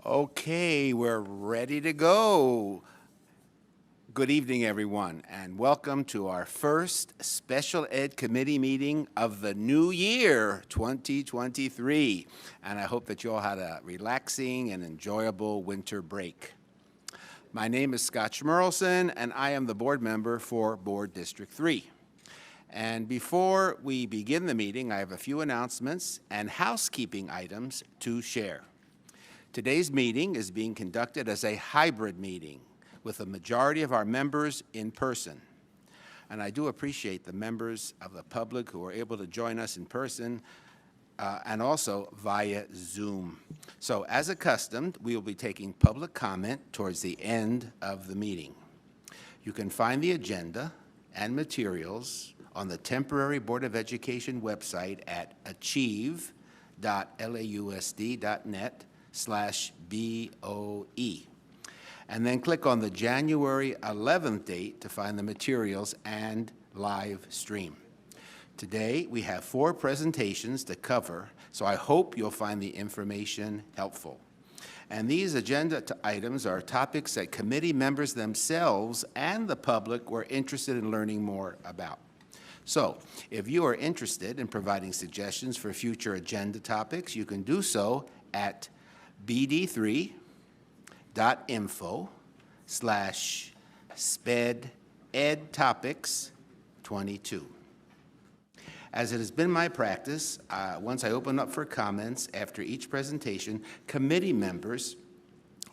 Okay, we're ready to go. Good evening, everyone, and welcome to our first Special Ed Committee meeting of the new year, 2023. And I hope that you all had a relaxing and enjoyable winter break. My name is Scott Schmerlson, and I am the board member for Board District 3. And before we begin the meeting, I have a few announcements and housekeeping items to share. Today's meeting is being conducted as a hybrid meeting with a majority of our members in person. And I do appreciate the members of the public who are able to join us in person and also via Zoom. So as accustomed, we will be taking public comment towards the end of the meeting. You can find the agenda and materials on the temporary Board of Education website at achieve.lausd.net/BOE. And then click on the January 11th date to find the materials and live stream. Today, we have 4 presentations to cover, so I hope you'll find the information helpful. And these agenda items are topics that committee members themselves and the public were interested in learning more about. So, if you are interested in providing suggestions for future agenda topics, you can do so at bd3.info/spededtopics22. As it has been my practice, once I open up for comments after each presentation, committee members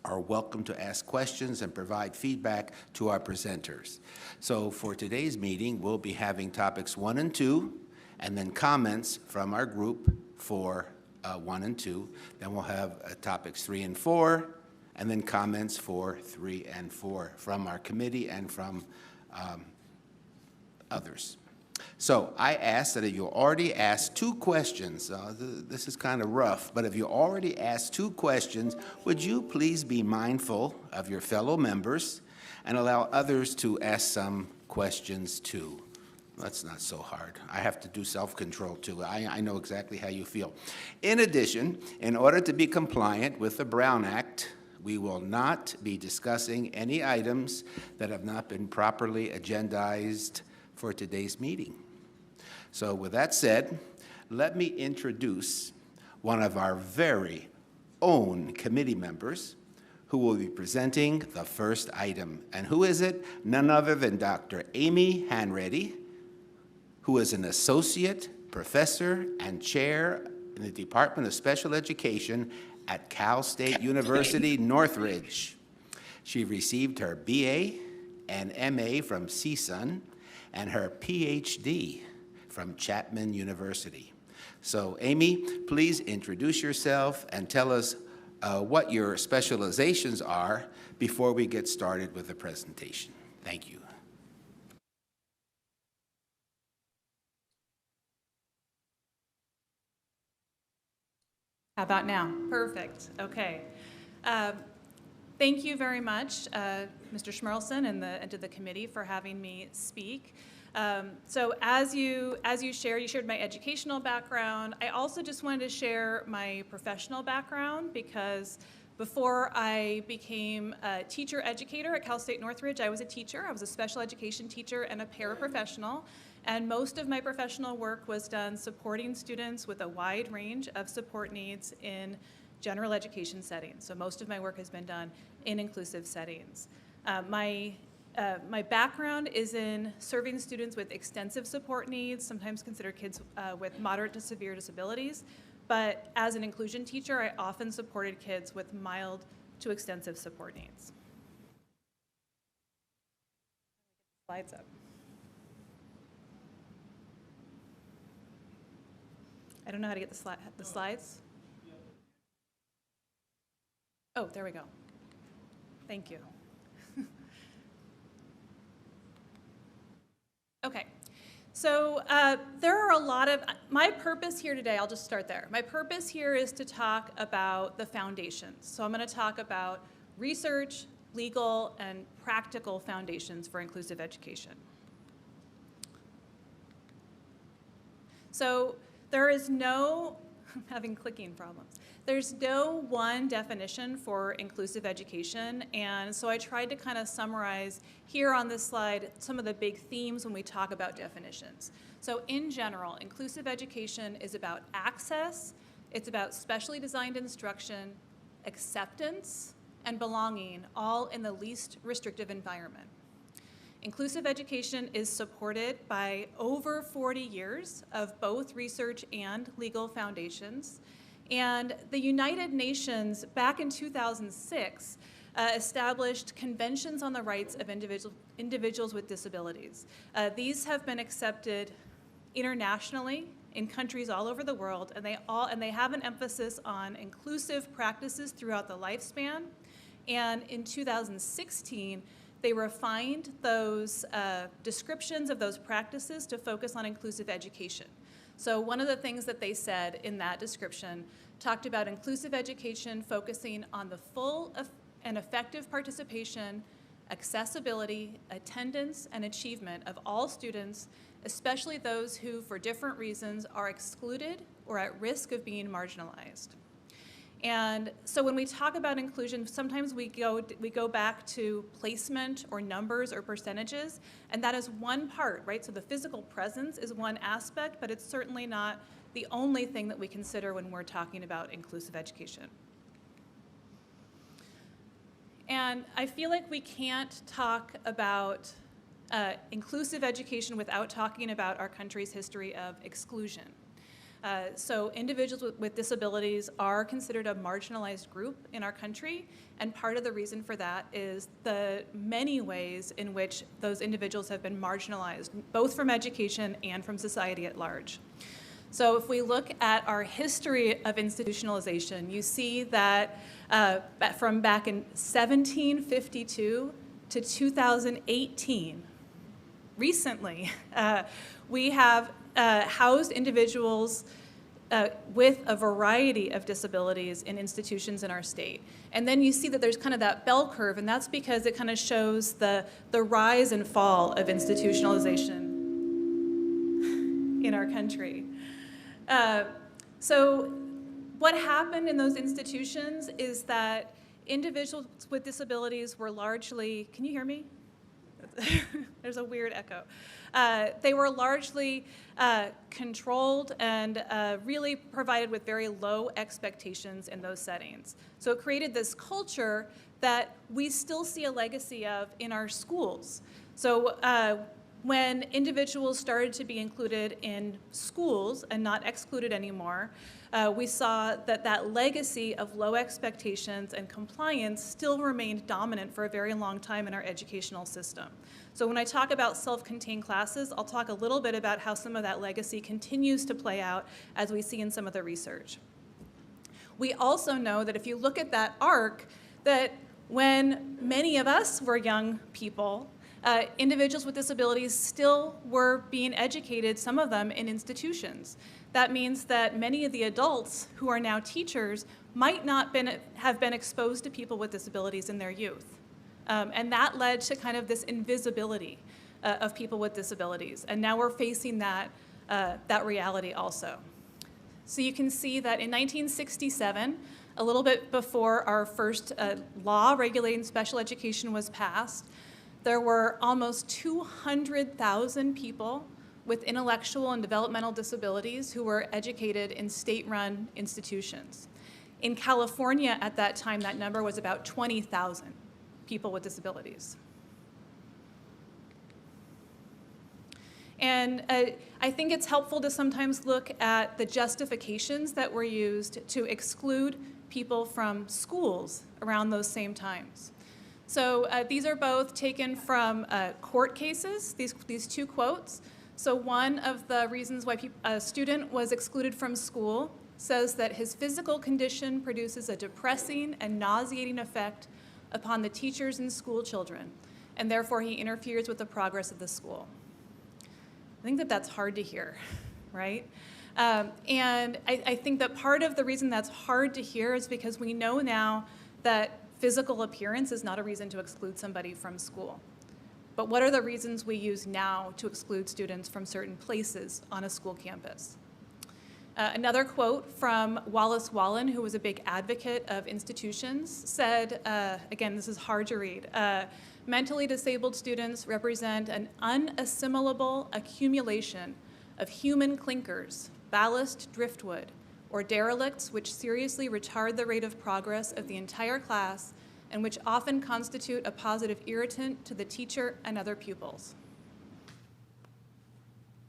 are welcome to ask questions and provide feedback to our presenters. So for today's meeting, we'll be having topics 1 and 2, and then comments from our group for 1 and 2. Then we'll have topics 3 and 4, and then comments for 3 and 4 from our committee and from others. So I ask that if you already asked 2 questions, this is kind of rough, but if you already asked 2 questions, would you please be mindful of your fellow members and allow others to ask some questions too? That's not so hard. I have to do self-control too. I know exactly how you feel. In addition, in order to be compliant with the Brown Act, we will not be discussing any items that have not been properly agendized for today's meeting. So with that said, let me introduce one of our very own committee members who will be presenting the first item. And who is it? None other than Dr. Amy Hanreddy, who is an associate professor and chair in the Department of Special Education at Cal State University, Northridge. She received her BA and MA from CSUN and her PhD from Chapman University. So Amy, please introduce yourself and tell us what your specializations are before we get started with the presentation. Thank you. How about now? Perfect. Okay. Thank you very much, Mr. Schmerlson and to the committee for having me speak. So as you shared my educational background. I also just wanted to share my professional background because before I became a teacher educator at Cal State Northridge, I was a teacher. I was a special education teacher and a paraprofessional. And most of my professional work was done supporting students with a wide range of support needs in general education settings. So most of my work has been done in inclusive settings. My background is in serving students with extensive support needs, sometimes considered kids with moderate to severe disabilities. But as an inclusion teacher, I often supported kids with mild to extensive support needs. Slides up. I don't know how to get the slides. Oh, there we go. Thank you. Okay, so there are a lot of, my purpose here today, I'll just start there. My purpose here is to talk about the foundations. So I'm going to talk about research, legal, and practical foundations for inclusive education. So there is no I'm having clicking problems. There's no one definition for inclusive education, and so I tried to kind of summarize here on this slide some of the big themes when we talk about definitions. So in general, inclusive education is about access, it's about specially designed instruction, acceptance, and belonging, all in the least restrictive environment. Inclusive education is supported by over 40 years of both research and legal foundations. And the United Nations, back in 2006, established conventions on the rights of individuals with disabilities. These have been accepted internationally in countries all over the world, and they have an emphasis on inclusive practices throughout the lifespan. And in 2016, they refined those descriptions of those practices to focus on inclusive education. So one of the things that they said in that description talked about inclusive education focusing on the full and effective participation, accessibility, attendance, and achievement of all students, especially those who, for different reasons, are excluded or at risk of being marginalized. And so when we talk about inclusion, sometimes we go back to placement or numbers or percentages, and that is one part, right? So the physical presence is one aspect, but it's certainly not the only thing that we consider when we're talking about inclusive education. And I feel like we can't talk about inclusive education without talking about our country's history of exclusion. So individuals with disabilities are considered a marginalized group in our country, and part of the reason for that is the many ways in which those individuals have been marginalized, both from education and from society at large. So if we look at our history of institutionalization, you see that from back in 1752 to 2018, recently, we have housed individuals with a variety of disabilities in institutions in our state. And then you see that there's kind of that bell curve, and that's because it kind of shows the rise and fall of institutionalization in our country. So what happened in those institutions is that individuals with disabilities were largely, can you hear me? There's a weird echo. They were largely controlled and really provided with very low expectations in those settings. So it created this culture that we still see a legacy of in our schools. So when individuals started to be included in schools and not excluded anymore, we saw that that legacy of low expectations and compliance still remained dominant for a very long time in our educational system. So when I talk about self-contained classes, I'll talk a little bit about how some of that legacy continues to play out as we see in some of the research. We also know that if you look at that arc, that when many of us were young people, individuals with disabilities still were being educated, some of them in institutions. That means that many of the adults who are now teachers might not have been exposed to people with disabilities in their youth. And that led to kind of this invisibility of people with disabilities. And now we're facing that reality also. So you can see that in 1967, a little bit before our first law regulating special education was passed, there were almost 200,000 people with intellectual and developmental disabilities who were educated in state-run institutions. In California at that time, that number was about 20,000 people with disabilities. And I think it's helpful to sometimes look at the justifications that were used to exclude people from schools around those same times. So these are both taken from court cases, these two quotes. So one of the reasons why a student was excluded from school says that his physical condition produces a depressing and nauseating effect upon the teachers and school children, and therefore he interferes with the progress of the school. I think that that's hard to hear, right? And I think that part of the reason that's hard to hear is because we know now that physical appearance is not a reason to exclude somebody from school. But what are the reasons we use now to exclude students from certain places on a school campus? Another quote from Wallace Wallen, who was a big advocate of institutions, said, again, this is hard to read, mentally disabled students represent an unassimilable accumulation of human clinkers, ballast driftwood, or derelicts which seriously retard the rate of progress of the entire class and which often constitute a positive irritant to the teacher and other pupils.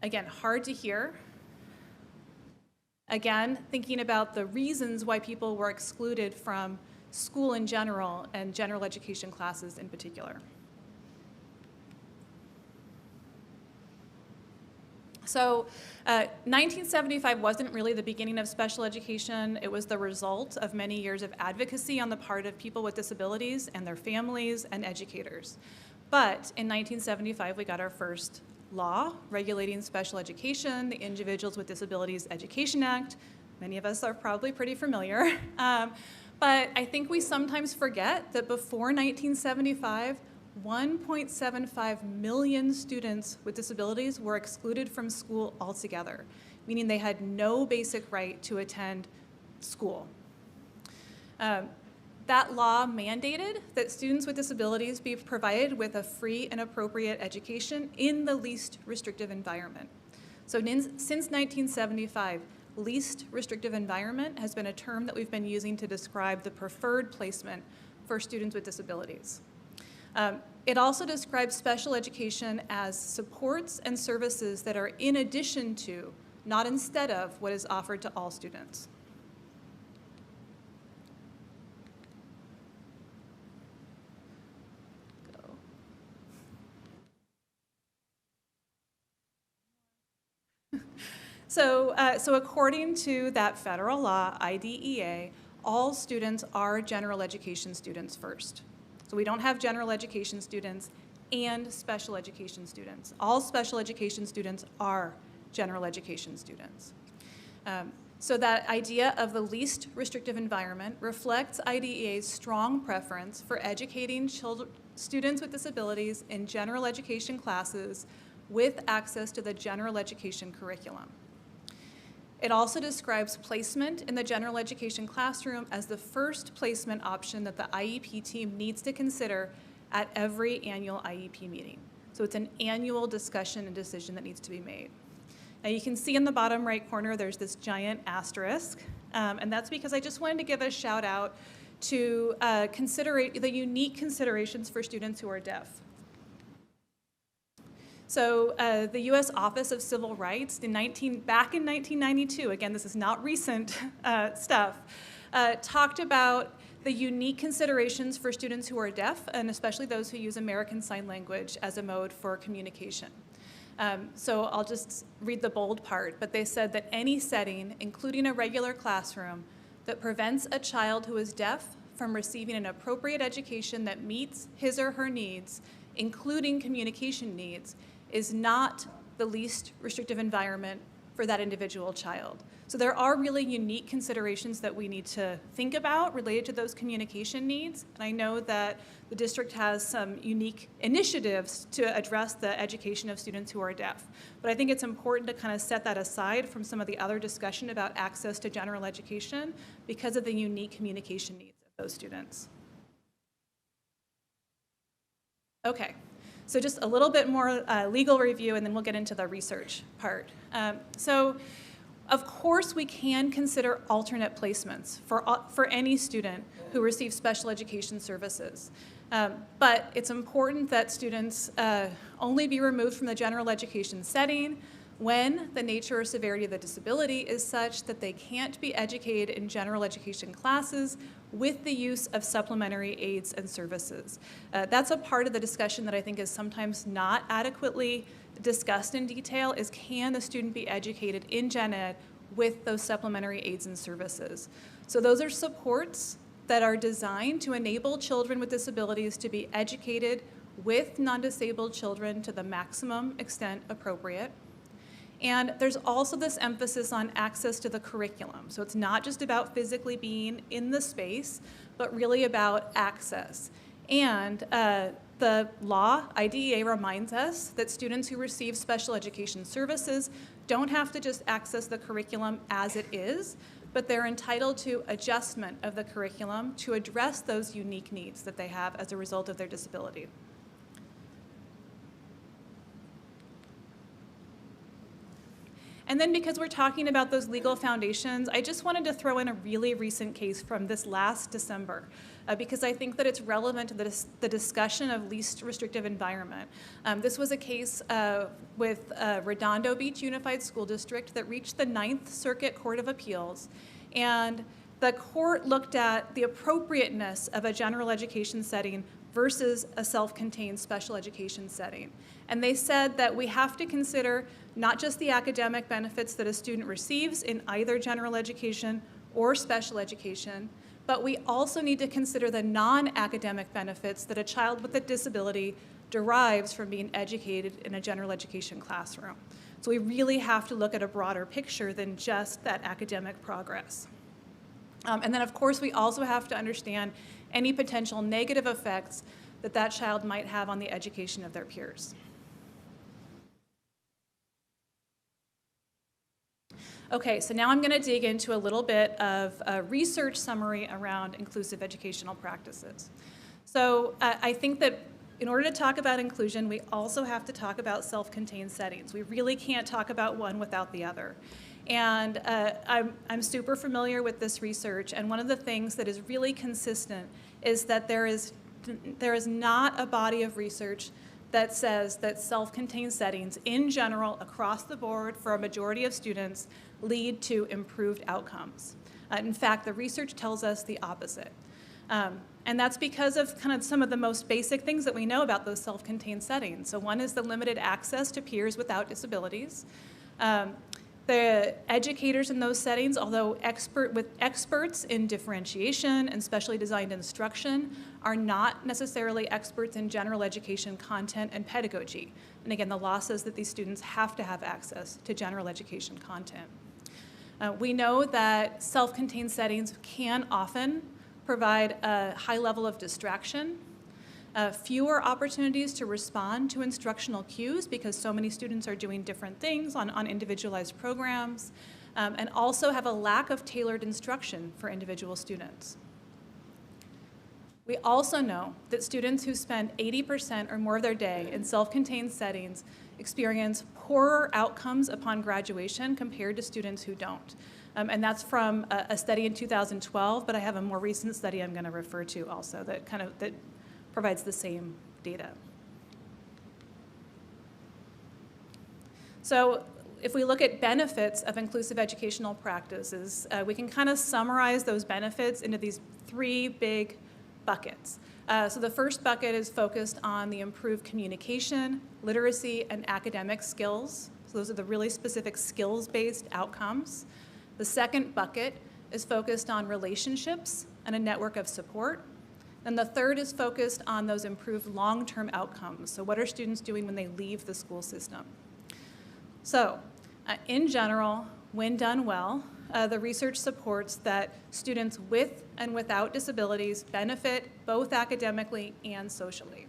Again, hard to hear. Again, thinking about the reasons why people were excluded from school in general and general education classes in particular. So 1975 wasn't really the beginning of special education. It was the result of many years of advocacy on the part of people with disabilities and their families and educators. But in 1975, we got our first law regulating special education, the Individuals with Disabilities Education Act. Many of us are probably pretty familiar. But I think we sometimes forget that before 1975, 1.75 million students with disabilities were excluded from school altogether, meaning they had no basic right to attend school. That law mandated that students with disabilities be provided with a free and appropriate education in the least restrictive environment. So since 1975, least restrictive environment has been a term that we've been using to describe the preferred placement for students with disabilities. It also describes special education as supports and services that are in addition to, not instead of, what is offered to all students. So according to that federal law, IDEA, all students are general education students first. So we don't have general education students and special education students. All special education students are general education students. So that idea of the least restrictive environment reflects IDEA's strong preference for educating students with disabilities in general education classes with access to the general education curriculum. It also describes placement in the general education classroom as the first placement option that the IEP team needs to consider at every annual IEP meeting. So it's an annual discussion and decision that needs to be made. Now you can see in the bottom right corner there's this giant asterisk, and that's because I just wanted to give a shout out to the unique considerations for students who are deaf. So the U.S. Office of Civil Rights, back in 1992, again, this is not recent stuff, talked about the unique considerations for students who are deaf, and especially those who use American Sign Language as a mode for communication. So I'll just read the bold part, but they said that any setting, including a regular classroom, that prevents a child who is deaf from receiving an appropriate education that meets his or her needs, including communication needs, is not the least restrictive environment for that individual child. So there are really unique considerations that we need to think about related to those communication needs. And I know that the district has some unique initiatives to address the education of students who are deaf. But I think it's important to kind of set that aside from some of the other discussion about access to general education because of the unique communication needs of those students. Okay. So just a little bit more legal review, and then we'll get into the research part. So of course we can consider alternate placements for any student who receives special education services. But it's important that students only be removed from the general education setting when the nature or severity of the disability is such that they can't be educated in general education classes with the use of supplementary aids and services. That's a part of the discussion that I think is sometimes not adequately discussed in detail, is can the student be educated in gen ed with those supplementary aids and services. So those are supports that are designed to enable children with disabilities to be educated with non-disabled children to the maximum extent appropriate. And there's also this emphasis on access to the curriculum. So it's not just about physically being in the space, but really about access. And the law, IDEA, reminds us that students who receive special education services don't have to just access the curriculum as it is, but they're entitled to adjustment of the curriculum to address those unique needs that they have as a result of their disability. And then because we're talking about those legal foundations, I just wanted to throw in a really recent case from this last December, because I think that it's relevant to the discussion of least restrictive environment. This was a case with Redondo Beach Unified School District that reached the Ninth Circuit Court of Appeals, and the court looked at the appropriateness of a general education setting versus a self-contained special education setting. And they said that we have to consider not just the academic benefits that a student receives in either general education or special education, but we also need to consider the non-academic benefits that a child with a disability derives from being educated in a general education classroom. So we really have to look at a broader picture than just that academic progress. And then, of course, we also have to understand any potential negative effects that that child might have on the education of their peers. Okay, so now I'm going to dig into a little bit of a research summary around inclusive educational practices. So I think that in order to talk about inclusion, we also have to talk about self-contained settings. We really can't talk about one without the other. And I'm super familiar with this research, and one of the things that is really consistent is that there is not a body of research that says that self-contained settings in general across the board for a majority of students lead to improved outcomes. In fact, the research tells us the opposite. And that's because of kind of some of the most basic things that we know about those self-contained settings. So one is the limited access to peers without disabilities. The educators in those settings, although experts in differentiation and specially designed instruction, are not necessarily experts in general education content and pedagogy. And again, the law says that these students have to have access to general education content. We know that self-contained settings can often provide a high level of distraction, fewer opportunities to respond to instructional cues because so many students are doing different things on individualized programs, and also have a lack of tailored instruction for individual students. We also know that students who spend 80% or more of their day in self-contained settings experience poorer outcomes upon graduation compared to students who don't. And that's from a study in 2012, but I have a more recent study I'm going to refer to also that provides the same data. So if we look at benefits of inclusive educational practices, we can kind of summarize those benefits into these three big buckets. So the first bucket is focused on the improved communication, literacy, and academic skills. So those are the really specific skills-based outcomes. The second bucket is focused on relationships and a network of support. And the third is focused on those improved long-term outcomes. So what are students doing when they leave the school system? So in general, when done well, the research supports that students with and without disabilities benefit both academically and socially.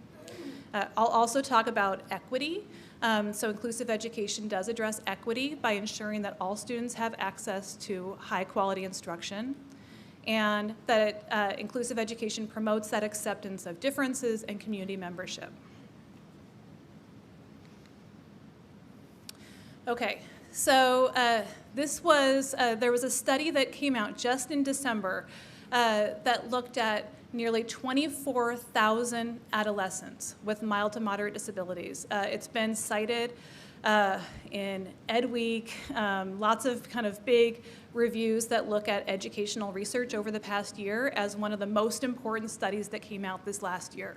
I'll also talk about equity. So inclusive education does address equity by ensuring that all students have access to high-quality instruction, and that inclusive education promotes that acceptance of differences and community membership. Okay, so there was a study that came out just in December that looked at nearly 24,000 adolescents with mild to moderate disabilities. It's been cited in EdWeek, lots of kind of big reviews that look at educational research over the past year as one of the most important studies that came out this last year.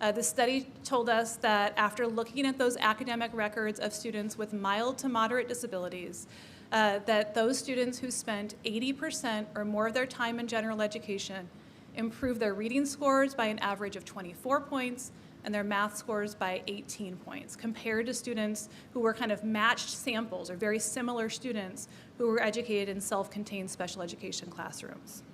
The study told us that after looking at those academic records of students with mild to moderate disabilities, that those students who spent 80% or more of their time in general education improved their reading scores by an average of 24 points and their math scores by 18 points, compared to students who were kind of matched samples or very similar students who were educated in self-contained special education classrooms.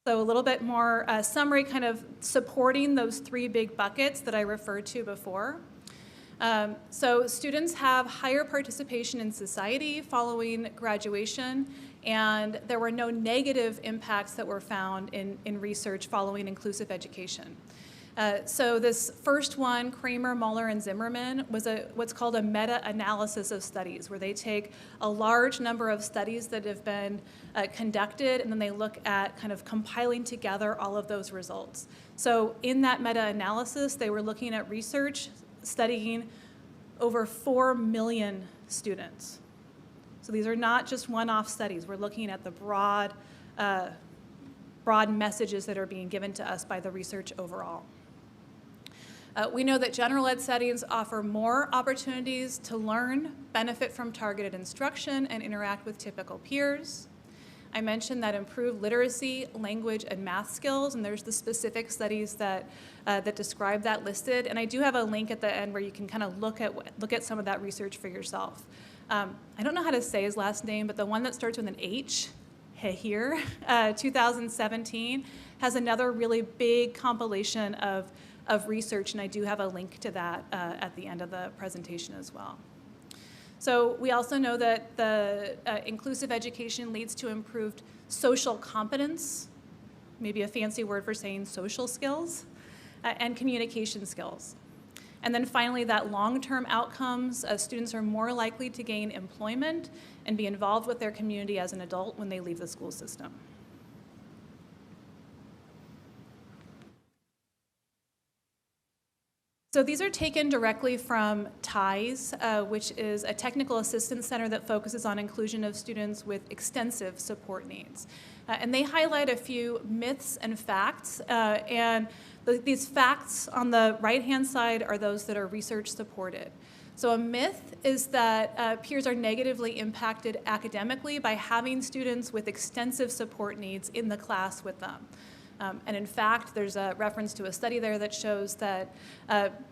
So a little bit more summary kind of supporting those three big buckets that I referred to before. So students have higher participation in society following graduation, and there were no negative impacts that were found in research following inclusive education. So this first one, Kramer, Muller, and Zimmerman, was what's called a meta-analysis of studies, where they take a large number of studies that have been conducted, and then they look at kind of compiling together all of those results. So in that meta-analysis, they were looking at research studying over 4 million students. So these are not just one-off studies. We're looking at the broad messages that are being given to us by the research overall. We know that general ed settings offer more opportunities to learn, benefit from targeted instruction, and interact with typical peers. I mentioned that improved literacy, language, and math skills, and there's the specific studies that describe that listed. And I do have a link at the end where you can kind of look at some of that research for yourself. I don't know how to say his last name, but the one that starts with an H, here, 2017, has another really big compilation of research, and I do have a link to that at the end of the presentation as well. So we also know that the inclusive education leads to improved social competence, maybe a fancy word for saying social skills, and communication skills. And then finally, that long-term outcomes, students are more likely to gain employment and be involved with their community as an adult when they leave the school system. So these are taken directly from TIES, which is a technical assistance center that focuses on inclusion of students with extensive support needs. And they highlight a few myths and facts, and these facts on the right-hand side are those that are research supported. So a myth is that peers are negatively impacted academically by having students with extensive support needs in the class with them. And in fact, there's a reference to a study there that shows that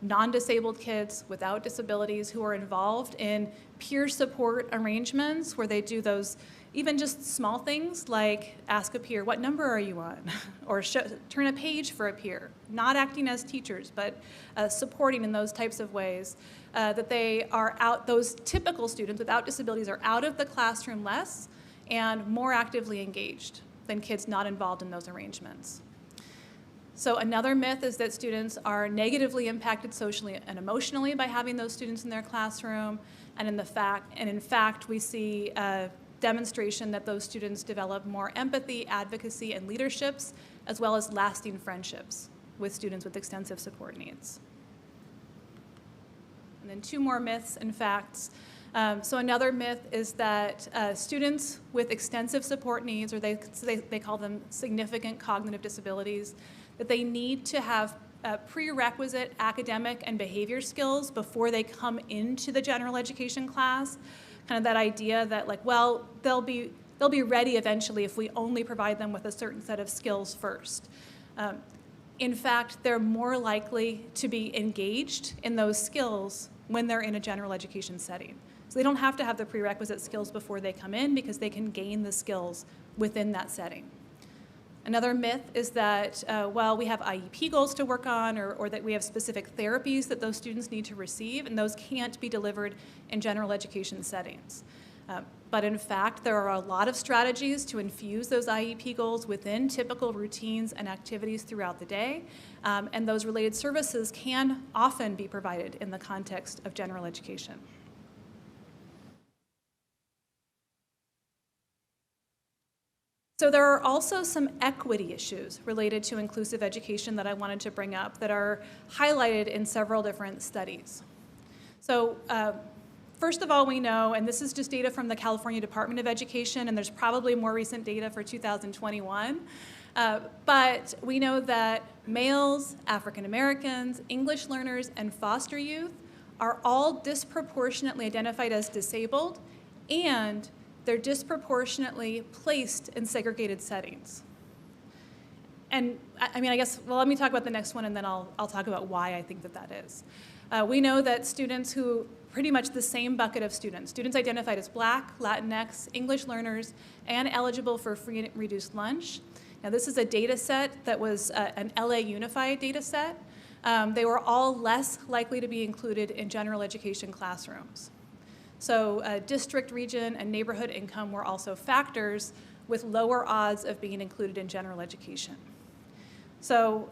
non-disabled kids without disabilities who are involved in peer support arrangements where they do those even just small things like ask a peer, what number are you on? Or turn a page for a peer, not acting as teachers, but supporting in those types of ways, that they are out, those typical students without disabilities are out of the classroom less and more actively engaged than kids not involved in those arrangements. So another myth is that students are negatively impacted socially and emotionally by having those students in their classroom, and in fact, we see a demonstration that those students develop more empathy, advocacy, and leaderships, as well as lasting friendships with students with extensive support needs. And then 2 more myths and facts. So another myth is that students with extensive support needs, or they call them significant cognitive disabilities, that they need to have prerequisite academic and behavior skills before they come into the general education class. Kind of that idea that, like, well, they'll be ready eventually if we only provide them with a certain set of skills first. In fact, they're more likely to be engaged in those skills when they're in a general education setting. So they don't have to have the prerequisite skills before they come in because they can gain the skills within that setting. Another myth is that, well, we have IEP goals to work on, or that we have specific therapies that those students need to receive, and those can't be delivered in general education settings. But in fact, there are a lot of strategies to infuse those IEP goals within typical routines and activities throughout the day, and those related services can often be provided in the context of general education. So there are also some equity issues related to inclusive education that I wanted to bring up that are highlighted in several different studies. So first of all, we know, and this is just data from the California Department of Education, and there's probably more recent data for 2021, but we know that males, African Americans, English learners, and foster youth are all disproportionately identified as disabled, and they're disproportionately placed in segregated settings. And I mean, I guess, well, let me talk about the next one, and then I'll talk about why I think that is. We know that students who, pretty much the same bucket of students identified as Black, Latinx, English learners, and eligible for free and reduced lunch. Now, this is a data set that was an LA Unified data set. they were all less likely to be included in general education classrooms. So district, region, and neighborhood income were also factors with lower odds of being included in general education. So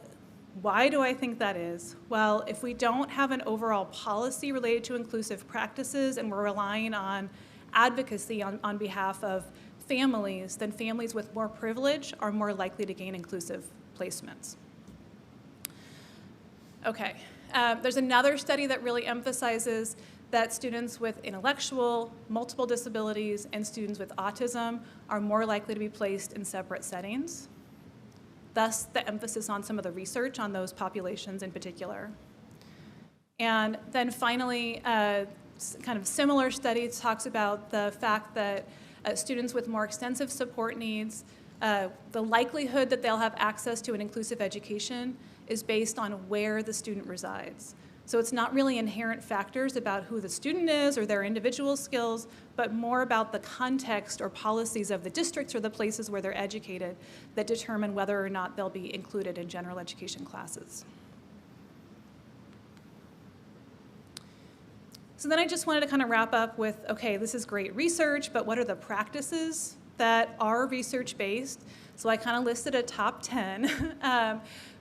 why do I think that is? Well, if we don't have an overall policy related to inclusive practices and we're relying on advocacy on behalf of families, then families with more privilege are more likely to gain inclusive placements. Okay, there's another study that really emphasizes that students with intellectual, multiple disabilities, and students with autism are more likely to be placed in separate settings. Thus, the emphasis on some of the research on those populations in particular. And then finally, kind of similar study talks about the fact that students with more extensive support needs, the likelihood that they'll have access to an inclusive education is based on where the student resides. So it's not really inherent factors about who the student is or their individual skills, but more about the context or policies of the districts or the places where they're educated that determine whether or not they'll be included in general education classes. So then I just wanted to kind of wrap up with, okay, this is great research, but what are the practices that are research-based? So I kind of listed a top 10.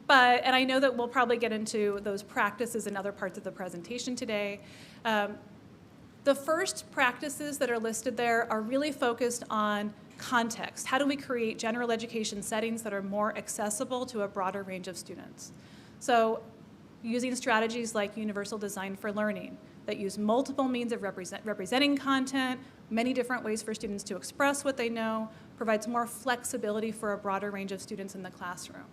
And I know that we'll probably get into those practices in other parts of the presentation today. The first practices that are listed there are really focused on context. How do we create general education settings that are more accessible to a broader range of students? So using strategies like universal design for learning that use multiple means of representing content, many different ways for students to express what they know, provides more flexibility for a broader range of students in the classroom.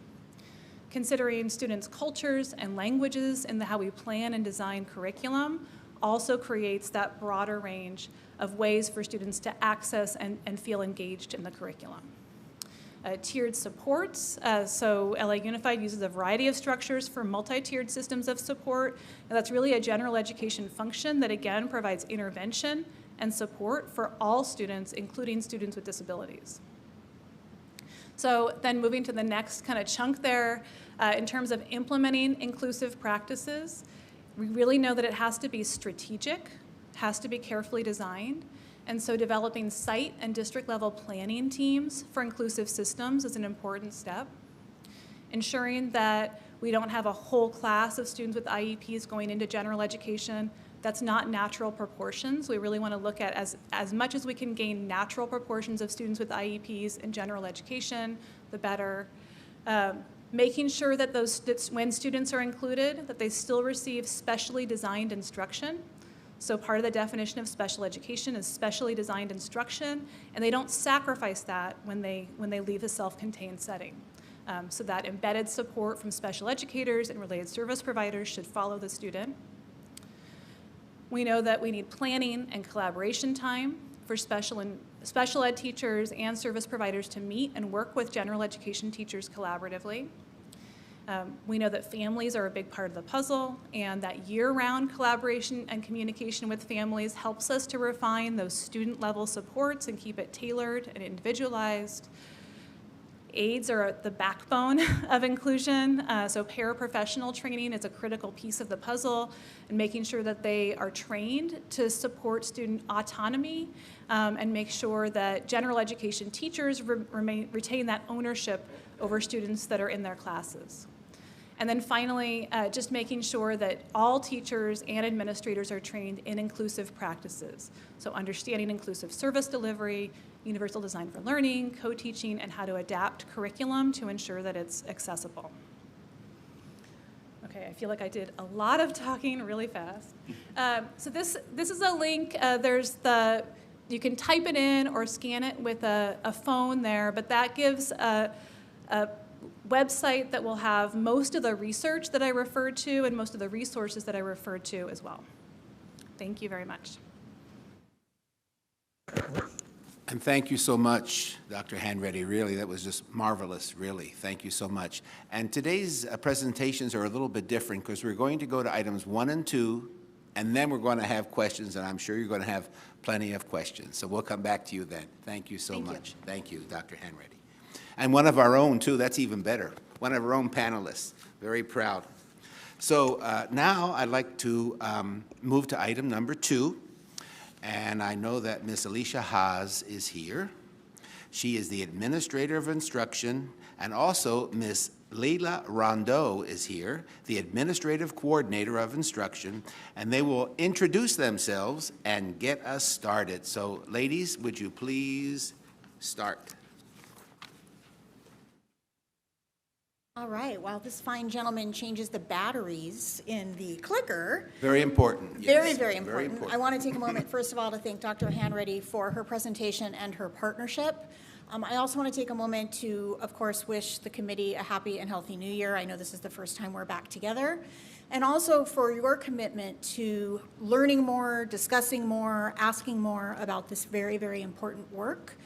Considering students' cultures and languages in how we plan and design curriculum also creates that broader range of ways for students to access and feel engaged in the curriculum. Tiered supports, so LA Unified uses a variety of structures for multi-tiered systems of support, and that's really a general education function that again provides intervention and support for all students, including students with disabilities. So then moving to the next kind of chunk there, in terms of implementing inclusive practices, we really know that it has to be strategic, has to be carefully designed, and so developing site and district level planning teams for inclusive systems is an important step. Ensuring that we don't have a whole class of students with IEPs going into general education. That's not natural proportions. We really want to look at as much as we can gain natural proportions of students with IEPs in general education, the better. Making sure that when students are included, that they still receive specially designed instruction. So part of the definition of special education is specially designed instruction, and they don't sacrifice that when they leave a self-contained setting. So that embedded support from special educators and related service providers should follow the student. We know that we need planning and collaboration time for special ed teachers and service providers to meet and work with general education teachers collaboratively. We know that families are a big part of the puzzle, and that year-round collaboration and communication with families helps us to refine those student-level supports and keep it tailored and individualized. Aides are the backbone of inclusion, so paraprofessional training is a critical piece of the puzzle, and making sure that they are trained to support student autonomy and make sure that general education teachers retain that ownership over students that are in their classes. And then finally, just making sure that all teachers and administrators are trained in inclusive practices. So understanding inclusive service delivery, universal design for learning, co-teaching, and how to adapt curriculum to ensure that it's accessible. Okay, I feel like I did a lot of talking really fast. So this is a link. You can type it in or scan it with a phone there, but that gives a website that will have most of the research that I referred to and most of the resources that I referred to as well. Thank you very much. And thank you so much, Dr. Hanreddy. Really, that was just marvelous, really. Thank you so much. And today's presentations are a little bit different because we're going to go to items 1 and 2, and then we're going to have questions, and I'm sure you're going to have plenty of questions. So we'll come back to you then. Thank you so much. Thank you, Dr. Hanreddy. And one of our own, too. That's even better. One of our own panelists. Very proud. So now I'd like to move to item number 2, and I know that Ms. Alicia Haas is here. She is the Administrator of Instruction, and also Ms. Leila Rondeau is here, the Administrative Coordinator of Instruction, and they will introduce themselves and get us started. So ladies, would you please start? All right, while this fine gentleman changes the batteries in the clicker. Very important. Very, Yes, very important. I want to take a moment, first of all, to thank Dr. Hanreddy for her presentation and her partnership. I also want to take a moment to, of course, wish the committee a happy and healthy new year. I know this is the first time we're back together. And also for your commitment to learning more, discussing more, asking more about this very, very important work.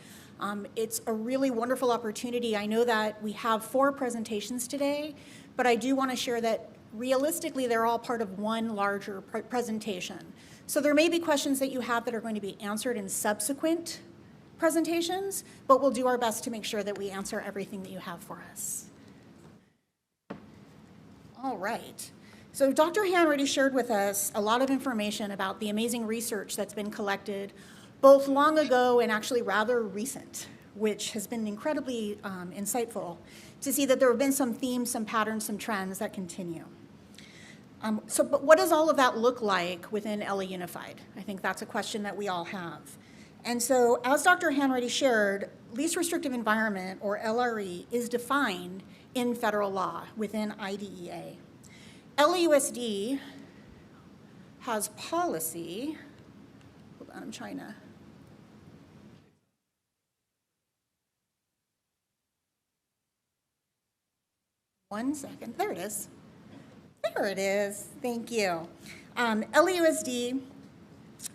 It's a really wonderful opportunity. I know that we have 4 presentations today, but I do want to share that realistically they're all part of one larger presentation. So there may be questions that you have that are going to be answered in subsequent presentations, but we'll do our best to make sure that we answer everything that you have for us. All right. So Dr. Hanreddy shared with us a lot of information about the amazing research that's been collected both long ago and actually rather recent, which has been incredibly insightful to see that there have been some themes, some patterns, some trends that continue. But what does all of that look like within LA Unified? I think that's a question that we all have. And so as Dr. Hanreddy shared, least restrictive environment, or LRE, is defined in federal law within IDEA. LAUSD has policy, hold on, I'm trying to, one second, there it is. There it is, thank you. LAUSD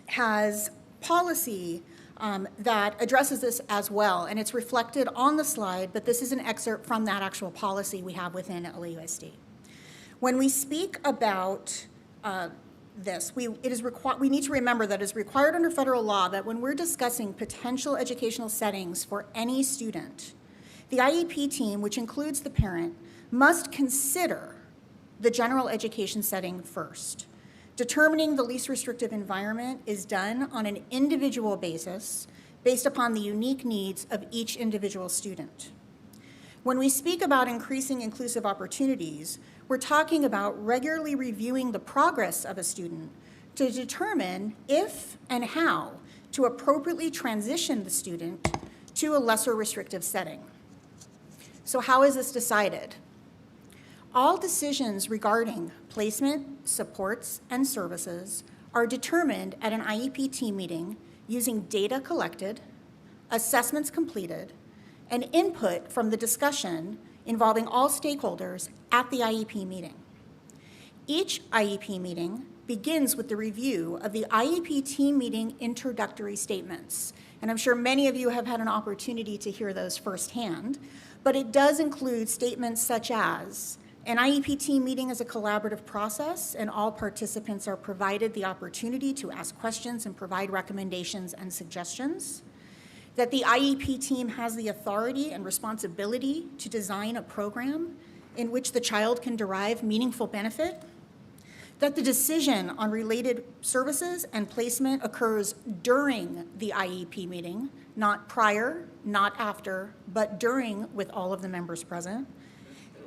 has policy that addresses this as well, and it's reflected on the slide, but this is an excerpt from that actual policy we have within LAUSD. When we speak about this, we need to remember that it is required under federal law that when we're discussing potential educational settings for any student, the IEP team, which includes the parent, must consider the general education setting first. Determining the least restrictive environment is done on an individual basis based upon the unique needs of each individual student. When we speak about increasing inclusive opportunities, we're talking about regularly reviewing the progress of a student to determine if and how to appropriately transition the student to a lesser restrictive setting. So how is this decided? All decisions regarding placement, supports, and services are determined at an IEP team meeting using data collected, assessments completed, and input from the discussion involving all stakeholders at the IEP meeting. Each IEP meeting begins with the review of the IEP team meeting introductory statements. And I'm sure many of you have had an opportunity to hear those firsthand, but it does include statements such as, an IEP team meeting is a collaborative process, and all participants are provided the opportunity to ask questions and provide recommendations and suggestions. That the IEP team has the authority and responsibility to design a program in which the child can derive meaningful benefit. That the decision on related services and placement occurs during the IEP meeting, not prior, not after, but during with all of the members present.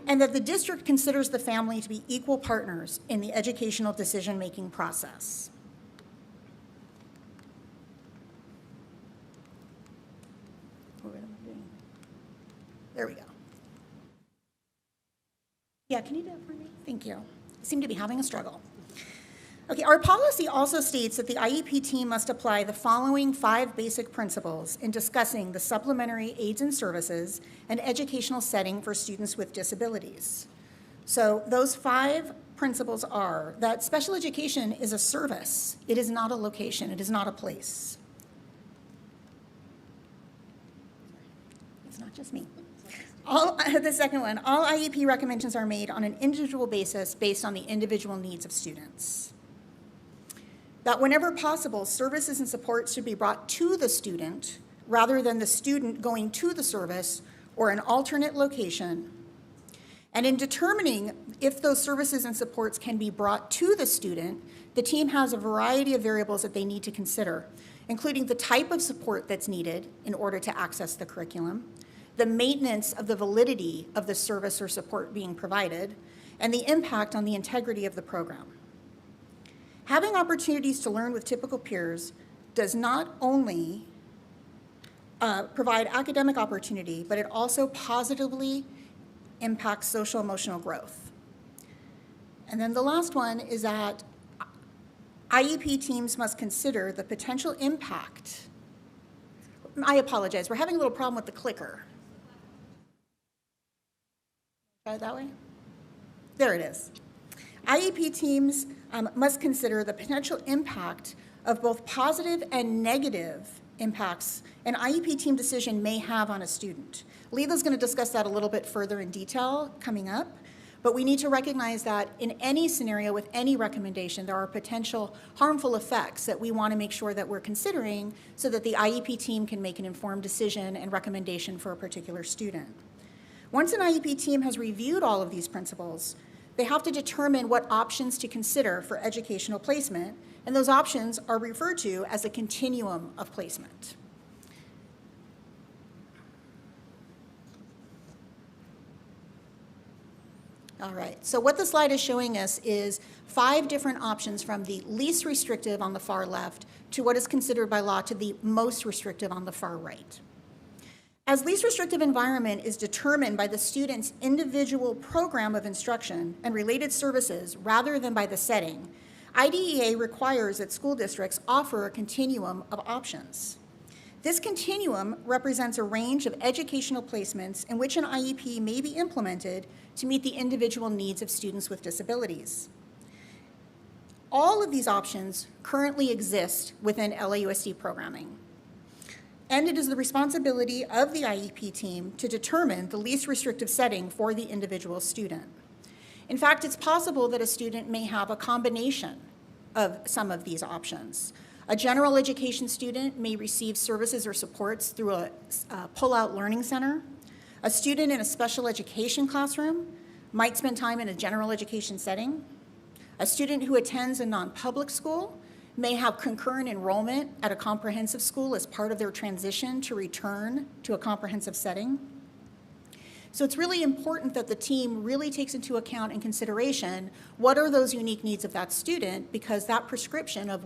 And that the district considers the family to be equal partners in the educational decision-making process. There we go. Yeah, can you do it for me? Thank you. I seem to be having a struggle. Okay, our policy also states that the IEP team must apply the following 5 basic principles in discussing the supplementary aids and services and educational setting for students with disabilities. So those 5 principles are that special education is a service. It is not a location. It is not a place. It's not just me. The second one, all IEP recommendations are made on an individual basis based on the individual needs of students. That whenever possible, services and supports should be brought to the student rather than the student going to the service or an alternate location. And in determining if those services and supports can be brought to the student, the team has a variety of variables that they need to consider, including the type of support that's needed in order to access the curriculum, the maintenance of the validity of the service or support being provided, and the impact on the integrity of the program. Having opportunities to learn with typical peers does not only provide academic opportunity, but it also positively impacts social emotional growth. And then the last one is that IEP teams must consider the potential impact. I apologize, we're having a little problem with the clicker. Try it that way? There it is. IEP teams must consider the potential impact of both positive and negative impacts an IEP team decision may have on a student. Leela's going to discuss that a little bit further in detail coming up, but we need to recognize that in any scenario with any recommendation, there are potential harmful effects that we want to make sure that we're considering so that the IEP team can make an informed decision and recommendation for a particular student. Once an IEP team has reviewed all of these principles, they have to determine what options to consider for educational placement, and those options are referred to as a continuum of placement. All right, so what the slide is showing us is 5 different options from the least restrictive on the far left to what is considered by law to the most restrictive on the far right. As least restrictive environment is determined by the student's individual program of instruction and related services rather than by the setting, IDEA requires that school districts offer a continuum of options. This continuum represents a range of educational placements in which an IEP may be implemented to meet the individual needs of students with disabilities. All of these options currently exist within LAUSD programming, and it is the responsibility of the IEP team to determine the least restrictive setting for the individual student. In fact, it's possible that a student may have a combination of some of these options. A general education student may receive services or supports through a pull-out learning center. A student in a special education classroom might spend time in a general education setting. A student who attends a non-public school may have concurrent enrollment at a comprehensive school as part of their transition to return to a comprehensive setting. So it's really important that the team really takes into account and consideration what are those unique needs of that student, because that prescription of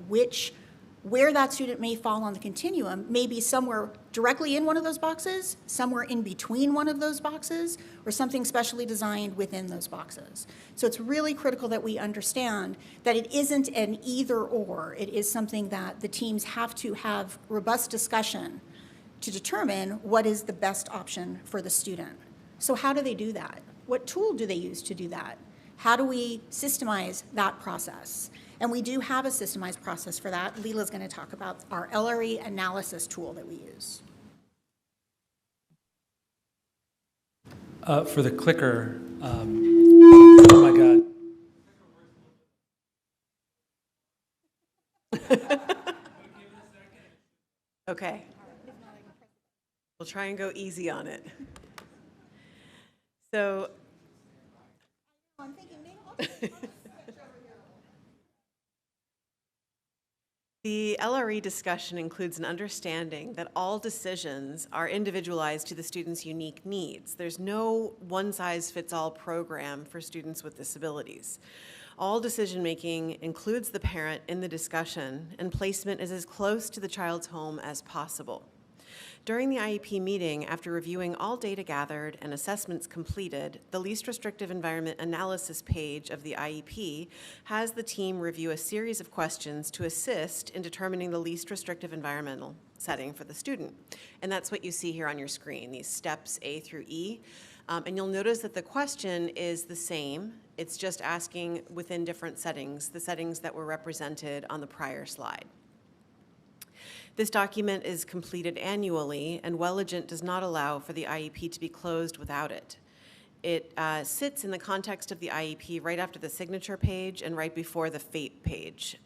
where that student may fall on the continuum may be somewhere directly in one of those boxes, somewhere in between one of those boxes, or something specially designed within those boxes. So it's really critical that we understand that it isn't an either or. It is something that the teams have to have robust discussion to determine what is the best option for the student. So how do they do that? What tool do they use to do that? How do we systemize that process? And we do have a systemized process for that. Leela's going to talk about our LRE analysis tool that we use. For the clicker, oh my God. Okay. We'll try and go easy on it. So, the LRE discussion includes an understanding that all decisions are individualized to the student's unique needs. There's no one-size-fits-all program for students with disabilities. All decision-making includes the parent in the discussion, and placement is as close to the child's home as possible. During the IEP meeting, after reviewing all data gathered and assessments completed, the least restrictive environment analysis page of the IEP has the team review a series of questions to assist in determining the least restrictive environmental setting for the student. And that's what you see here on your screen, these steps A through E. And you'll notice that the question is the same. It's just asking within different settings, the settings that were represented on the prior slide. This document is completed annually, and Welligent does not allow for the IEP to be closed without it. It sits in the context of the IEP right after the signature page and right before the FATE page.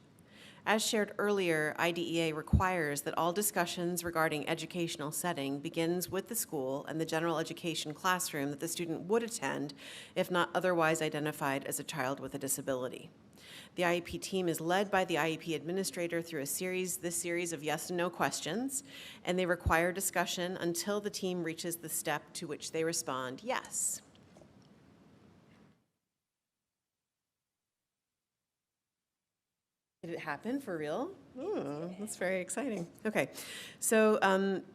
As shared earlier, IDEA requires that all discussions regarding educational setting begins with the school and the general education classroom that the student would attend if not otherwise identified as a child with a disability. The IEP team is led by the IEP administrator through this series of yes and no questions, and they require discussion until the team reaches the step to which they respond yes. Did it happen for real? Ooh, that's very exciting. Okay, so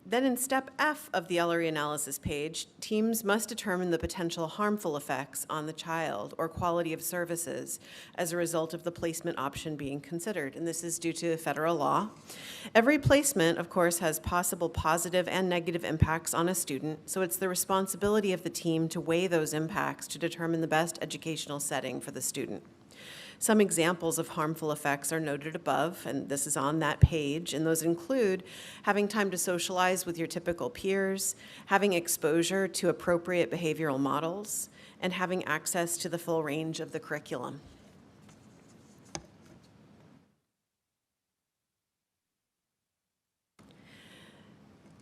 then in step F of the LRE analysis page, teams must determine the potential harmful effects on the child or quality of services as a result of the placement option being considered, and this is due to federal law. Every placement, of course, has possible positive and negative impacts on a student, so it's the responsibility of the team to weigh those impacts to determine the best educational setting for the student. Some examples of harmful effects are noted above, and this is on that page, and those include having time to socialize with your typical peers, having exposure to appropriate behavioral models, and having access to the full range of the curriculum.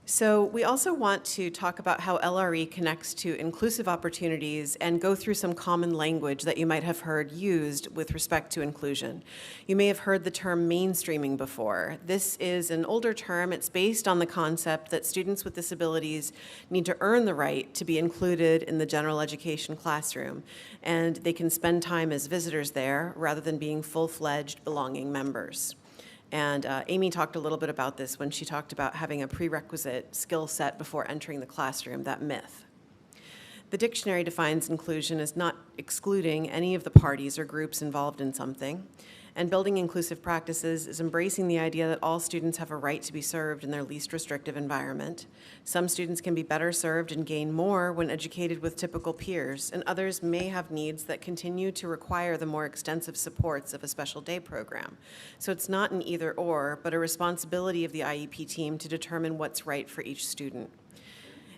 So we also want to talk about how LRE connects to inclusive opportunities and go through some common language that you might have heard used with respect to inclusion. You may have heard the term mainstreaming before. This is an older term. It's based on the concept that students with disabilities need to earn the right to be included in the general education classroom, and they can spend time as visitors there rather than being full-fledged belonging members. And Amy talked a little bit about this when she talked about having a prerequisite skill set before entering the classroom, that myth. The dictionary defines inclusion as not excluding any of the parties or groups involved in something. And building inclusive practices is embracing the idea that all students have a right to be served in their least restrictive environment. Some students can be better served and gain more when educated with typical peers, and others may have needs that continue to require the more extensive supports of a special day program. So it's not an either or, but a responsibility of the IEP team to determine what's right for each student.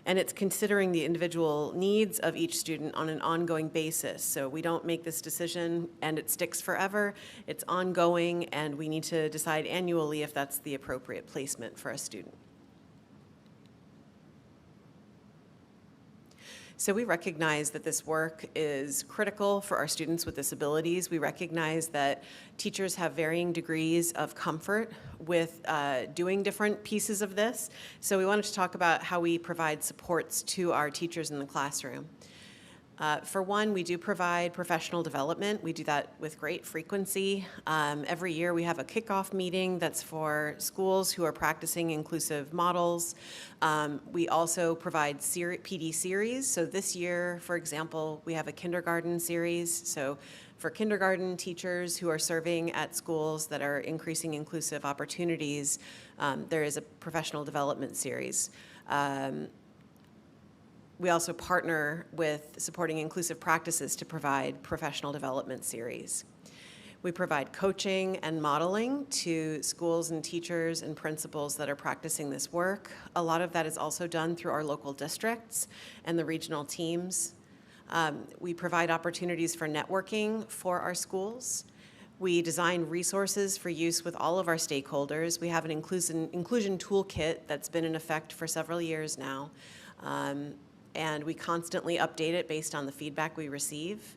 And it's considering the individual needs of each student on an ongoing basis. So we don't make this decision and it sticks forever. It's ongoing, and we need to decide annually if that's the appropriate placement for a student. So we recognize that this work is critical for our students with disabilities. We recognize that teachers have varying degrees of comfort with doing different pieces of this. So we wanted to talk about how we provide supports to our teachers in the classroom. For one, we do provide professional development. We do that with great frequency. Every year we have a kickoff meeting that's for schools who are practicing inclusive models. We also provide PD series. So this year, for example, we have a kindergarten series. So for kindergarten teachers who are serving at schools that are increasing inclusive opportunities, there is a professional development series. We also partner with Supporting Inclusive Practices to provide professional development series. We provide coaching and modeling to schools and teachers and principals that are practicing this work. A lot of that is also done through our local districts and the regional teams. We provide opportunities for networking for our schools. We design resources for use with all of our stakeholders. We have an inclusion toolkit that's been in effect for several years now. And we constantly update it based on the feedback we receive.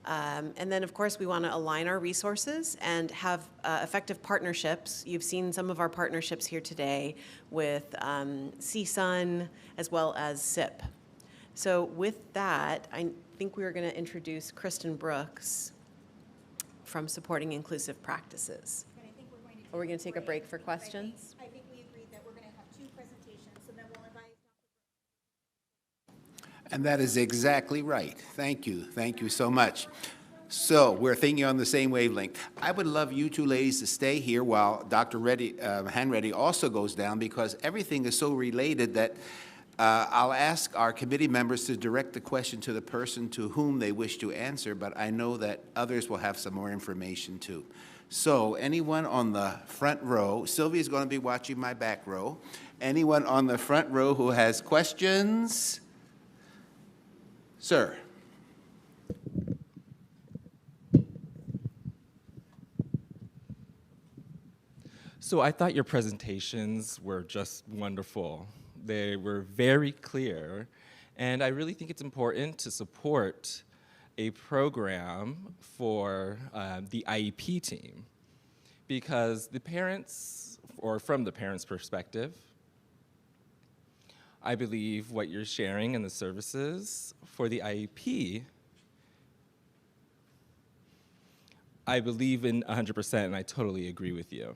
And then, of course, we want to align our resources and have effective partnerships. You've seen some of our partnerships here today with CSUN as well as SIP. So with that, I think we are going to introduce Kristen Brooks from Supporting Inclusive Practices. Are we going to take a break for questions? I think we agreed that we're going to have two presentations, so then we'll invite. And that is exactly right. Thank you. Thank you so much. So we're thinking on the same wavelength. I would love you two ladies to stay here while Dr. Hanreddy also goes down, because everything is so related that I'll ask our committee members to direct the question to the person to whom they wish to answer, but I know that others will have some more information too. So anyone on the front row, Sylvia's going to be watching my back row. Anyone on the front row who has questions? Sir. So I thought your presentations were just wonderful. They were very clear, and I really think it's important to support a program for the IEP team, because the parents, or from the parents' perspective, I believe what you're sharing in the services for the IEP, I believe in 100%, and I totally agree with you.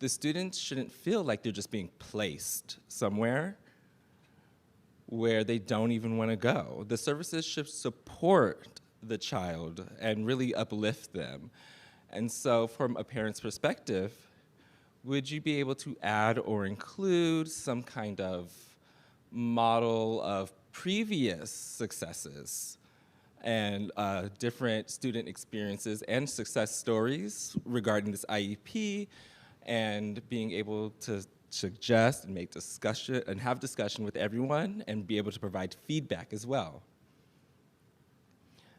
The students shouldn't feel like they're just being placed somewhere where they don't even want to go. The services should support the child and really uplift them. And so from a parent's perspective, would you be able to add or include some kind of model of previous successes and different student experiences and success stories regarding this IEP, and being able to suggest and make discussion and have discussion with everyone and be able to provide feedback as well.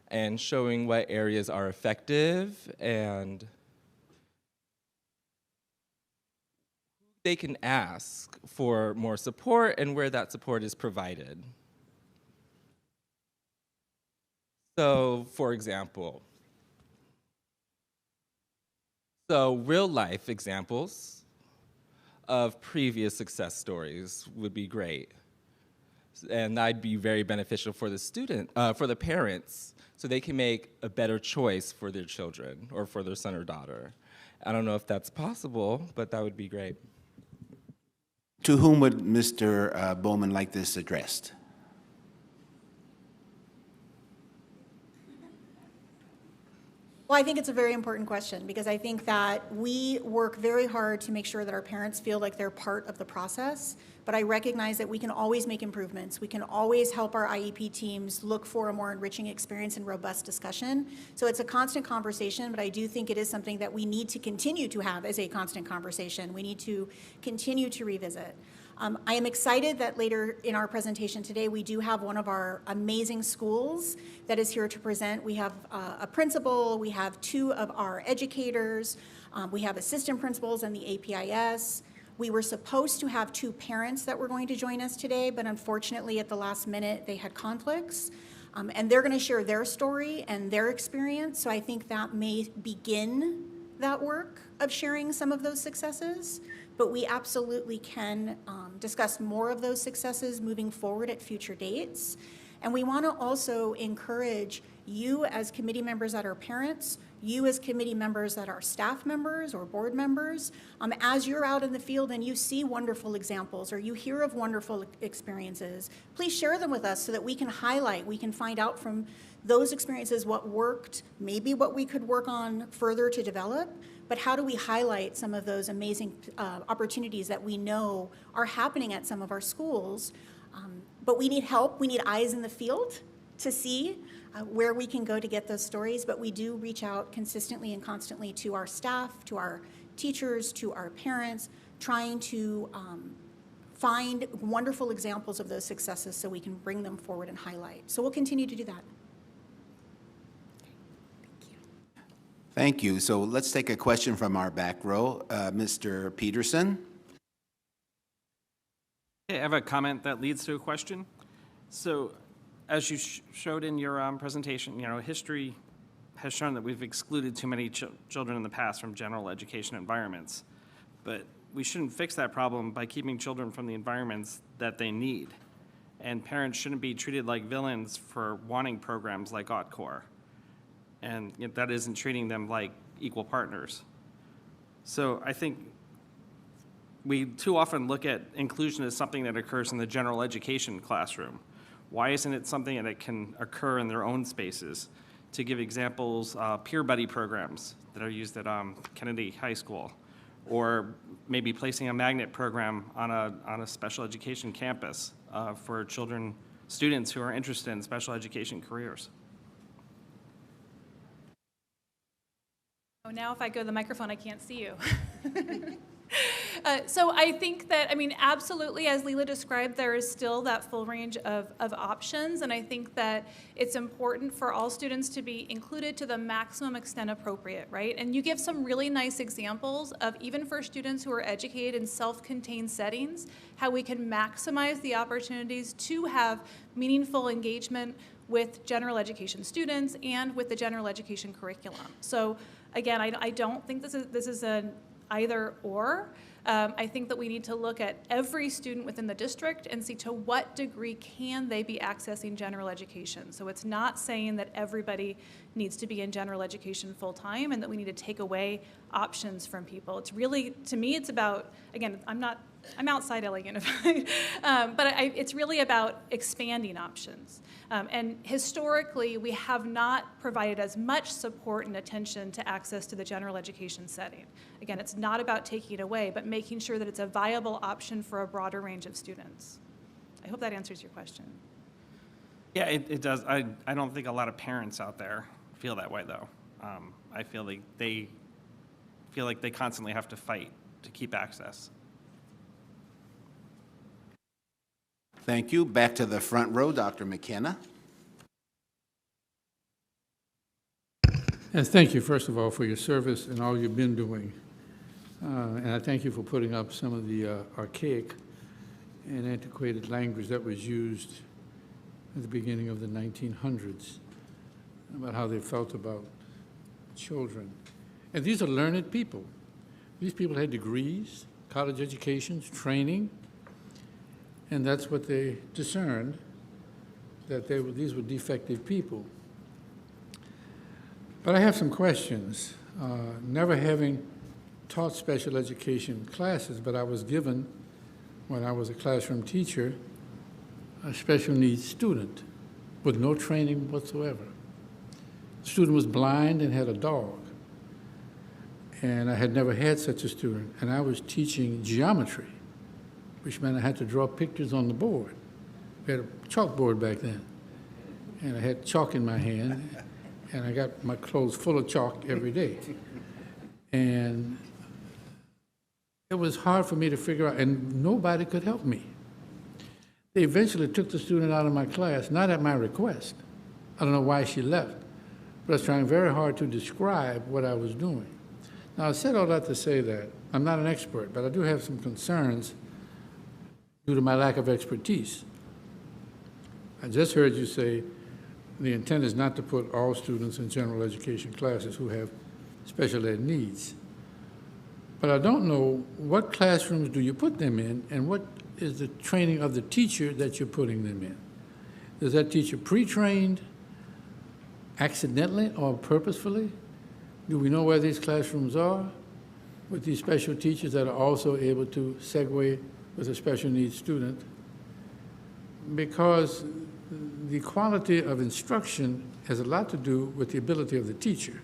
And showing what areas are effective and they can ask for more support and where that support is provided. So, for example, real life examples of previous success stories would be great. And that'd be very beneficial for the student, for the parents, so they can make a better choice for their children or for their son or daughter. I don't know if that's possible, but that would be great. To whom would Mr. Bowman like this addressed? Well, I think it's a very important question, because I think that we work very hard to make sure that our parents feel like they're part of the process, but I recognize that we can always make improvements. We can always help our IEP teams look for a more enriching experience and robust discussion. So it's a constant conversation, but I do think it is something that we need to continue to have as a constant conversation. We need to continue to revisit. I am excited that later in our presentation today, we do have one of our amazing schools that is here to present. We have a principal, we have 2 of our educators, we have assistant principals and the APIS. We were supposed to have 2 parents that were going to join us today, but unfortunately at the last minute, they had conflicts. And they're gonna share their story and their experience, so I think that may begin that work of sharing some of those successes. But we absolutely can discuss more of those successes moving forward at future dates. And we want to also encourage you as committee members that are parents, you as committee members that are staff members or board members, as you're out in the field and you see wonderful examples or you hear of wonderful experiences, please share them with us so that we can highlight, we can find out from those experiences what worked, maybe what we could work on further to develop, but how do we highlight some of those amazing opportunities that we know are happening at some of our schools. But we need help, we need eyes in the field to see where we can go to get those stories, but we do reach out consistently and constantly to our staff, to our teachers, to our parents, trying to find wonderful examples of those successes so we can bring them forward and highlight. So we'll continue to do that. Thank you. So let's take a question from our back row. Mr. Peterson? Okay, I have a comment that leads to a question. So as you showed in your presentation, history has shown that we've excluded too many children in the past from general education environments. But we shouldn't fix that problem by keeping children from the environments that they need. And parents shouldn't be treated like villains for wanting programs like OtCore. And that isn't treating them like equal partners. So I think we too often look at inclusion as something that occurs in the general education classroom. Why isn't it something that can occur in their own spaces? To give examples, peer buddy programs that are used at Kennedy High School, or maybe placing a magnet program on a special education campus for students who are interested in special education careers. Oh, now if I go to the microphone, I can't see you. So I think that, I mean, absolutely, as Leela described, there is still that full range of options, and I think that it's important for all students to be included to the maximum extent appropriate, right? And you give some really nice examples of, even for students who are educated in self-contained settings, how we can maximize the opportunities to have meaningful engagement with general education students and with the general education curriculum. So again, I don't think this is an either or. I think that we need to look at every student within the district and see to what degree can they be accessing general education. So it's not saying that everybody needs to be in general education full-time and that we need to take away options from people. It's really, to me, it's about, again, I'm outside LA Unified, but it's really about expanding options. And historically, we have not provided as much support and attention to access to the general education setting. Again, it's not about taking it away, but making sure that it's a viable option for a broader range of students. I hope that answers your question. Yeah, it does. I don't think a lot of parents out there feel that way, though. I feel like they constantly have to fight to keep access. Thank you. Back to the front row, Dr. McKenna. Yes, thank you, first of all, for your service and all you've been doing. And I thank you for putting up some of the archaic and antiquated language that was used at the beginning of the 1900s about how they felt about children. And these are learned people. These people had degrees, college educations, training, and that's what they discerned, that these were defective people. But I have some questions. Never having taught special education classes, but I was given, when I was a classroom teacher, a special needs student with no training whatsoever. The student was blind and had a dog. And I had never had such a student. And I was teaching geometry, which meant I had to draw pictures on the board. We had a chalkboard back then. And I had chalk in my hand, and I got my clothes full of chalk every day. And it was hard for me to figure out, and nobody could help me. They eventually took the student out of my class, not at my request. I don't know why she left, but I was trying very hard to describe what I was doing. Now, I said all that to say that I'm not an expert, but I do have some concerns due to my lack of expertise. I just heard you say the intent is not to put all students in general education classes who have special ed needs. But I don't know what classrooms do you put them in, and what is the training of the teacher that you're putting them in? Is that teacher pre-trained, accidentally or purposefully? Do we know where these classrooms are with these special teachers that are also able to segue with a special needs student? Because the quality of instruction has a lot to do with the ability of the teacher.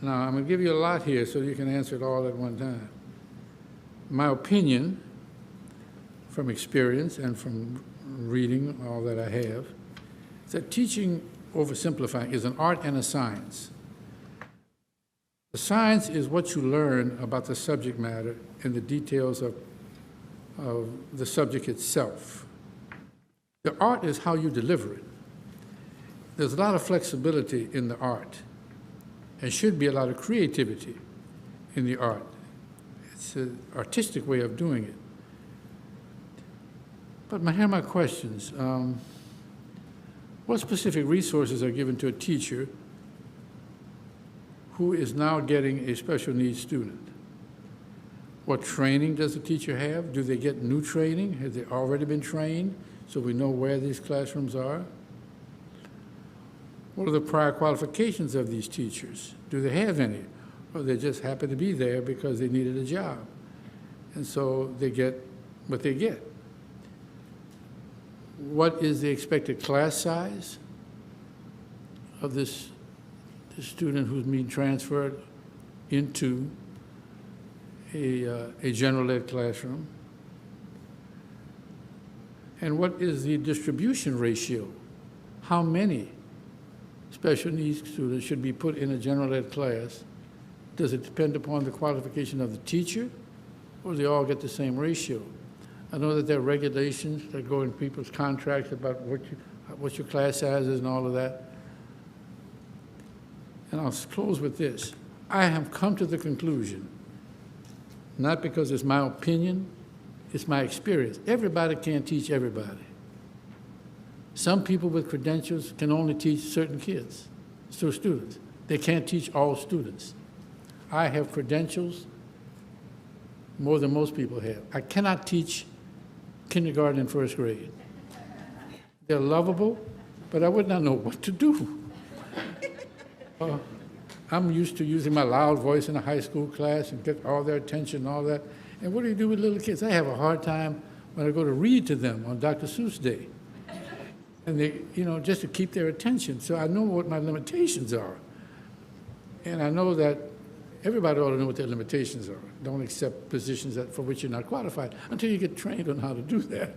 Now, I'm going to give you a lot here so you can answer it all at one time. My opinion, from experience and from reading all that I have, is that teaching, oversimplifying, is an art and a science. The science is what you learn about the subject matter and the details of the subject itself. The art is how you deliver it. There's a lot of flexibility in the art, and should be a lot of creativity in the art. It's an artistic way of doing it. But here are my questions. What specific resources are given to a teacher who is now getting a special needs student? What training does the teacher have? Do they get new training? Have they already been trained so we know where these classrooms are? What are the prior qualifications of these teachers? Do they have any? Or they just happen to be there because they needed a job, and so they get what they get? What is the expected class size of this student who's being transferred into a general ed classroom? And what is the distribution ratio? How many special needs students should be put in a general ed class Does it depend upon the qualification of the teacher, or do they all get the same ratio? I know that there are regulations that go in people's contracts about what your class size is and all of that. And I'll close with this. I have come to the conclusion, not because it's my opinion, it's my experience. Everybody can't teach everybody. Some people with credentials can only teach certain kids, so students. They can't teach all students. I have credentials more than most people have. I cannot teach kindergarten and first grade. They're lovable, but I would not know what to do. I'm used to using my loud voice in a high school class and get all their attention and all that. And what do you do with little kids? I have a hard time when I go to read to them on Dr. Seuss Day. And they, just to keep their attention. So I know what my limitations are. And I know that everybody ought to know what their limitations are. Don't accept positions for which you're not qualified until you get trained on how to do that.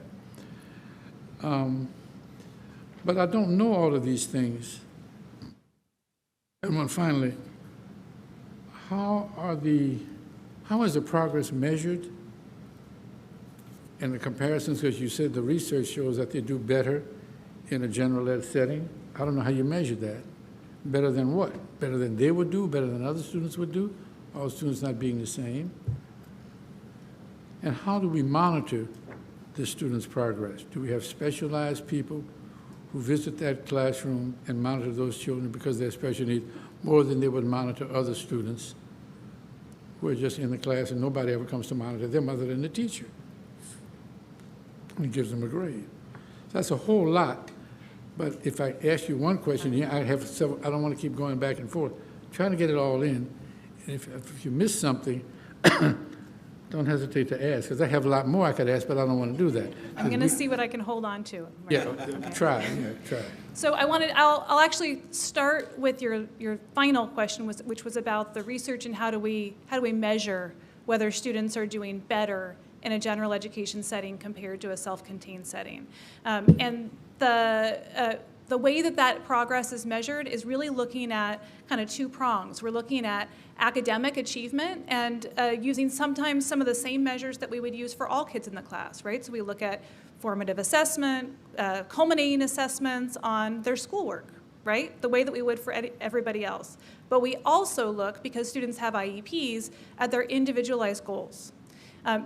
But I don't know all of these things. And then finally, how is the progress measured? And the comparisons, because you said the research shows that they do better in a general ed setting. I don't know how you measure that. Better than what? Better than they would do? Better than other students would do? All students not being the same? And how do we monitor the students' progress? Do we have specialized people who visit that classroom and monitor those children because they're special needs more than they would monitor other students who are just in the class and nobody ever comes to monitor them other than the teacher and gives them a grade? So that's a whole lot. But if I ask you one question, I have several. I don't want to keep going back and forth. Trying to get it all in. And if you miss something, don't hesitate to ask, because I have a lot more I could ask, but I don't want to do that. I'm going to see what I can hold on to. Yeah, Okay. try. So I'll actually start with your final question, which was about the research and how do we measure whether students are doing better in a general education setting compared to a self-contained setting. And the way that progress is measured is really looking at kind of two prongs. We're looking at academic achievement and using sometimes some of the same measures that we would use for all kids in the class, right? So we look at formative assessment, culminating assessments on their schoolwork, right? The way that we would for everybody else. But we also look, because students have IEPs, at their individualized goals.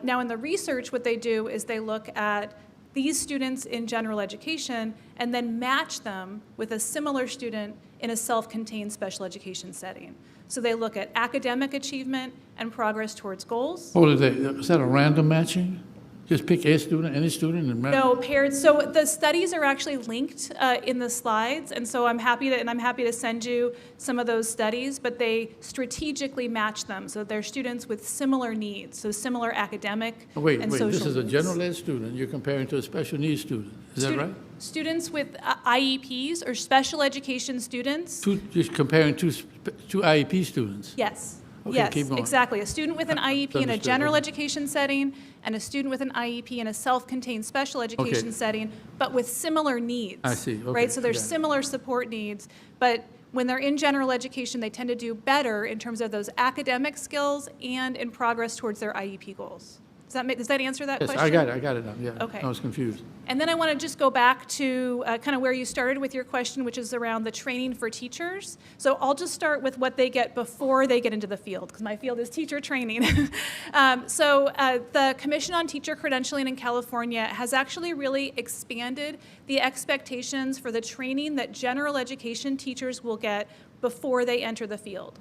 Now in the research, what they do is they look at these students in general education and then match them with a similar student in a self-contained special education setting. So they look at academic achievement and progress towards goals. Is that a random matching? Just pick a student, any student, and No, paired. So the studies are actually linked in the slides, and so I'm happy to send you some of those studies. But they strategically match them, so they're students with similar needs, so similar academic and social This is a needs. general ed student you're comparing to a special needs student. Is that right? Students with IEPs or special education students. Just comparing two IEP students. Yes. Okay, Yes, keep going. exactly. A student with an IEP in a Understood, general okay. education setting and a student with an IEP in a self-contained special education setting, but with similar needs. I see, okay, Right, so there's got it. similar support needs, but when they're in general education, they tend to do better in terms of those academic skills and in progress towards their IEP goals. Does that answer that Yes, question? I got it now, yeah. Okay. I was confused. And then I want to just go back to kind of where you started with your question, which is around the training for teachers. So I'll just start with what they get before they get into the field, because my field is teacher training. The Commission on Teacher Credentialing in California has actually really expanded the expectations for the training that general education teachers will get before they enter the field.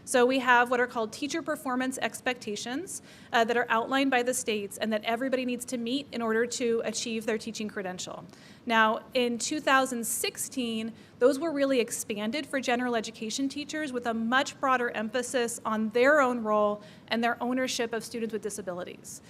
So we have what are called teacher performance expectations that are outlined by the states and that everybody needs to meet in order to achieve their teaching credential. Now, in 2016, those were really expanded for general education teachers with a much broader emphasis on their own role and their ownership of students with disabilities.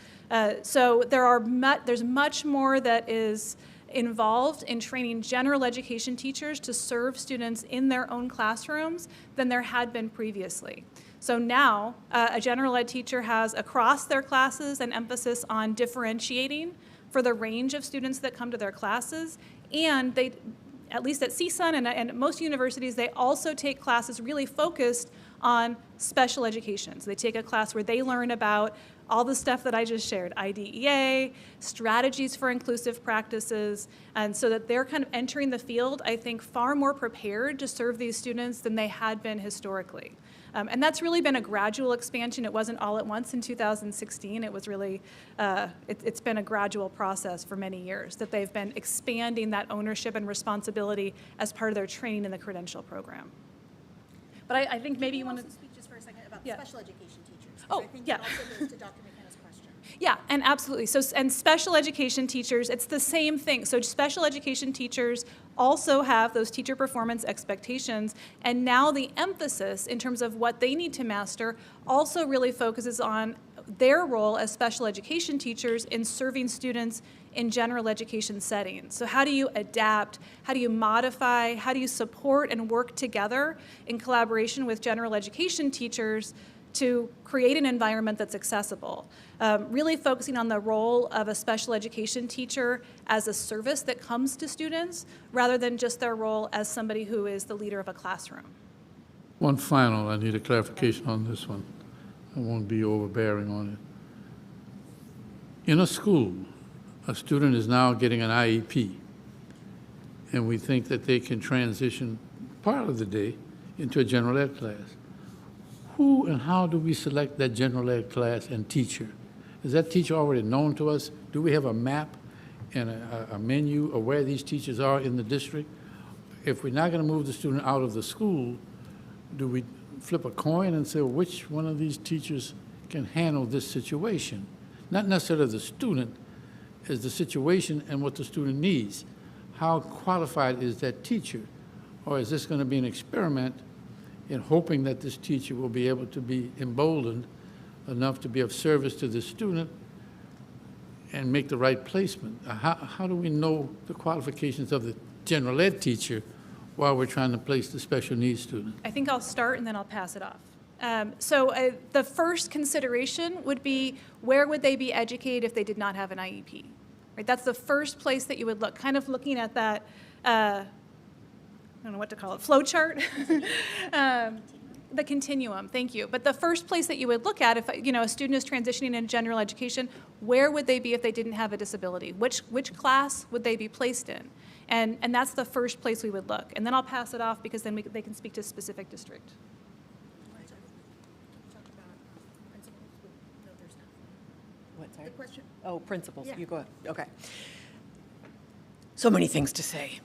So there's much more that is involved in training general education teachers to serve students in their own classrooms than there had been previously. So now, a general ed teacher has across their classes an emphasis on differentiating for the range of students that come to their classes, and they, at least at CSUN and most universities, they also take classes really focused on special education. So they take a class where they learn about all the stuff that I just shared, IDEA, strategies for inclusive practices, and so that they're kind of entering the field, I think, far more prepared to serve these students than they had been historically. And that's really been a gradual expansion. It wasn't all at once in 2016. It was really, it's been a gradual process for many years that they've been expanding that ownership and responsibility as part of their training in the credential program. But I think maybe you want to. Also speak just for a second about Yeah. special education teachers. 'Cause Oh, I think yeah. that also goes to Dr. McKenna's question. Yeah, and absolutely. So, and special education teachers, it's the same thing. So special education teachers also have those teacher performance expectations, and now the emphasis in terms of what they need to master also really focuses on their role as special education teachers in serving students in general education settings. So how do you adapt, how do you modify, how do you support and work together in collaboration with general education teachers to create an environment that's accessible? Really focusing on the role of a special education teacher as a service that comes to students, rather than just their role as somebody who is the leader of a classroom. One final, I need a clarification on this one. I won't be overbearing on it. In a school, a student is now getting an IEP, and we think that they can transition part of the day into a general ed class. Who and how do we select that general ed class and teacher? Is that teacher already known to us? Do we have a map and a menu of where these teachers are in the district? If we're not going to move the student out of the school, do we flip a coin and say, well, which one of these teachers can handle this situation? Not necessarily the student, as the situation and what the student needs. How qualified is that teacher? Or is this going to be an experiment in hoping that this teacher will be able to be emboldened enough to be of service to the student and make the right placement? How do we know the qualifications of the general ed teacher while we're trying to place the special needs student? I think I'll start and then I'll pass it off. The first consideration would be, where would they be educated if they did not have an IEP? Right? That's the first place that you would look, kind of looking at that, I don't know what to call it, flow chart? The continuum, thank you. But the first place that you would look at, if a student is transitioning in general education, where would they be if they didn't have a disability? Which class would they be placed in? And that's the first place we would look. And then I'll pass it off, because then they can speak to a specific district. Talk about principals. No, there's not. What, sorry? The question. Oh, principals, Yeah. you go ahead. Okay. So many things to say,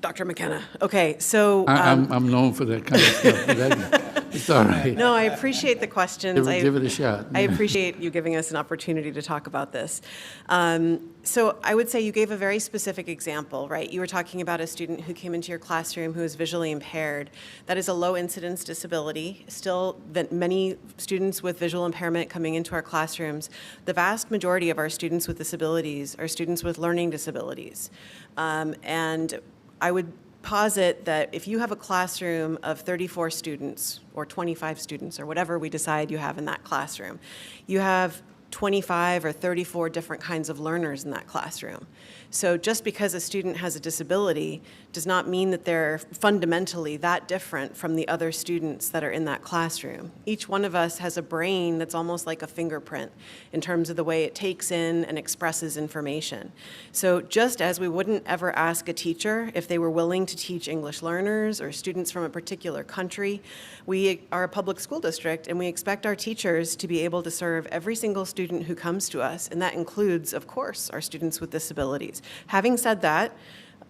Dr. McKenna. Okay, so. I'm known for that kind of stuff, but it's all right. No, I appreciate the questions. Give it a shot. I appreciate you giving us an opportunity to talk about this. So I would say you gave a very specific example, right? You were talking about a student who came into your classroom who is visually impaired. That is a low incidence disability. Still, that many students with visual impairment coming into our classrooms, the vast majority of our students with disabilities are students with learning disabilities. And I would posit that if you have a classroom of 34 students or 25 students or whatever we decide you have in that classroom, you have 25 or 34 different kinds of learners in that classroom. So just because a student has a disability does not mean that they're fundamentally that different from the other students that are in that classroom. Each one of us has a brain that's almost like a fingerprint in terms of the way it takes in and expresses information. So just as we wouldn't ever ask a teacher if they were willing to teach English learners or students from a particular country, we are a public school district and we expect our teachers to be able to serve every single student who comes to us, and that includes, of course, our students with disabilities. Having said that,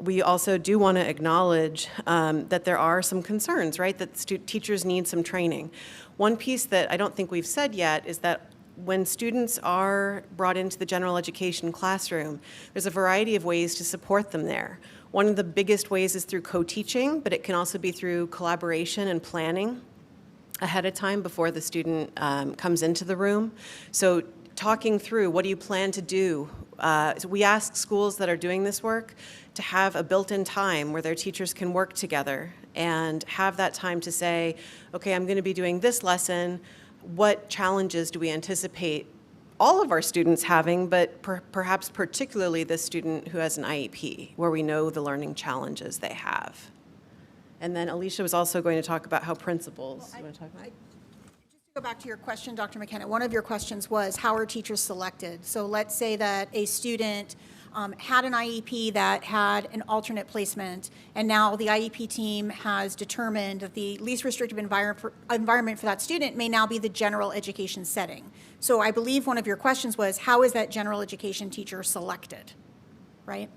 we also do want to acknowledge that there are some concerns, right? That teachers need some training. One piece that I don't think we've said yet is that when students are brought into the general education classroom, there's a variety of ways to support them there. One of the biggest ways is through co-teaching, but it can also be through collaboration and planning ahead of time before the student comes into the room. So talking through, what do you plan to do? So we ask schools that are doing this work to have a built-in time where their teachers can work together and have that time to say, okay, I'm going to be doing this lesson. What challenges do we anticipate all of our students having, but perhaps particularly this student who has an IEP, where we know the learning challenges they have? And then Alicia was also going to talk about how principals, you want to talk about? Go back to your question, Dr. McKenna. One of your questions was, how are teachers selected? So let's say that a student had an IEP that had an alternate placement, and now the IEP team has determined that the least restrictive environment for that student may now be the general education setting. So I believe one of your questions was, how is that general education teacher selected, right?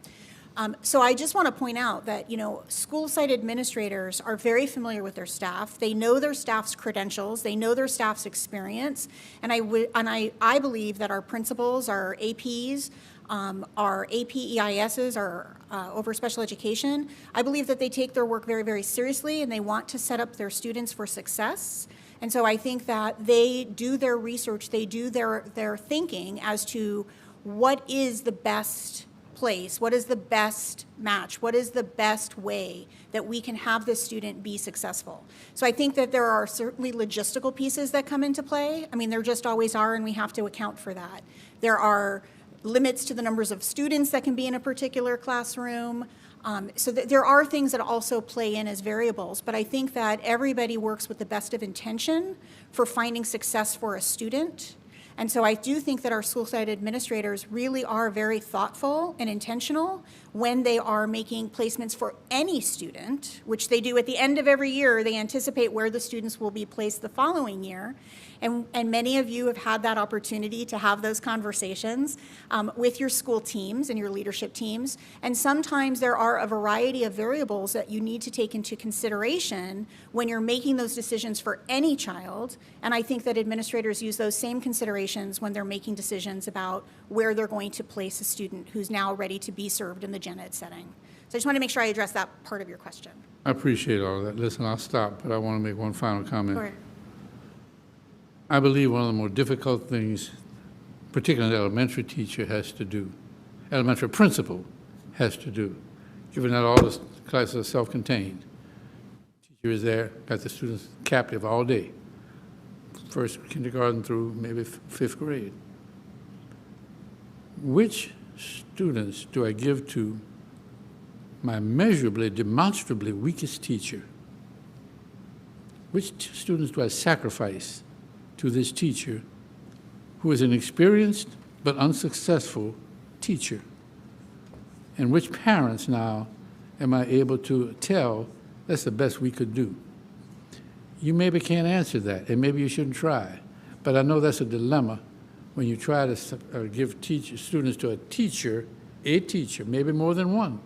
So I just want to point out that, school site administrators are very familiar with their staff. They know their staff's credentials. They know their staff's experience. And I believe that our principals, our APs, our APEISs, our over special education, I believe that they take their work very, very seriously, and they want to set up their students for success. And so I think that they do their research, they do their thinking as to what is the best place, what is the best match, what is the best way that we can have this student be successful. So I think that there are certainly logistical pieces that come into play. I mean, there just always are, and we have to account for that. There are limits to the numbers of students that can be in a particular classroom. So there are things that also play in as variables, but I think that everybody works with the best of intention for finding success for a student. And so I do think that our school site administrators really are very thoughtful and intentional when they are making placements for any student, which they do at the end of every year. They anticipate where the students will be placed the following year. And many of you have had that opportunity to have those conversations with your school teams and your leadership teams. And sometimes there are a variety of variables that you need to take into consideration when you're making those decisions for any child. And I think that administrators use those same considerations when they're making decisions about where they're going to place a student who's now ready to be served in the gen ed setting. So I just want to make sure I address that part of your question. I appreciate all of that. Listen, I'll stop, but I want to make one final comment. Sure. I believe one of the more difficult things, particularly an elementary teacher has to do, elementary principal has to do, given that all the classes are self-contained. Teacher is there, got the students captive all day, first kindergarten through maybe fifth grade. Which students do I give to my measurably, demonstrably weakest teacher? Which students do I sacrifice to this teacher who is an experienced but unsuccessful teacher? And which parents now am I able to tell that's the best we could do? You maybe can't answer that, and maybe you shouldn't try, but I know that's a dilemma when you try to give students to a teacher, maybe more than one.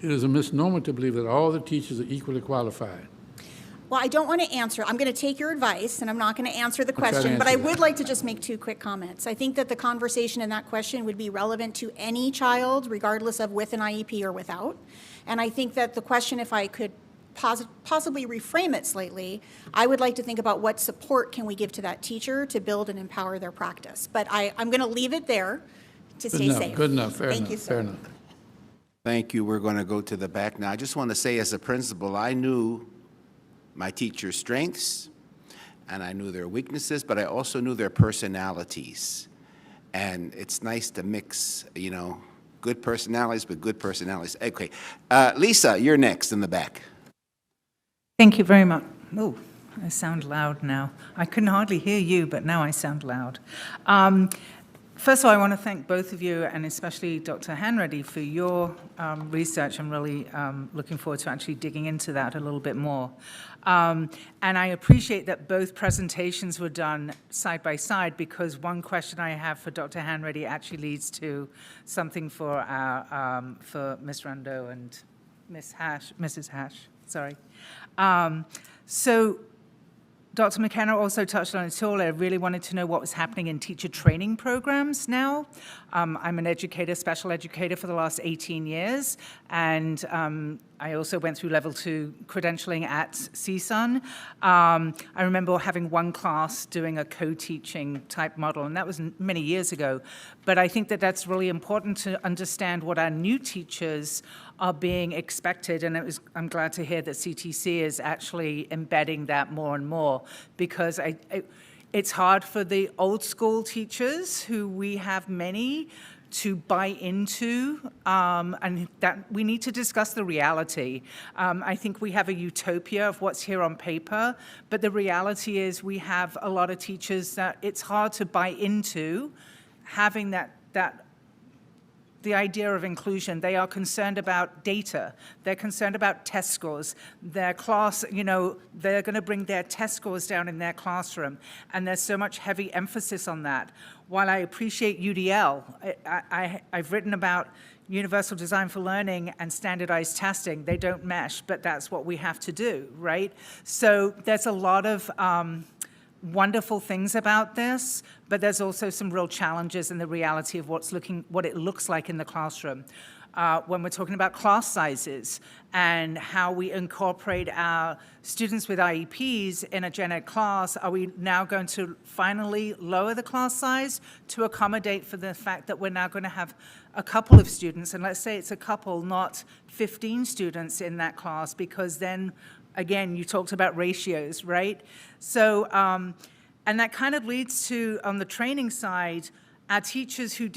It is a misnomer to believe that all the teachers are equally qualified. Well, I don't want to answer. I'm going to take your advice, and I'm not going to answer the I'll try to question, but answer I that. would like to just make two quick comments. I think that the conversation in that question would be relevant to any child, regardless of with an IEP or without. And I think that the question, if I could possibly reframe it slightly, I would like to think about what support can we give to that teacher to build and empower their practice. But I'm going to leave it there to stay safe. Good enough, fair Thank enough, you, sir. fair enough. Thank you. We're going to go to the back now. I just want to say, as a principal, I knew my teachers' strengths, and I knew their weaknesses, but I also knew their personalities. And it's nice to mix, good personalities with good personalities. Okay. Lisa, you're next in the back. Thank you very much. Oh, I sound loud now. I couldn't hardly hear you, but now I sound loud. First of all, I want to thank both of you, and especially Dr. Hanreddy, for your research. I'm really looking forward to actually digging into that a little bit more. And I appreciate that both presentations were done side by side, because one question I have for Dr. Hanreddy actually leads to something for Ms. Rondeau and Mrs. Hash. Sorry. So Dr. McKenna also touched on it all. I really wanted to know what was happening in teacher training programs now. I'm an educator, special educator for the last 18 years, and I also went through level 2 credentialing at CSUN. I remember having one class doing a co-teaching type model, and that was many years ago. But I think that that's really important to understand what our new teachers are being expected, and I'm glad to hear that CTC is actually embedding that more and more, because it's hard for the old school teachers, who we have many, to buy into, and that we need to discuss the reality. I think we have a utopia of what's here on paper, but the reality is we have a lot of teachers that it's hard to buy into having the idea of inclusion. They are concerned about data. They're concerned about test scores. Their class, they're going to bring their test scores down in their classroom. And there's so much heavy emphasis on that. While I appreciate UDL, I've written about universal design for learning and standardized testing. They don't mesh, but that's what we have to do, right? So there's a lot of wonderful things about this, but there's also some real challenges in the reality of what it looks like in the classroom. When we're talking about class sizes and how we incorporate our students with IEPs in a gen ed class, are we now going to finally lower the class size to accommodate for the fact that we're now going to have a couple of students, and let's say it's a couple, not 15 students in that class, because then again, you talked about ratios, right? So, and that kind of leads to, on the training side, our teachers who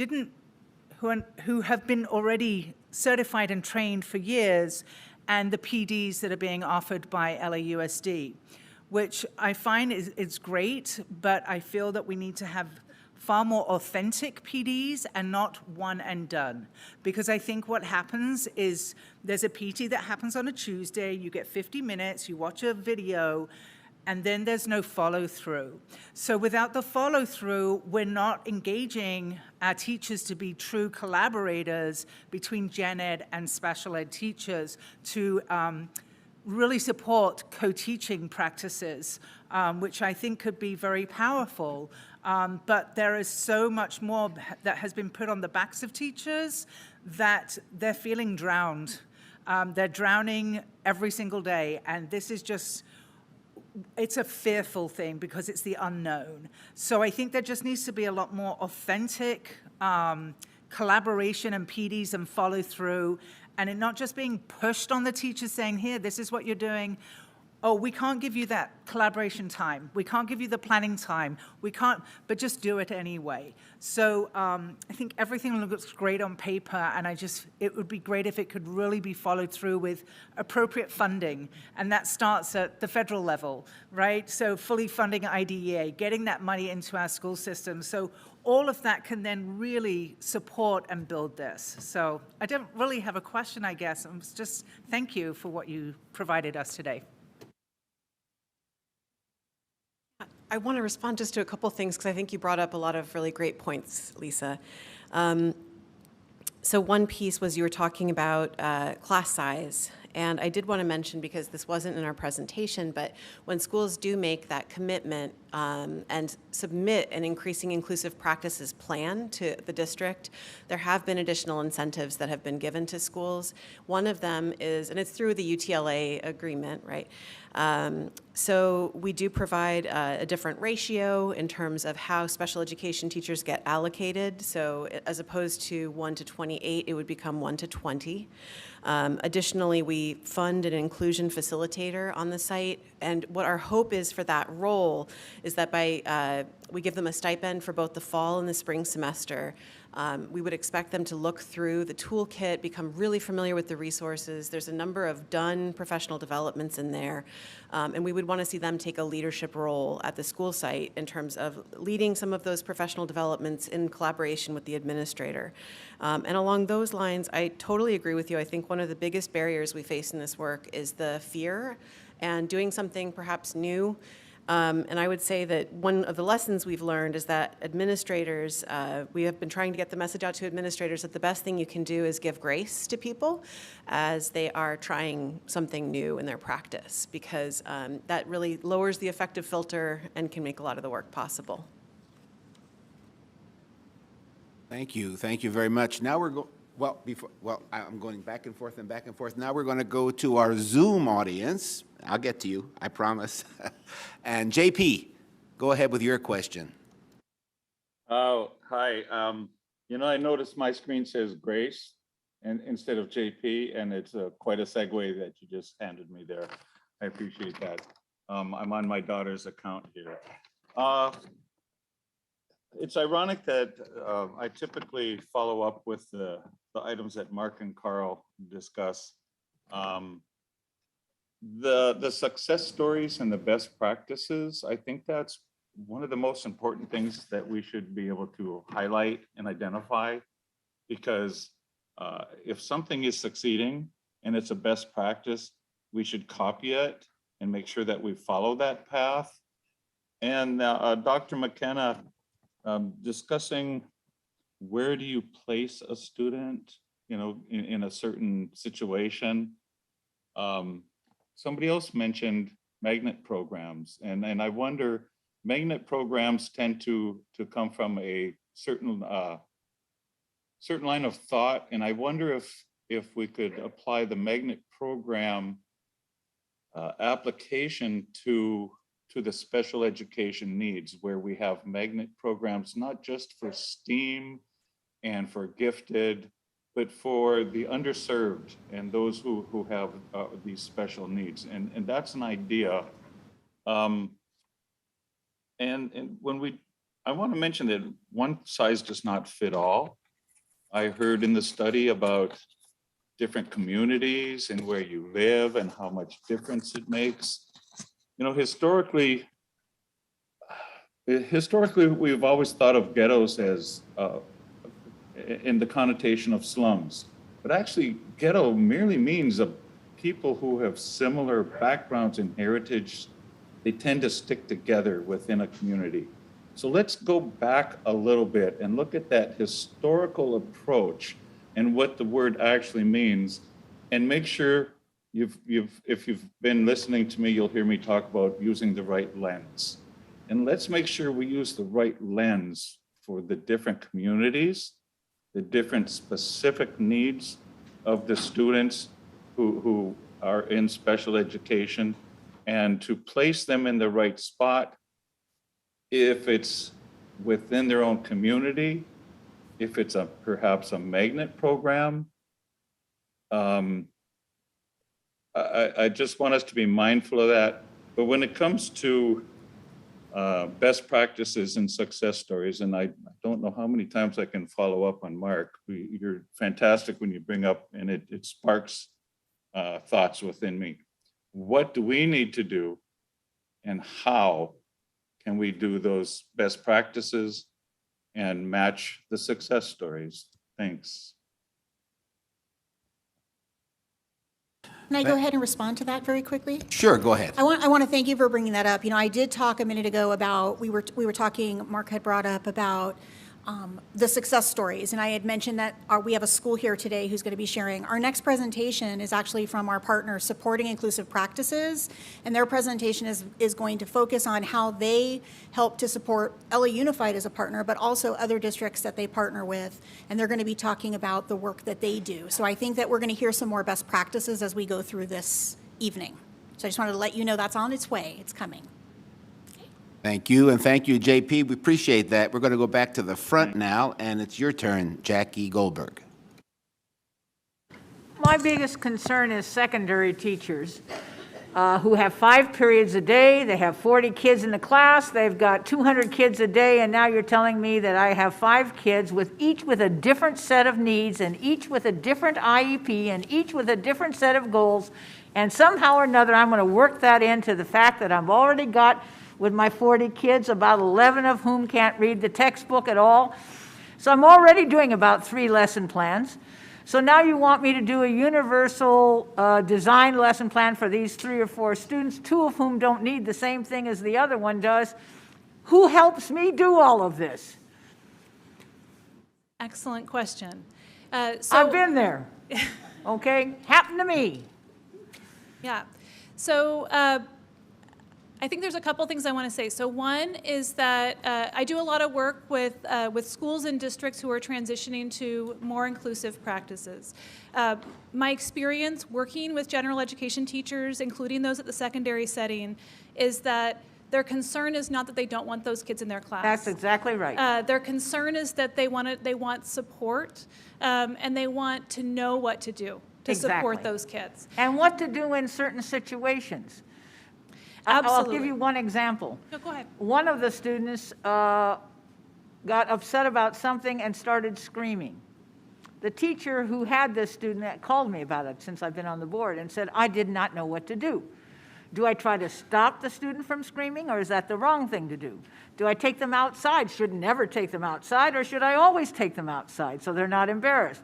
have been already certified and trained for years, and the PDs that are being offered by LAUSD, which I find is great, but I feel that we need to have far more authentic PDs and not one and done. Because I think what happens is there's a PT that happens on a Tuesday, you get 50 minutes, you watch a video, and then there's no follow-through. So without the follow-through, we're not engaging our teachers to be true collaborators between gen ed and special ed teachers to really support co-teaching practices, which I think could be very powerful. But there is so much more that has been put on the backs of teachers that they're feeling drowned. They're drowning every single day, and this is just, it's a fearful thing because it's the unknown. So I think there just needs to be a lot more authentic collaboration and PDs and follow through, and it not just being pushed on the teachers saying, here, this is what you're doing. Oh, we can't give you that collaboration time. We can't give you the planning time. We can't, but just do it anyway. So I think everything looks great on paper, and it would be great if it could really be followed through with appropriate funding, and that starts at the federal level, right? So fully funding IDEA, getting that money into our school system. So all of that can then really support and build this. So I don't really have a question, I guess. I'm just thank you for what you provided us today. I want to respond just to a couple things because I think you brought up a lot of really great points, Lisa. So one piece was you were talking about class size. And I did want to mention, because this wasn't in our presentation, but when schools do make that commitment and submit an increasing inclusive practices plan to the district, there have been additional incentives that have been given to schools. One of them is, and it's through the UTLA agreement, right? So we do provide a different ratio in terms of how special education teachers get allocated. So as opposed to 1 to 28, it would become 1 to 20. Additionally, we fund an inclusion facilitator on the site, and what our hope is for that role is that we give them a stipend for both the fall and the spring semester. We would expect them to look through the toolkit, become really familiar with the resources. There's a number of done professional developments in there, and we would want to see them take a leadership role at the school site in terms of leading some of those professional developments in collaboration with the administrator. And along those lines, I totally agree with you. I think one of the biggest barriers we face in this work is the fear and doing something perhaps new. And I would say that one of the lessons we've learned is that administrators, we have been trying to get the message out to administrators that the best thing you can do is give grace to people as they are trying something new in their practice, because that really lowers the affective filter and can make a lot of the work possible. Thank you very much. Now we're I'm going back and forth and back and forth. Now we're going to go to our Zoom audience. I'll get to you, I promise. And JP, go ahead with your question. Oh, hi. I noticed my screen says Grace and instead of JP, and it's quite a segue that you just handed me there. I appreciate that. I'm on my daughter's account here. It's ironic that I typically follow up with the items that Mark and Carl discuss. The success stories and the best practices, I think that's one of the most important things that we should be able to highlight and identify. Because if something is succeeding and it's a best practice, we should copy it and make sure that we follow that path. And Dr. McKenna, discussing where do you place a student, in a certain situation. Somebody else mentioned magnet programs, and I wonder, magnet programs tend to come from a certain line of thought, and I wonder if we could apply the magnet program application to the special education needs, where we have magnet programs, not just for STEAM and for gifted, but for the underserved and those who have these special needs. And that's an idea. And when I want to mention that one size does not fit all. I heard in the study about different communities and where you live and how much difference it makes. Historically, we've always thought of ghettos as in the connotation of slums, but actually ghetto merely means people who have similar backgrounds and heritage. They tend to stick together within a community. So let's go back a little bit and look at that historical approach and what the word actually means, and make sure if you've been listening to me, you'll hear me talk about using the right lens. And let's make sure we use the right lens for the different communities, the different specific needs of the students who are in special education, and to place them in the right spot. If it's within their own community, if it's perhaps a magnet program. I just want us to be mindful of that. But when it comes to best practices and success stories, and I don't know how many times I can follow up on Mark. You're fantastic when you bring up, and it sparks thoughts within me. What do we need to do, and how can we do those best practices and match the success stories? Thanks. Can I go ahead and respond to that very quickly? Sure, go ahead. I want to thank you for bringing that up. I did talk a minute ago about, we were talking, Mark had brought up about the success stories, and I had mentioned that we have a school here today who's going to be sharing. Our next presentation is actually from our partner Supporting Inclusive Practices, and their presentation is going to focus on how they help to support LA Unified as a partner, but also other districts that they partner with, and they're going to be talking about the work that they do. So I think that we're going to hear some more best practices as we go through this evening. So I just wanted to let you know that's on its way. It's coming. Thank you, and thank you, JP. We appreciate that. We're going to go back to the front now, and it's your turn, Jackie Goldberg. My biggest concern is secondary teachers who have 5 periods a day. They have 40 kids in the class. They've got 200 kids a day, and now you're telling me that I have 5 kids each with a different set of needs, and each with a different IEP, and each with a different set of goals. And somehow or another, I'm going to work that into the fact that I've already got, with my 40 kids, about 11 of whom can't read the textbook at all. So I'm already doing about 3 lesson plans. So now you want me to do a universal design lesson plan for these 3 or 4 students, 2 of whom don't need the same thing as the other one does. Who helps me do all of this? Excellent question. I've been there, okay? Happened to me. Yeah. So I think there's a couple things I want to say. So one is that I do a lot of work with schools and districts who are transitioning to more inclusive practices. My experience working with general education teachers, including those at the secondary setting, is that their concern is not that they don't want those kids in their class. That's exactly right. Their concern is that they want support, and they want to know what to do to support those kids. And what to do in certain situations. I'll Absolutely. give you one example. No, go ahead. One of the students got upset about something and started screaming. The teacher who had this student called me about it since I've been on the board and said, I did not know what to do. Do I try to stop the student from screaming, or is that the wrong thing to do? Do I take them outside? Should never take them outside, or should I always take them outside so they're not embarrassed?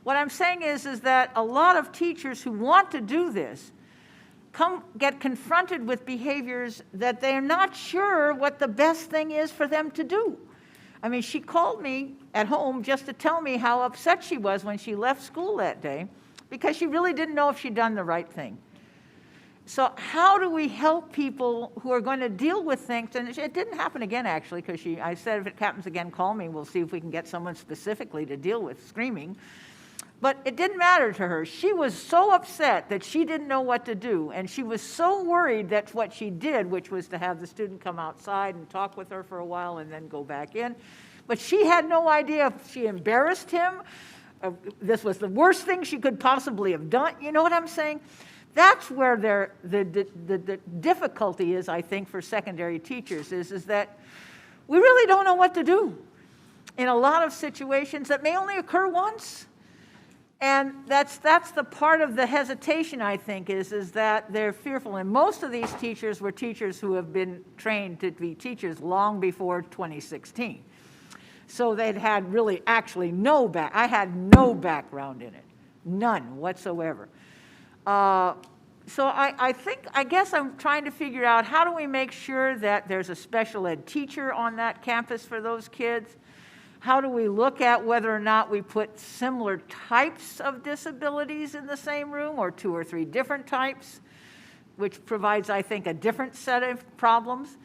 What I'm saying is that a lot of teachers who want to do this get confronted with behaviors that they're not sure what the best thing is for them to do. I mean, she called me at home just to tell me how upset she was when she left school that day because she really didn't know if she'd done the right thing. So how do we help people who are going to deal with things? And it didn't happen again, actually, because I said, if it happens again, call me. We'll see if we can get someone specifically to deal with screaming. But it didn't matter to her. She was so upset that she didn't know what to do, and she was so worried that what she did, which was to have the student come outside and talk with her for a while and then go back in. But she had no idea if she embarrassed him. This was the worst thing she could possibly have done. You know what I'm saying? That's where the difficulty is, I think, for secondary teachers, is that we really don't know what to do in a lot of situations that may only occur once. And that's the part of the hesitation, I think, is that they're fearful. And most of these teachers were teachers who have been trained to be teachers long before 2016. So they'd had really actually I had no background in it, none whatsoever. So I guess I'm trying to figure out, how do we make sure that there's a special ed teacher on that campus for those kids? How do we look at whether or not we put similar types of disabilities in the same room, or 2 or 3 different types, which provides, I think, a different set of problems?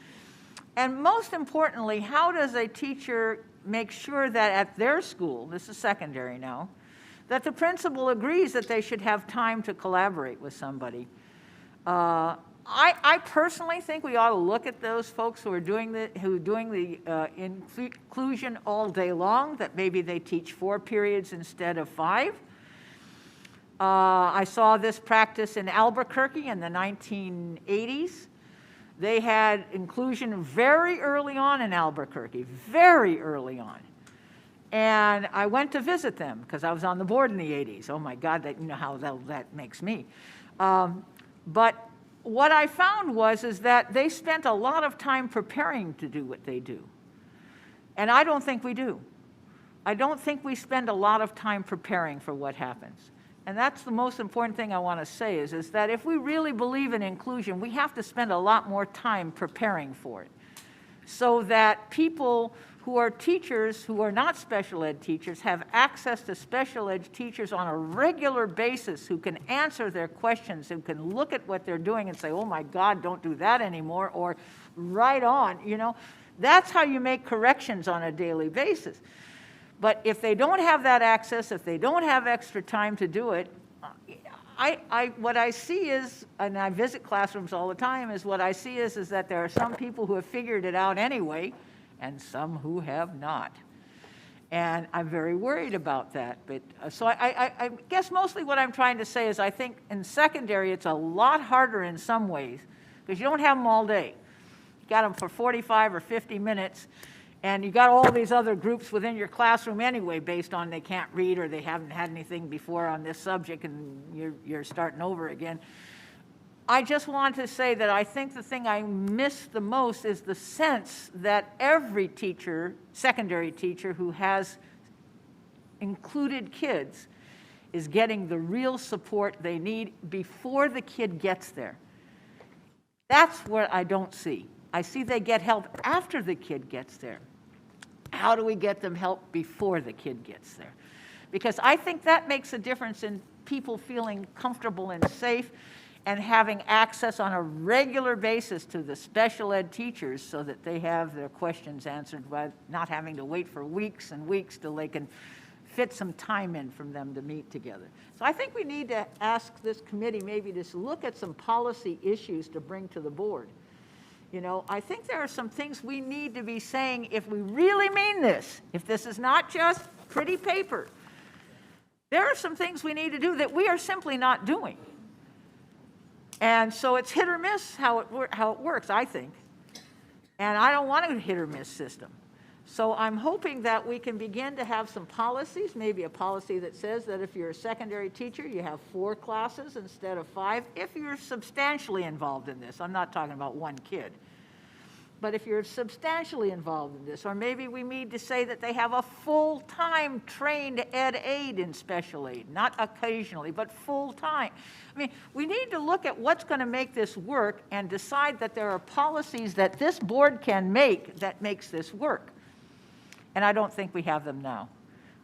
And most importantly, how does a teacher make sure that at their school, this is secondary now, that the principal agrees that they should have time to collaborate with somebody? I personally think we ought to look at those folks who are doing the inclusion all day long, that maybe they teach 4 periods instead of 5. I saw this practice in Albuquerque in the 1980s. They had inclusion very early on in Albuquerque, very early on. And I went to visit them because I was on the board in the 80s. Oh my God, you know how that makes me. But what I found is that they spent a lot of time preparing to do what they do. And I don't think we do. I don't think we spend a lot of time preparing for what happens. And that's the most important thing I want to say is that if we really believe in inclusion, we have to spend a lot more time preparing for it, so that people who are teachers who are not special ed teachers have access to special ed teachers on a regular basis who can answer their questions, who can look at what they're doing and say, oh my God, don't do that anymore, or right on, you know. That's how you make corrections on a daily basis. But if they don't have that access, if they don't have extra time to do it, what I see is, and I visit classrooms all the time, is what I see is that there are some people who have figured it out anyway, and some who have not. And I'm very worried about that. But so I guess mostly what I'm trying to say is I think in secondary it's a lot harder in some ways, because you don't have them all day. You got them for 45 or 50 minutes, and you got all these other groups within your classroom anyway, based on they can't read or they haven't had anything before on this subject, and you're starting over again. I just want to say that I think the thing I miss the most is the sense that every teacher, secondary teacher, who has included kids is getting the real support they need before the kid gets there. That's what I don't see. I see they get help after the kid gets there. How do we get them help before the kid gets there? Because I think that makes a difference in people feeling comfortable and safe and having access on a regular basis to the special ed teachers so that they have their questions answered by not having to wait for weeks and weeks till they can fit some time in from them to meet together. So I think we need to ask this committee maybe to look at some policy issues to bring to the board. You know, I think there are some things we need to be saying if we really mean this, if this is not just pretty paper. There are some things we need to do that we are simply not doing. And so it's hit or miss how it works, I think. And I don't want a hit or miss system. So I'm hoping that we can begin to have some policies, maybe a policy that says that if you're a secondary teacher, you have 4 classes instead of 5, if you're substantially involved in this. I'm not talking about one kid. But if you're substantially involved in this, or maybe we need to say that they have a full-time trained ed aide in special aid, not occasionally, but full-time. I mean, we need to look at what's going to make this work and decide that there are policies that this board can make that makes this work. And I don't think we have them now.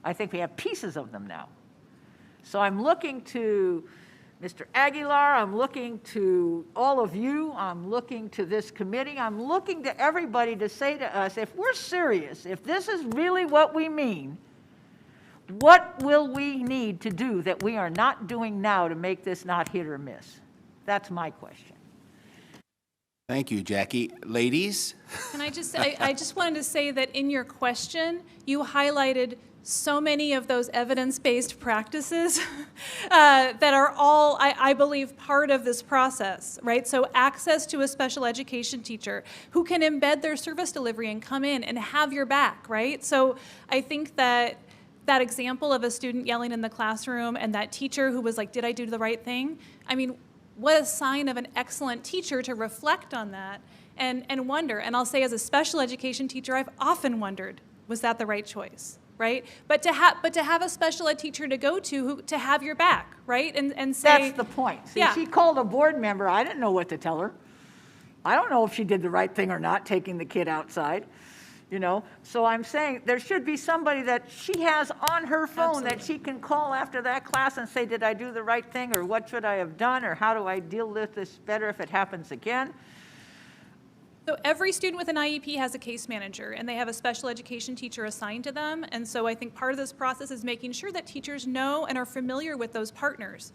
I think we have pieces of them now. So I'm looking to Mr. Aguilar, I'm looking to all of you, I'm looking to this committee, I'm looking to everybody to say to us, if we're serious, if this is really what we mean, what will we need to do that we are not doing now to make this not hit or miss? That's my question. Thank you, Jackie. Ladies? Can I just, I just wanted to say that in your question, you highlighted so many of those evidence-based practices that are all, I believe, part of this process, right? So access to a special education teacher who can embed their service delivery and come in and have your back, right? So I think that that example of a student yelling in the classroom and that teacher who was like, did I do the right thing? I mean, what a sign of an excellent teacher to reflect on that and wonder. And I'll say as a special education teacher, I've often wondered, was that the right choice? Right? But to have a special ed teacher to go to to have your back, right? And say That's the point. See, yeah. she called a board member. I didn't know what to tell her. I don't know if she did the right thing or not, taking the kid outside, you know? So I'm saying there should be somebody that she has on her phone that she can call after that class and say, did I do the right thing, or what should I have done, or how do I deal with this better if it happens again? So every student with an IEP has a case manager, and they have a special education teacher assigned to them. And so I think part of this process is making sure that teachers know and are familiar with those partners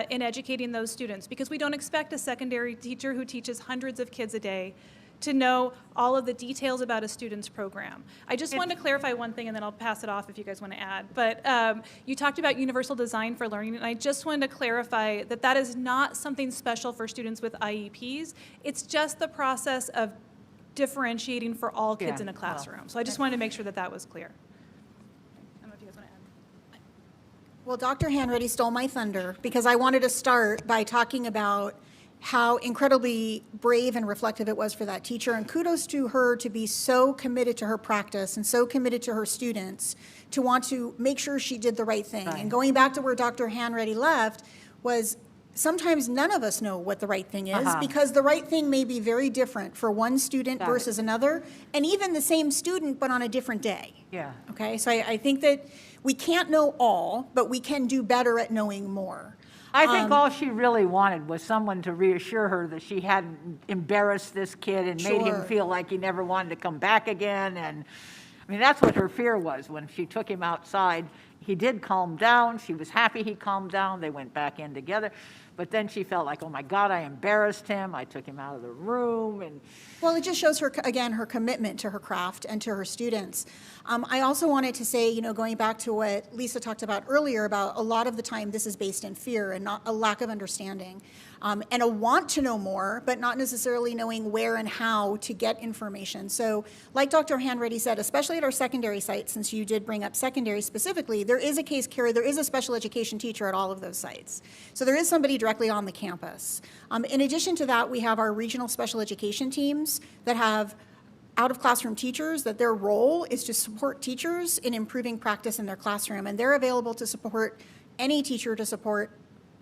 in educating those students, because we don't expect a secondary teacher who teaches hundreds of kids a day to know all of the details about a student's program. I just wanted to clarify one thing, and then I'll pass it off if you guys want to add. But you talked about universal design for learning, and I just wanted to clarify that that is not something special for students with IEPs. It's just the process of differentiating for all kids in a classroom. So I just wanted to make sure that that was clear. I don't know if you guys want to add. Well, Dr. Hanratty stole my thunder, because I wanted to start by talking about how incredibly brave and reflective it was for that teacher, and kudos to her to be so committed to her practice and so committed to her students to want to make sure she did the right thing. Right. And going back to where Dr. Hanratty left was, sometimes none of us know what the right thing is, because the right thing may be very different for one student versus another, and even the same student but on a different day. Yeah. Okay, so I think that we can't know all, but we can do better at knowing more. I think all she really wanted was someone to reassure her that she hadn't embarrassed this kid and made him Sure. feel like he never wanted to come back again. And I mean, that's what her fear was when she took him outside. He did calm down. She was happy he calmed down. They went back in together. But then she felt like, oh my God, I embarrassed him. I took him out of the room. And Well, it just shows her, again, her commitment to her craft and to her students. I also wanted to say, you know, going back to what Lisa talked about earlier, about a lot of the time this is based in fear and not a lack of understanding. And a want to know more, but not necessarily knowing where and how to get information. So like Dr. Hanratty said, especially at our secondary sites, since you did bring up secondary specifically, there is a case carrier, there is a special education teacher at all of those sites. So there is somebody directly on the campus. In addition to that, we have our regional special education teams that have out-of-classroom teachers, that their role is to support teachers in improving practice in their classroom. And they're available to support any teacher, to support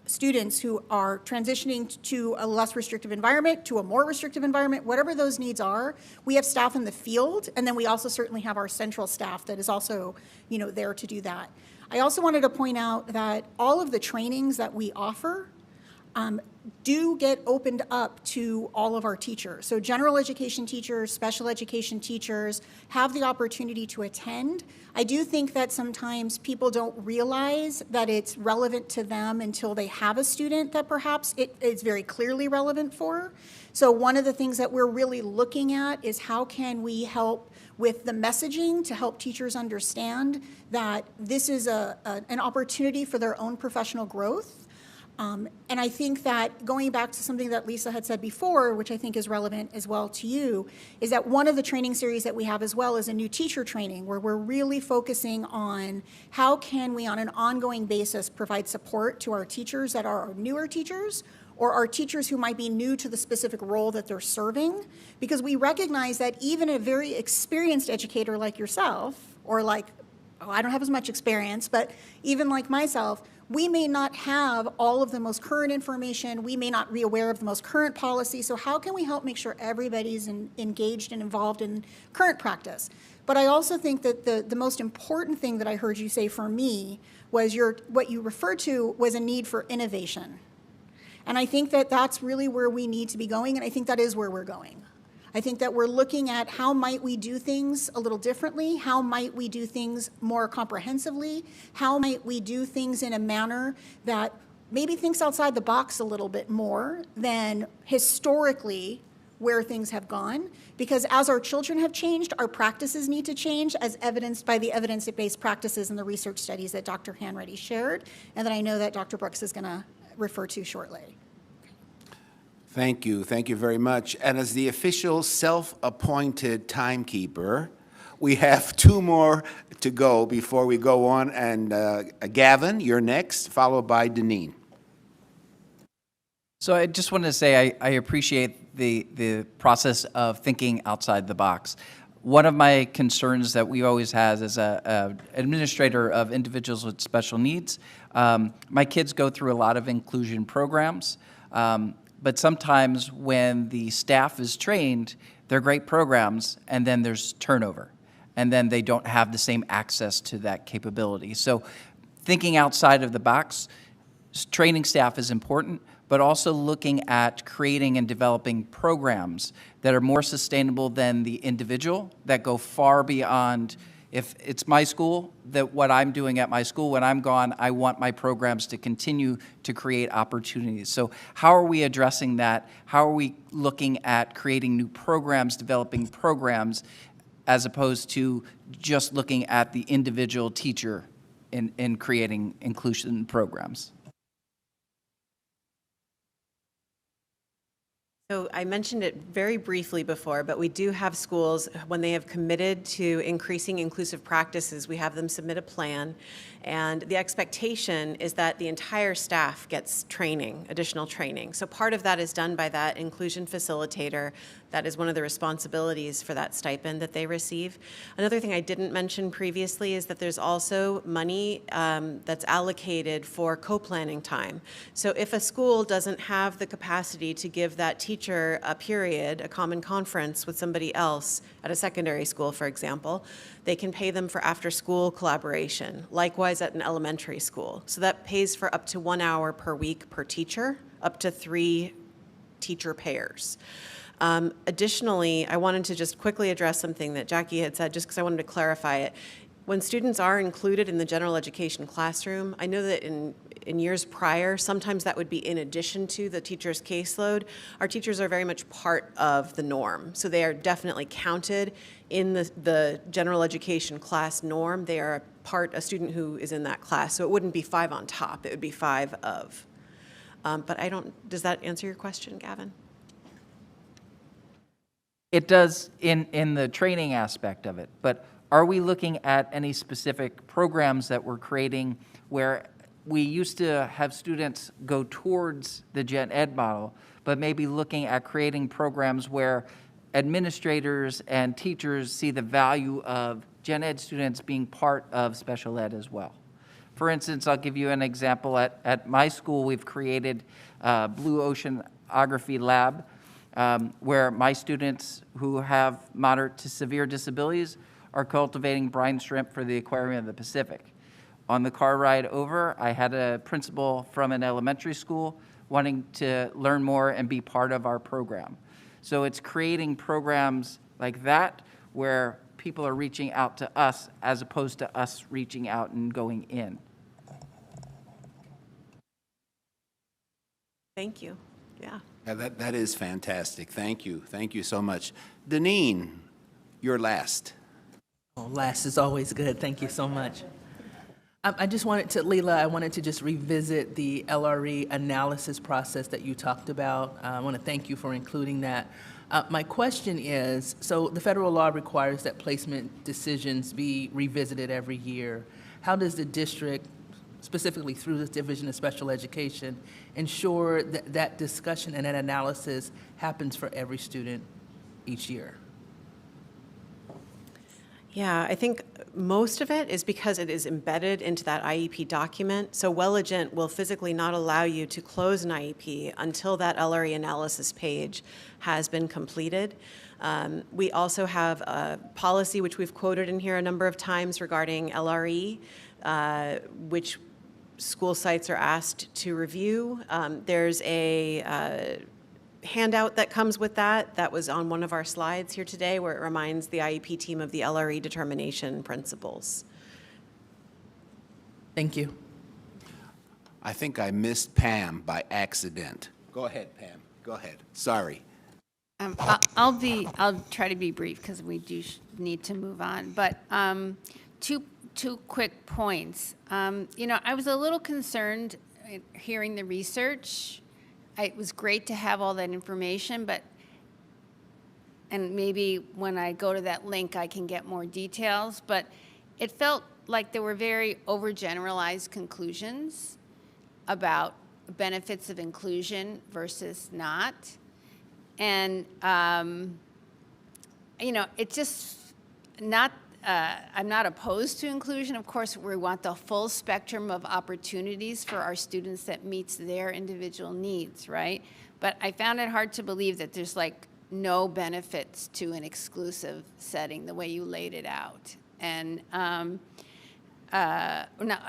students who are transitioning to a less restrictive environment, to a more restrictive environment, whatever those needs are. We have staff in the field, and then we also certainly have our central staff that is also, you know, there to do that. I also wanted to point out that all of the trainings that we offer do get opened up to all of our teachers. So general education teachers, special education teachers have the opportunity to attend. I do think that sometimes people don't realize that it's relevant to them until they have a student that perhaps it is very clearly relevant for. So one of the things that we're really looking at is how can we help with the messaging to help teachers understand that this is an opportunity for their own professional growth. And I think that going back to something that Lisa had said before, which I think is relevant as well to you, is that one of the training series that we have as well is a new teacher training, where we're really focusing on how can we on an ongoing basis provide support to our teachers that are our newer teachers, or our teachers who might be new to the specific role that they're serving, because we recognize that even a very experienced educator like yourself, or like, oh, I don't have as much experience, but even like myself, we may not have all of the most current information, we may not be aware of the most current policy, so how can we help make sure everybody's engaged and involved in current practice? But I also think that the most important thing that I heard you say for me was what you referred to was a need for innovation. And I think that that's really where we need to be going, and I think that is where we're going. I think that we're looking at how might we do things a little differently, how might we do things more comprehensively, how might we do things in a manner that maybe thinks outside the box a little bit more than historically where things have gone. Because as our children have changed, our practices need to change, as evidenced by the evidence-based practices and the research studies that Dr. Hanratty shared, and that I know that Dr. Brooks is going to refer to shortly. Thank you. Thank you very much. And as the official self-appointed timekeeper, we have 2 more to go before we go on. And Gavin, you're next, followed by Deneen. So I just wanted to say I appreciate the process of thinking outside the box. One of my concerns that we always have as an administrator of individuals with special needs, my kids go through a lot of inclusion programs. But sometimes when the staff is trained, they're great programs, and then there's turnover, and then they don't have the same access to that capability. So thinking outside of the box, training staff is important, but also looking at creating and developing programs that are more sustainable than the individual, that go far beyond, if it's my school, that what I'm doing at my school, when I'm gone, I want my programs to continue to create opportunities. So how are we addressing that? How are we looking at creating new programs, developing programs, as opposed to just looking at the individual teacher in creating inclusion programs? So I mentioned it very briefly before, but we do have schools, when they have committed to increasing inclusive practices, we have them submit a plan. And the expectation is that the entire staff gets training, additional training. So part of that is done by that inclusion facilitator. That is one of the responsibilities for that stipend that they receive. Another thing I didn't mention previously is that there's also money that's allocated for co-planning time. So if a school doesn't have the capacity to give that teacher a period, a common conference with somebody else at a secondary school, for example, they can pay them for after-school collaboration. Likewise at an elementary school. So that pays for up to 1 hour per week per teacher, up to 3 teacher pairs. Additionally, I wanted to just quickly address something that Jackie had said, just because I wanted to clarify it. When students are included in the general education classroom, I know that in years prior, sometimes that would be in addition to the teacher's caseload. Our teachers are very much part of the norm, so they are definitely counted in the general education class norm. They are a student who is in that class, so it wouldn't be 5 on top, it would be 5 of. But does that answer your question, Gavin? It does in the training aspect of it, but are we looking at any specific programs that we're creating where we used to have students go towards the gen ed model, but maybe looking at creating programs where administrators and teachers see the value of gen ed students being part of special ed as well? For instance, I'll give you an example. At my school, we've created a Blue Oceanography Lab, where my students who have moderate to severe disabilities are cultivating brine shrimp for the Aquarium of the Pacific. On the car ride over, I had a principal from an elementary school wanting to learn more and be part of our program. So it's creating programs like that where people are reaching out to us as opposed to us reaching out and going in. Thank you. Yeah. That is fantastic. Thank you. Thank you so much. Deneen, you're last. Oh, last is always good. Thank you so much. I just wanted to, Leila, I wanted to just revisit the LRE analysis process that you talked about. I want to thank you for including that. My question is, so the federal law requires that placement decisions be revisited every year. How does the district, specifically through the Division of Special Education, ensure that that discussion and that analysis happens for every student each year? Yeah, I think most of it is because it is embedded into that IEP document. So Welligent will physically not allow you to close an IEP until that LRE analysis page has been completed. We also have a policy, which we've quoted in here a number of times regarding LRE, which school sites are asked to review. There's a handout that comes with that. That was on one of our slides here today, where it reminds the IEP team of the LRE determination principles. Thank you. I think I missed Pam by accident. Go ahead, Pam. Go ahead. Sorry. I'll try to be brief because we do need to move on. But two quick points. I was a little concerned hearing the research. It was great to have all that information, and maybe when I go to that link, I can get more details, but it felt like there were very overgeneralized conclusions about benefits of inclusion versus not. And, it's just not, I'm not opposed to inclusion. Of course, we want the full spectrum of opportunities for our students that meets their individual needs, right? But I found it hard to believe that there's like no benefits to an exclusive setting the way you laid it out. And not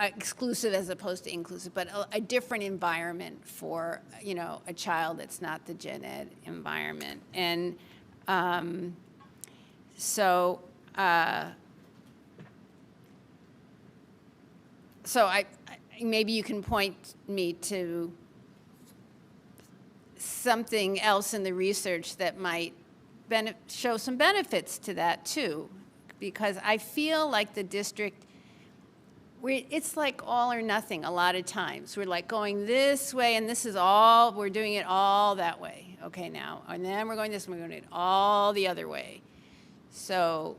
exclusive as opposed to inclusive, but a different environment for, a child that's not the gen ed environment. And so I maybe you can point me to something else in the research that might show some benefits to that too, because I feel like the district, it's like all or nothing a lot of times. We're like going this way and we're doing it all that way. Okay, now, and then we're going this way, we're going to do it all the other way. So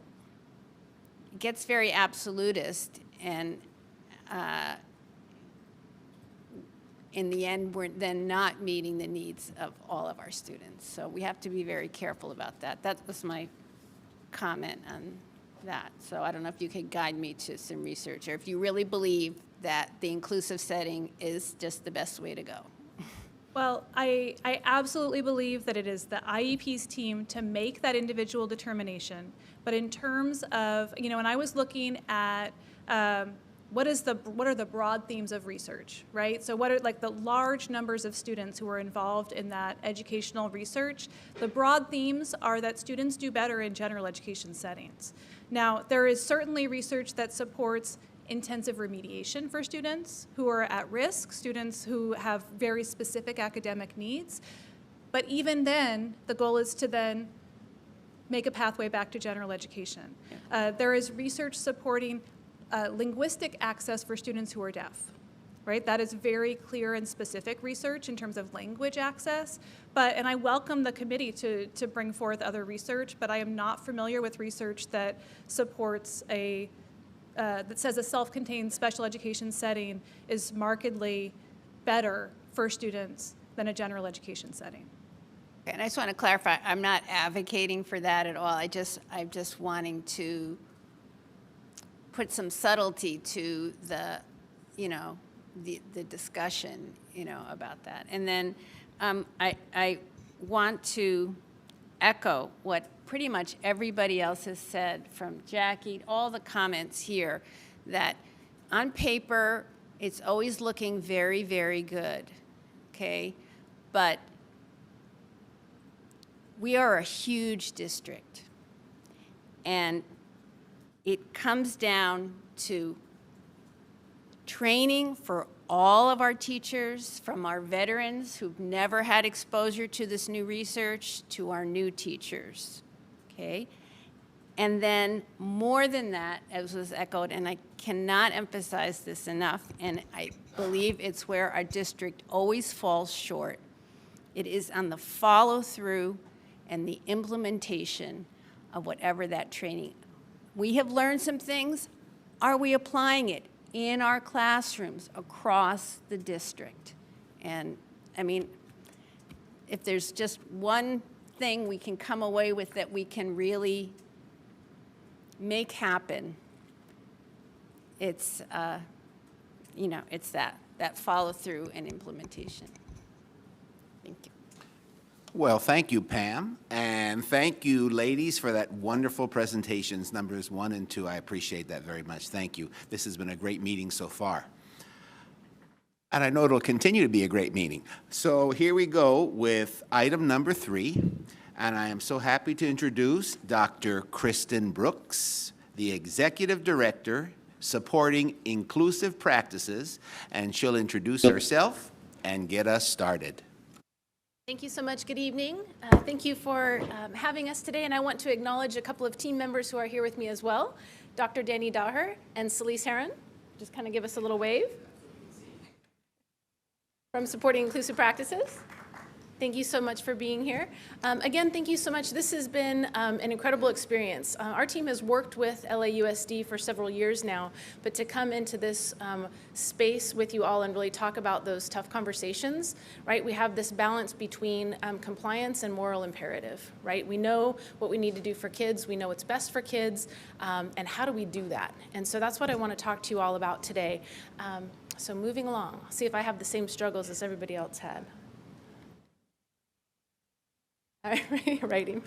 it gets very absolutist, and in the end, we're then not meeting the needs of all of our students. So we have to be very careful about that. That was my comment on that. So I don't know if you could guide me to some research, or if you really believe that the inclusive setting is just the best way to go. Well, I absolutely believe that it is the IEP's team to make that individual determination. But in terms of, when I was looking at what are the broad themes of research, right? So what are like the large numbers of students who are involved in that educational research? The broad themes are that students do better in general education settings. Now, there is certainly research that supports intensive remediation for students who are at risk, students who have very specific academic needs. But even then, the goal is to then make a pathway back to general education. There is research supporting linguistic access for students who are deaf, right? That is very clear and specific research in terms of language access. And I welcome the committee to bring forth other research, but I am not familiar with research that supports that says a self-contained special education setting is markedly better for students than a general education setting. And I just want to clarify, I'm not advocating for that at all. I'm just wanting to put some subtlety to the discussion, about that. And then I want to echo what pretty much everybody else has said, from Jackie, all the comments here, that on paper, it's always looking very, very good, okay? But we are a huge district, and it comes down to training for all of our teachers, from our veterans who've never had exposure to this new research to our new teachers, okay? And then more than that, as was echoed, and I cannot emphasize this enough, and I believe it's where our district always falls short. It is on the follow-through and the implementation of whatever that training. We have learned some things. Are we applying it in our classrooms across the district? And I mean, if there's just one thing we can come away with that we can really make happen, it's, you know, it's that follow-through and implementation. Thank you. Well, thank you, Pam, and thank you, ladies, for that wonderful presentations, numbers 1 and 2. I appreciate that very much. Thank you. This has been a great meeting so far. And I know it'll continue to be a great meeting. So here we go with item number 3. And I am so happy to introduce Dr. Kristen Brooks, the Executive Director supporting inclusive practices, and she'll introduce herself and get us started. Thank you so much. Good evening. Thank you for having us today, and I want to acknowledge a couple of team members who are here with me as well, Dr. Danny Daher and Celise Heron. Just kind of give us a little wave. From Supporting Inclusive Practices. Thank you so much for being here. Again, thank you so much. This has been an incredible experience. Our team has worked with LAUSD for several years now, but to come into this space with you all and really talk about those tough conversations, right? We have this balance between compliance and moral imperative, right? We know what we need to do for kids. We know what's best for kids, and how do we do that? And so that's what I want to talk to you all about today. So moving along, I'll see if I have the same struggles as everybody else had. All right, writing.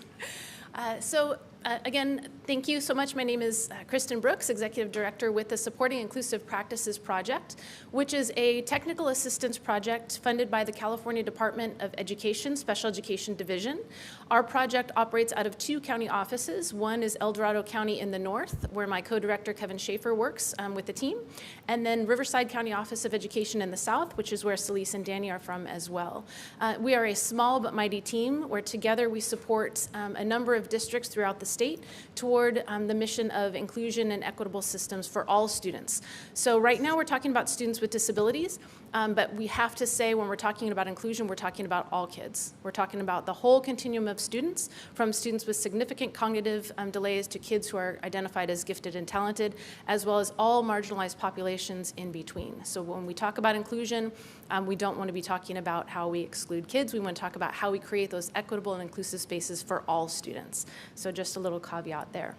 Again, thank you so much. My name is Kristen Brooks, Executive Director with the Supporting Inclusive Practices Project, which is a technical assistance project funded by the California Department of Education, Special Education Division. Our project operates out of 2 county offices. One is El Dorado County in the north, where my co-director Kevin Schaefer works with the team, and then Riverside County Office of Education in the south, which is where Celise and Danny are from as well. We are a small but mighty team where together we support a number of districts throughout the state toward the mission of inclusion and equitable systems for all students. So right now we're talking about students with disabilities, but we have to say when we're talking about inclusion, we're talking about all kids. We're talking about the whole continuum of students, from students with significant cognitive delays to kids who are identified as gifted and talented, as well as all marginalized populations in between. So when we talk about inclusion, we don't want to be talking about how we exclude kids. We want to talk about how we create those equitable and inclusive spaces for all students. So just a little caveat there.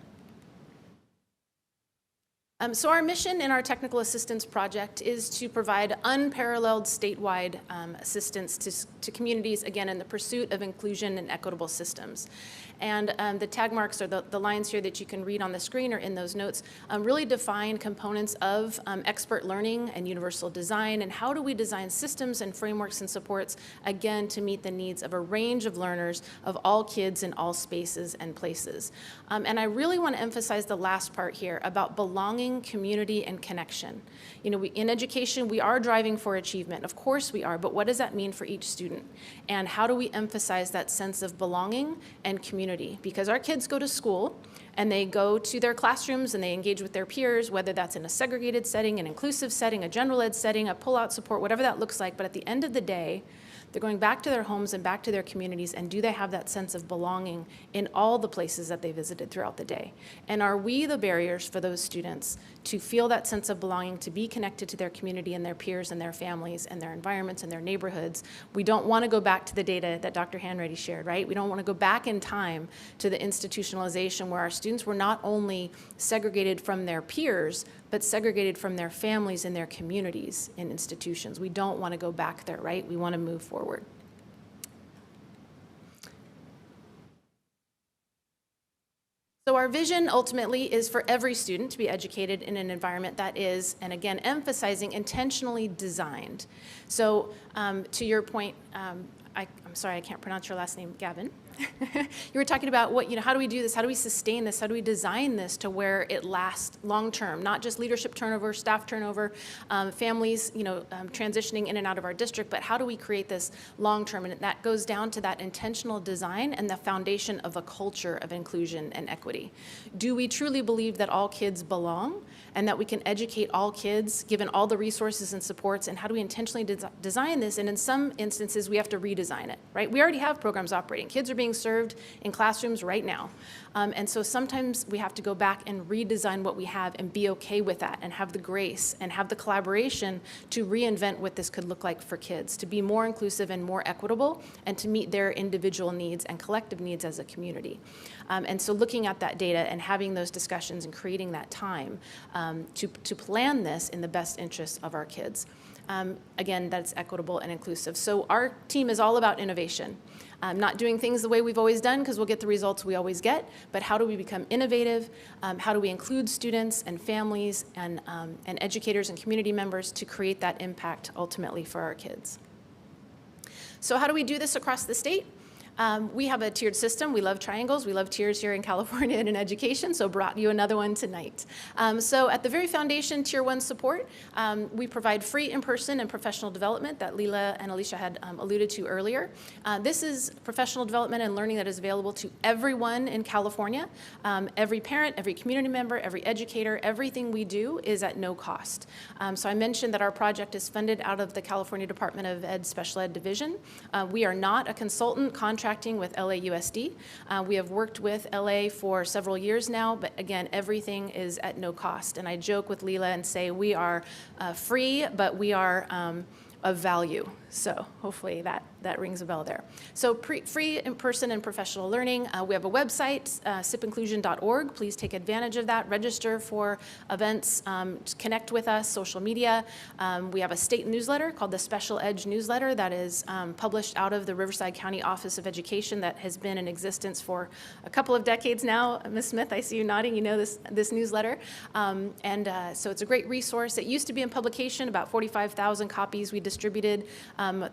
So our mission in our technical assistance project is to provide unparalleled statewide assistance to communities, again, in the pursuit of inclusion and equitable systems. And the tag marks, or the lines here that you can read on the screen or in those notes, really define components of expert learning and universal design, and how do we design systems and frameworks and supports, again, to meet the needs of a range of learners, of all kids in all spaces and places. And I really want to emphasize the last part here about belonging, community, and connection. You know, in education, we are driving for achievement. Of course we are, but what does that mean for each student? And how do we emphasize that sense of belonging and community? Because our kids go to school and they go to their classrooms and they engage with their peers, whether that's in a segregated setting, an inclusive setting, a general ed setting, a pull-out support, whatever that looks like. But at the end of the day, they're going back to their homes and back to their communities, and do they have that sense of belonging in all the places that they visited throughout the day? And are we the barriers for those students to feel that sense of belonging, to be connected to their community and their peers and their families and their environments and their neighborhoods? We don't want to go back to the data that Dr. Hanratty shared, right? We don't want to go back in time to the institutionalization where our students were not only segregated from their peers, but segregated from their families and their communities in institutions. We don't want to go back there, right? We want to move forward. So our vision ultimately is for every student to be educated in an environment that is, and again, emphasizing intentionally designed. So to your point, I'm sorry, I can't pronounce your last name, Gavin. You were talking about how do we do this? How do we sustain this? How do we design this to where it lasts long-term? Not just leadership turnover, staff turnover, families, transitioning in and out of our district, but how do we create this long-term? And that goes down to that intentional design and the foundation of a culture of inclusion and equity. Do we truly believe that all kids belong and that we can educate all kids, given all the resources and supports, and how do we intentionally design this? And in some instances, we have to redesign it, right? We already have programs operating. Kids are being served in classrooms right now. And so sometimes we have to go back and redesign what we have and be okay with that and have the grace and have the collaboration to reinvent what this could look like for kids, to be more inclusive and more equitable and to meet their individual needs and collective needs as a community. And so looking at that data and having those discussions and creating that time to plan this in the best interests of our kids. Again, that's equitable and inclusive. So our team is all about innovation. Not doing things the way we've always done because we'll get the results we always get, but how do we become innovative? How do we include students and families and educators and community members to create that impact ultimately for our kids? So how do we do this across the state? We have a tiered system. We love triangles. We love tiers here in California and in education, so brought you another one tonight. So at the very foundation, Tier 1 support, we provide free in-person and professional development that Leela and Alicia had alluded to earlier. This is professional development and learning that is available to everyone in California. Every parent, every community member, every educator, everything we do is at no cost. So I mentioned that our project is funded out of the California Department of Ed Special Ed Division. We are not a consultant contracting with LAUSD. We have worked with LA for several years now, but again, everything is at no cost. And I joke with Leela and say we are free, but we are of value. So hopefully that rings a bell there. So free in-person and professional learning. We have a website, sipinclusion.org. Please take advantage of that. Register for events, connect with us, social media. We have a state newsletter called the Special Edge Newsletter that is published out of the Riverside County Office of Education that has been in existence for a couple of decades now. Ms. Smith, I see you nodding. You know this newsletter. So it's a great resource. It used to be in publication, about 45,000 copies we distributed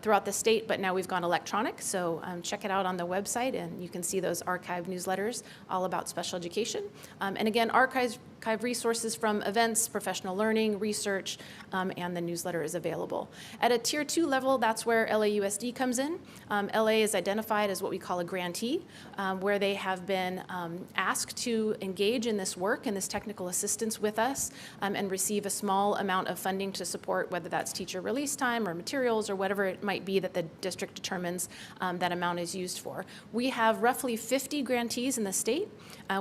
throughout the state, but now we've gone electronic, so check it out on the website and you can see those archived newsletters all about special education. And again, archive resources from events, professional learning, research, and the newsletter is available. At a Tier 2 level, that's where LAUSD comes in. LA is identified as what we call a grantee, where they have been asked to engage in this work and this technical assistance with us and receive a small amount of funding to support whether that's teacher release time or materials or whatever it might be that the district determines that amount is used for. We have roughly 50 grantees in the state.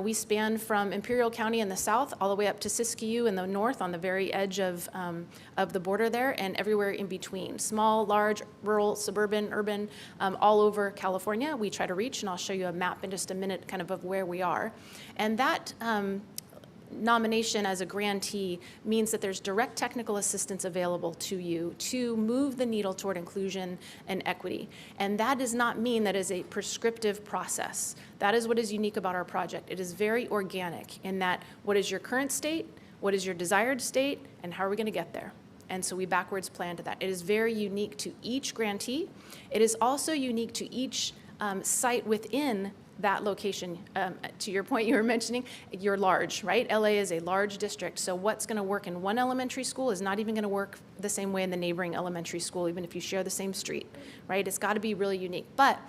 We span from Imperial County in the south all the way up to Siskiyou in the north on the very edge of the border there and everywhere in between. Small, large, rural, suburban, urban, all over California we try to reach, and I'll show you a map in just a minute kind of where we are. And that nomination as a grantee means that there's direct technical assistance available to you to move the needle toward inclusion and equity. And that does not mean that is a prescriptive process. That is what is unique about our project. It is very organic in that what is your current state, what is your desired state, and how are we going to get there? And so we backwards plan to that. It is very unique to each grantee. It is also unique to each site within that location. To your point you were mentioning, you're large, right? LA is a large district, so what's going to work in one elementary school is not even going to work the same way in the neighboring elementary school, even if you share the same street, right? It's got to be really unique. But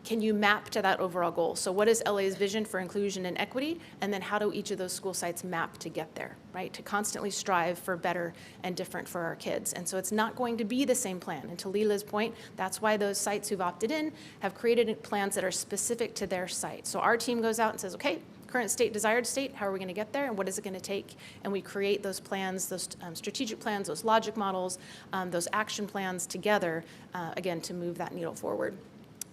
can you map to that overall goal? So what is LA's vision for inclusion and equity? And then how do each of those school sites map to get there, right? To constantly strive for better and different for our kids. And so it's not going to be the same plan. And to Leela's point, that's why those sites who've opted in have created plans that are specific to their site. So our team goes out and says, okay, current state, desired state, how are we going to get there, and what is it going to take? And we create those plans, those strategic plans, those logic models, those action plans together, again, to move that needle forward.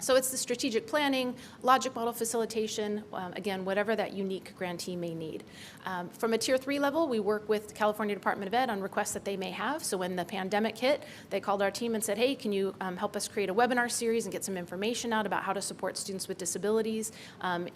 So it's the strategic planning, logic model facilitation, again, whatever that unique grantee may need. From a Tier 3 level, we work with the California Department of Ed on requests that they may have. So when the pandemic hit, they called our team and said, hey, can you help us create a webinar series and get some information out about how to support students with disabilities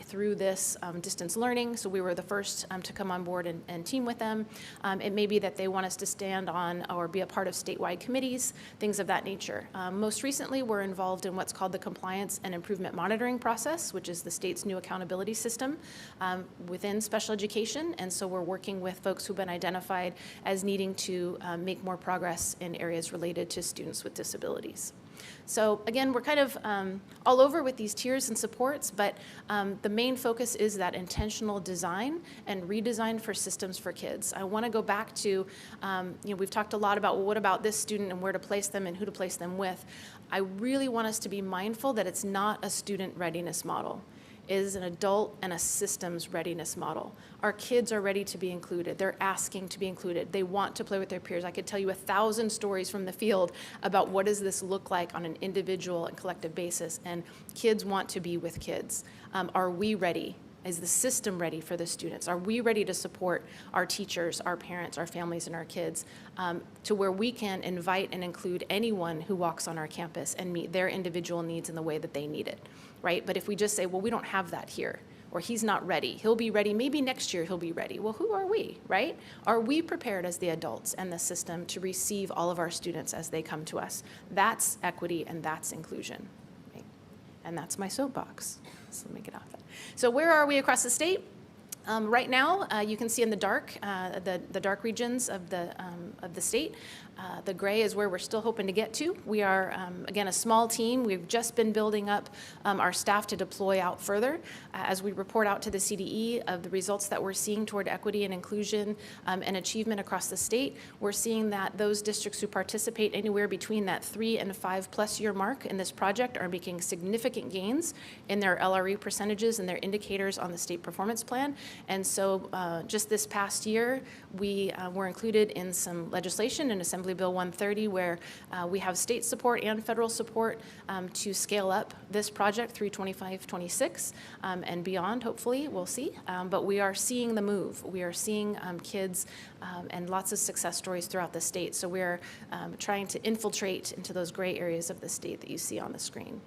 through this distance learning. So we were the first to come on board and team with them. It may be that they want us to stand on or be a part of statewide committees, things of that nature. Most recently, we're involved in what's called the Compliance and Improvement Monitoring Process, which is the state's new accountability system within special education. And so we're working with folks who've been identified as needing to make more progress in areas related to students with disabilities. So again, we're kind of all over with these tiers and supports, but the main focus is that intentional design and redesign for systems for kids. I want to go back to, we've talked a lot about, well, what about this student and where to place them and who to place them with. I really want us to be mindful that it's not a student readiness model. It is an adult and a systems readiness model. Our kids are ready to be included. They're asking to be included. They want to play with their peers. I could tell you 1,000 stories from the field about what does this look like on an individual and collective basis, and kids want to be with kids. Are we ready? Is the system ready for the students? Are we ready to support our teachers, our parents, our families, and our kids to where we can invite and include anyone who walks on our campus and meet their individual needs in the way that they need it, right? But if we just say, well, we don't have that here, or he's not ready, he'll be ready, maybe next year he'll be ready. Well, who are we, right? Are we prepared as the adults and the system to receive all of our students as they come to us? That's equity and that's inclusion, right? And that's my soapbox. So let me get off that. So where are we across the state? Right now, you can see in the dark, the dark regions of the state. The gray is where we're still hoping to get to. We are, again, a small team. We've just been building up our staff to deploy out further as we report out to the CDE of the results that we're seeing toward equity and inclusion and achievement across the state. We're seeing that those districts who participate anywhere between that 3 and 5+ year mark in this project are making significant gains in their LRE percentages and their indicators on the state performance plan. And so just this past year, we were included in some legislation in Assembly Bill 130 where we have state support and federal support to scale up this project through 25-26 and beyond, hopefully, we'll see. But we are seeing the move. We are seeing kids and lots of success stories throughout the state. So we're trying to infiltrate into those gray areas of the state that you see on the screen.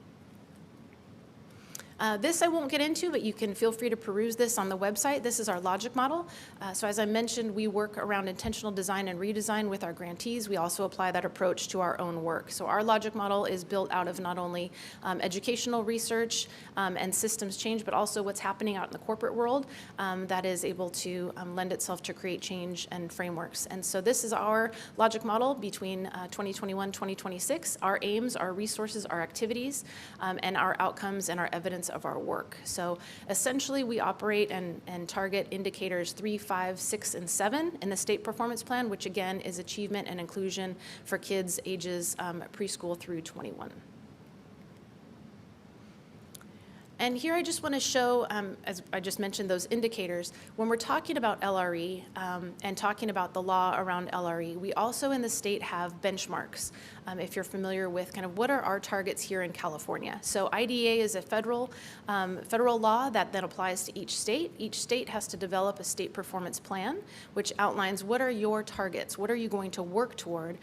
This I won't get into, but you can feel free to peruse this on the website. This is our logic model. So as I mentioned, we work around intentional design and redesign with our grantees. We also apply that approach to our own work. So our logic model is built out of not only educational research and systems change, but also what's happening out in the corporate world that is able to lend itself to create change and frameworks. And so this is our logic model between 2021, 2026. Our aims, our resources, our activities, and our outcomes and our evidence of our work. So essentially we operate and target indicators 3, 5, 6, and 7 in the state performance plan, which again is achievement and inclusion for kids ages preschool through 21. And here I just want to show, as I just mentioned, those indicators. When we're talking about LRE and talking about the law around LRE, we also in the state have benchmarks. If you're familiar with kind of what are our targets here in California. So IDEA is a federal law that then applies to each state. Each state has to develop a state performance plan, which outlines what are your targets, what are you going to work toward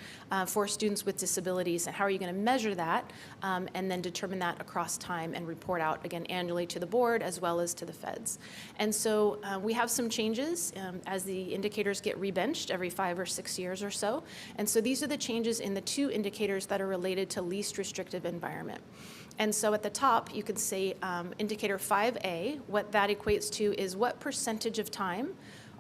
for students with disabilities, and how are you going to measure that, and then determine that across time and report out, again, annually to the board as well as to the feds. And so we have some changes as the indicators get rebenched every 5 or 6 years or so. And so these are the changes in the 2 indicators that are related to least restrictive environment. And so at the top, you can see indicator 5A, what that equates to is what percentage of time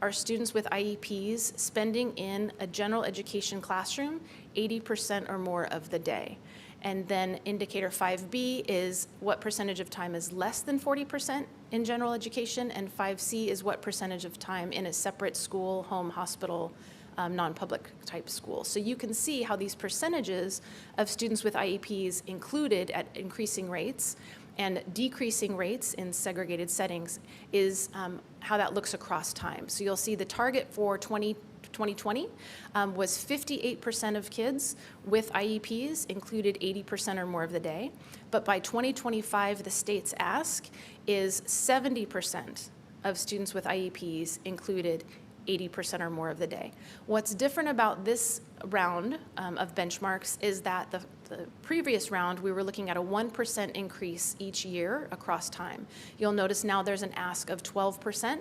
are students with IEPs spending in a general education classroom 80% or more of the day. And then indicator 5B is what percentage of time is less than 40% in general education, and 5C is what percentage of time in a separate school, home, hospital, non-public type school. So you can see how these percentages of students with IEPs included at increasing rates and decreasing rates in segregated settings is how that looks across time. So you'll see the target for 2020 was 58% of kids with IEPs included 80% or more of the day. But by 2025, the state's ask is 70% of students with IEPs included 80% or more of the day. What's different about this round of benchmarks is that the previous round, we were looking at a 1% increase each year across time. You'll notice now there's an ask of 12%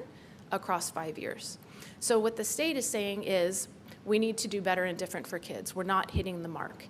across 5 years. So what the state is saying is, we need to do better and different for kids. We're not hitting the mark.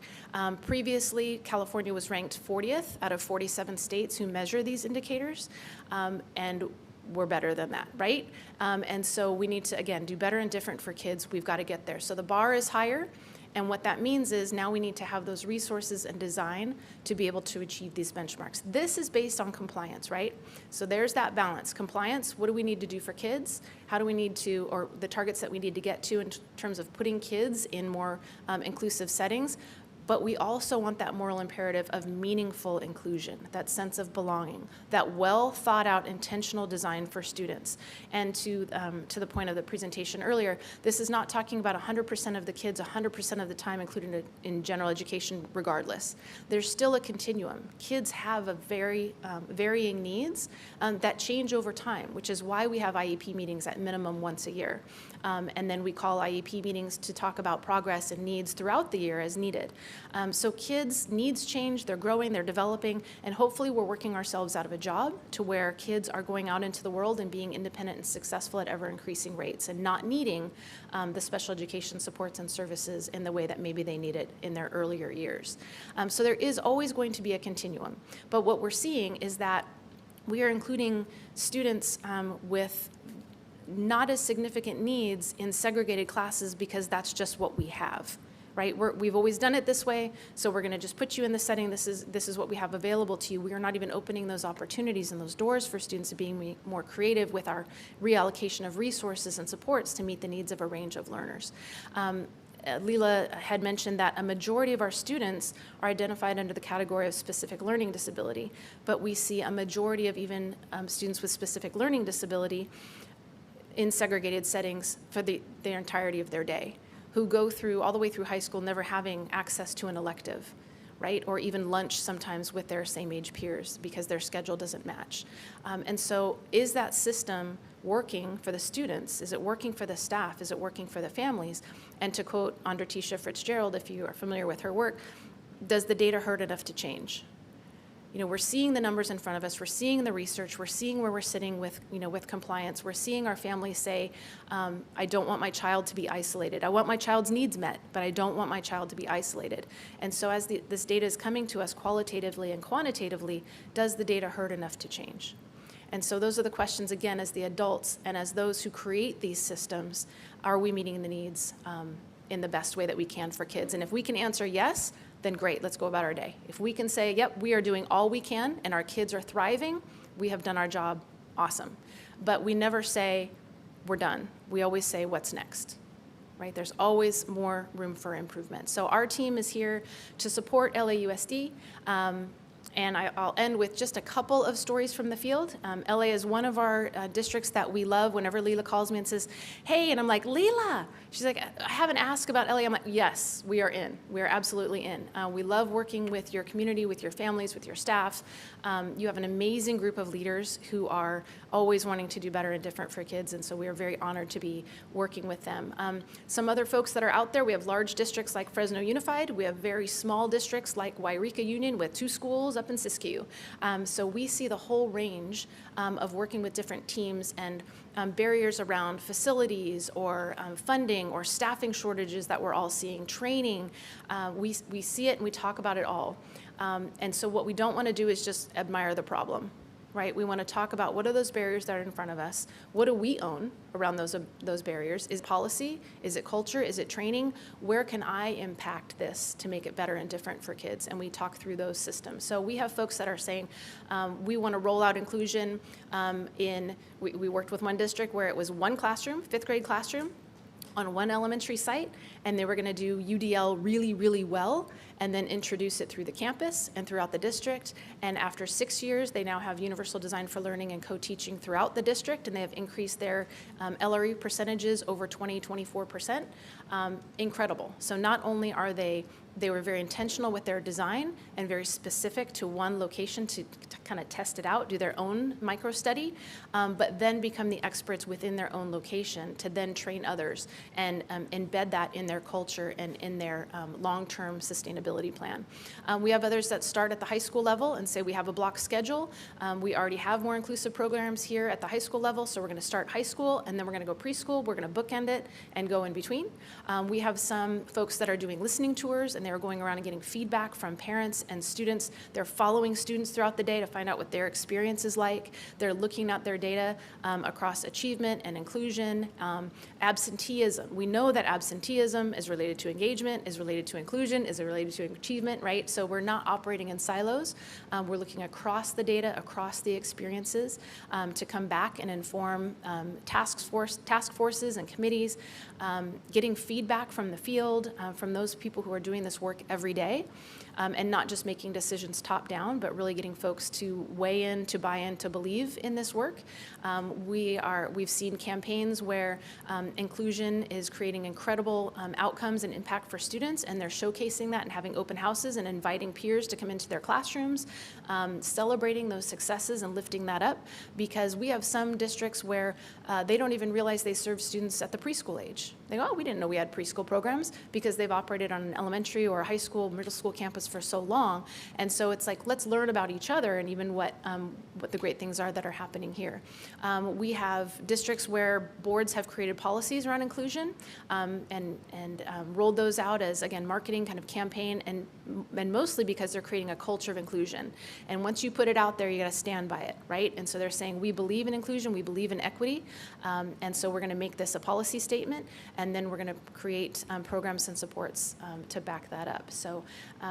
Previously, California was ranked 40th out of 47 states who measure these indicators, and we're better than that, right? And so we need to, again, do better and different for kids. We've got to get there. So the bar is higher, and what that means is now we need to have those resources and design to be able to achieve these benchmarks. This is based on compliance, right? So there's that balance. Compliance, what do we need to do for kids? How do we need to, or the targets that we need to get to in terms of putting kids in more inclusive settings? But we also want that moral imperative of meaningful inclusion, that sense of belonging, that well thought out intentional design for students. And to the point of the presentation earlier, this is not talking about 100% of the kids 100% of the time included in general education regardless. There's still a continuum. Kids have a very varying needs that change over time, which is why we have IEP meetings at minimum once a year. And then we call IEP meetings to talk about progress and needs throughout the year as needed. So kids' needs change, they're growing, they're developing, and hopefully we're working ourselves out of a job to where kids are going out into the world and being independent and successful at ever increasing rates and not needing the special education supports and services in the way that maybe they need it in their earlier years. So there is always going to be a continuum. But what we're seeing is that we are including students with not as significant needs in segregated classes because that's just what we have, right? We've always done it this way, so we're gonna just put you in the setting. This is what we have available to you. We are not even opening those opportunities and those doors for students to be more creative with our reallocation of resources and supports to meet the needs of a range of learners. Leela had mentioned that a majority of our students are identified under the category of specific learning disability, but we see a majority of even students with specific learning disability in segregated settings for the entirety of their day, who go through, all the way through high school, never having access to an elective, right? Or even lunch sometimes with their same age peers because their schedule doesn't match. And so is that system working for the students? Is it working for the staff? Is it working for the families? And to quote Andretisha Fitzgerald, if you are familiar with her work, does the data hurt enough to change? You know, we're seeing the numbers in front of us, we're seeing the research, we're seeing where we're sitting with, you know, with compliance, we're seeing our families say, I don't want my child to be isolated. I want my child's needs met, but I don't want my child to be isolated. And so as this data is coming to us qualitatively and quantitatively, does the data hurt enough to change? And so those are the questions, again, as the adults and as those who create these systems, are we meeting the needs in the best way that we can for kids? And if we can answer yes, then great, let's go about our day. If we can say, yep, we are doing all we can and our kids are thriving, we have done our job, awesome. But we never say, we're done. We always say, what's next, right? There's always more room for improvement. So our team is here to support LAUSD. And I'll end with just a couple of stories from the field. LA is one of our districts that we love. Whenever Leela calls me and says, hey, and I'm like, Leela, she's like, I haven't asked about LA. I'm like, yes, we are in. We are absolutely in. We love working with your community, with your families, with your staff. You have an amazing group of leaders who are always wanting to do better and different for kids, and so we are very honored to be working with them. Some other folks that are out there, we have large districts like Fresno Unified. We have very small districts like Wairika Union with 2 schools up in Siskiyou. So we see the whole range of working with different teams and barriers around facilities or funding or staffing shortages that we're all seeing, training. We see it and we talk about it all. And so what we don't want to do is just admire the problem, right? We want to talk about what are those barriers that are in front of us? What do we own around those barriers? Is it policy? Is it culture? Is it training? Where can I impact this to make it better and different for kids? And we talk through those systems. So we have folks that are saying, we want to roll out inclusion we worked with one district where it was one classroom, 5th grade classroom. on one elementary site, and they were going to do UDL really, really well, and then introduce it through the campus and throughout the district. And after 6 years, they now have universal design for learning and co-teaching throughout the district, and they have increased their LRE percentages over 24%. Incredible. So not only are they were very intentional with their design and very specific to one location to kind of test it out, do their own micro study, but then become the experts within their own location to then train others and embed that in their culture and in their long-term sustainability plan. We have others that start at the high school level and say we have a block schedule. We already have more inclusive programs here at the high school level, so we're going to start high school and then we're going to go preschool. We're going to bookend it and go in between. We have some folks that are doing listening tours, and they're going around and getting feedback from parents and students. They're following students throughout the day to find out what their experience is like. They're looking at their data across achievement and inclusion, absenteeism. We know that absenteeism is related to engagement, is related to inclusion, is related to achievement, right? So we're not operating in silos. We're looking across the data, across the experiences to come back and inform task forces and committees, getting feedback from the field, from those people who are doing this work every day, and not just making decisions top down, but really getting folks to weigh in, to buy in, to believe in this work. We've seen campaigns where inclusion is creating incredible outcomes and impact for students, and they're showcasing that and having open houses and inviting peers to come into their classrooms, celebrating those successes and lifting that up, because we have some districts where they don't even realize they serve students at the preschool age. They go, oh, we didn't know we had preschool programs, because they've operated on an elementary or a high school, middle school campus for so long. And so it's like, let's learn about each other and even what the great things are that are happening here. We have districts where boards have created policies around inclusion and rolled those out as, again, marketing kind of campaign, and mostly because they're creating a culture of inclusion. And once you put it out there, you got to stand by it, right? And so they're saying, we believe in inclusion, we believe in equity, and so we're going to make this a policy statement, and then we're going to create programs and supports to back that up. So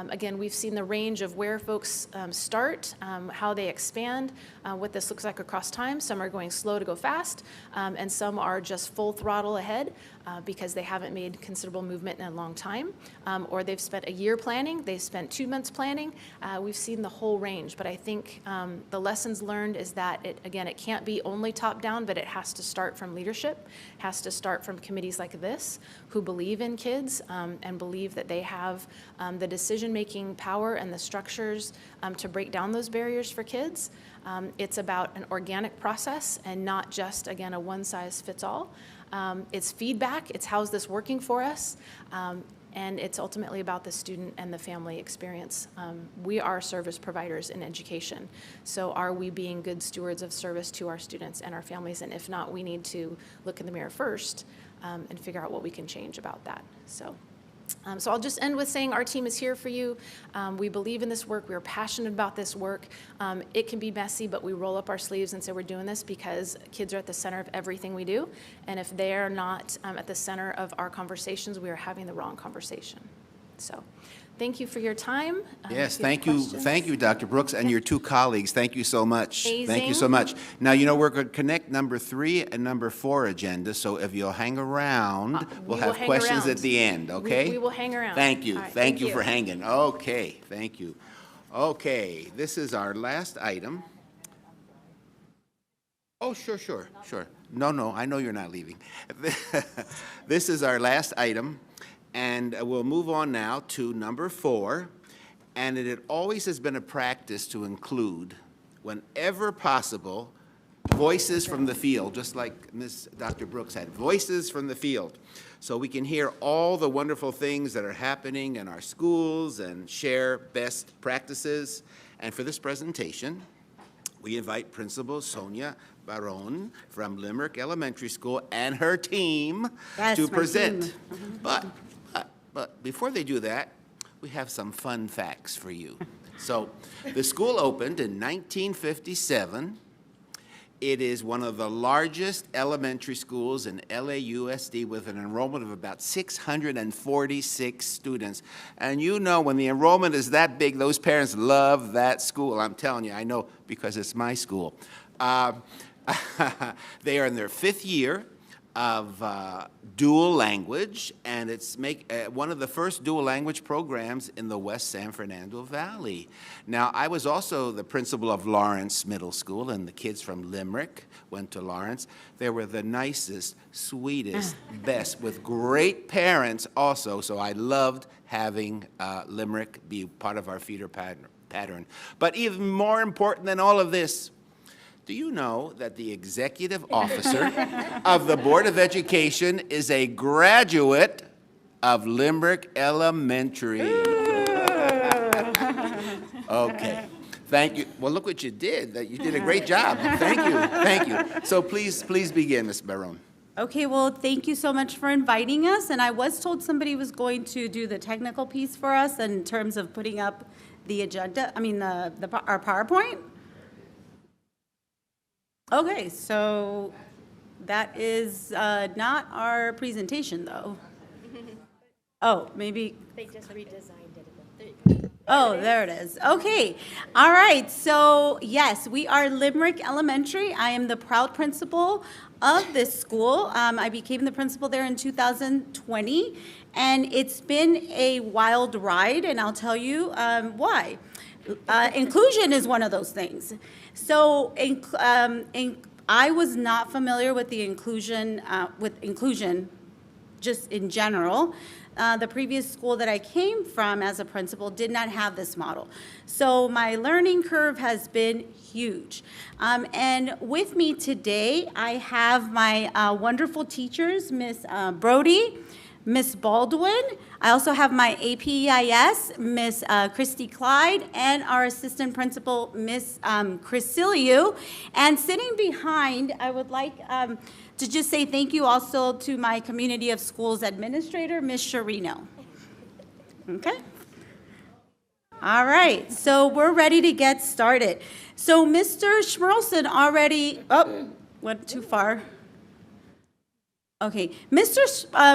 again, we've seen the range of where folks start, how they expand, what this looks like across time. Some are going slow to go fast, and some are just full throttle ahead because they haven't made considerable movement in a long time, or they've spent a year planning, they've spent 2 months planning. We've seen the whole range, but I think the lessons learned is that, it can't be only top down, but it has to start from leadership, has to start from committees like this who believe in kids and believe that they have the decision-making power and the structures to break down those barriers for kids. It's about an organic process and not just, again, a one-size-fits-all. It's feedback, it's how's this working for us, and it's ultimately about the student and the family experience. We are service providers in education, so are we being good stewards of service to our students and our families? And if not, we need to look in the mirror first and figure out what we can change about that. So I'll just end with saying our team is here for you. We believe in this work. We are passionate about this work. It can be messy, but we roll up our sleeves and say we're doing this because kids are at the center of everything we do. And if they are not at the center of our conversations, we are having the wrong conversation. So thank you for your time. Yes, If you have questions. thank you, Dr. Brooks, and your two colleagues. Thank you so much. Thank you Amazing. so much. Now, we're going to connect number 3 and number 4 agenda, so if you'll hang around, we'll we will have hang questions around. at the end, okay? We will hang around. Thank you. All right, Thank you for hanging. Okay, thank you. Okay, this is our last item. Oh, sure. No, I know you're not leaving. This is our last item, and we'll move on now to number 4. And it always has been a practice to include, whenever possible, voices from the field, just like Dr. Brooks had, voices from the field. So we can hear all the wonderful things that are happening in our schools and share best practices. And for this presentation, we invite Principal Sonia Baron from Limerick Elementary School and her team to present. But before they do that, we have some fun facts for you. So the school opened in 1957. It is one of the largest elementary schools in LAUSD with an enrollment of about 646 students. And when the enrollment is that big, those parents love that school. I'm telling you, I know because it's my school. They are in their 5th year. of dual language, and it's one of the first dual language programs in the West San Fernando Valley. Now, I was also the principal of Lawrence Middle School, and the kids from Limerick went to Lawrence. They were the nicest, sweetest, best, with great parents also, so I loved having Limerick be part of our feeder pattern. But even more important than all of this, do you know that the executive officer of the Board of Education is a graduate of Limerick Elementary? Okay, thank you. Well, look what you did. You did a great job. Thank you, thank you. So please begin, Ms. Barone. Okay, well, thank you so much for inviting us. And I was told somebody was going to do the technical piece for us in terms of putting up the agenda, our PowerPoint. Okay, so that is not our presentation, though. Oh, maybe. They just redesigned it a bit. There you go. Oh, there it is. Okay. All right. So, yes, we are Limerick Elementary. I am the proud principal of this school. I became the principal there in 2020, and it's been a wild ride, and I'll tell you why. Inclusion is one of those things. So I was not familiar with the inclusion, just in general. The previous school that I came from as a principal did not have this model. So my learning curve has been huge. And with me today, I have my wonderful teachers, Miss Brody, Miss Baldwin. I also have my APEIS, Miss Christy Clyde, and our assistant principal, Miss Crisiliu. And sitting behind, I would like to just say thank you also to my community of schools administrator, Miss Sharino. Okay? All right, so we're ready to get started. So Mr. Schmerlson already, went too far. Okay, Mr.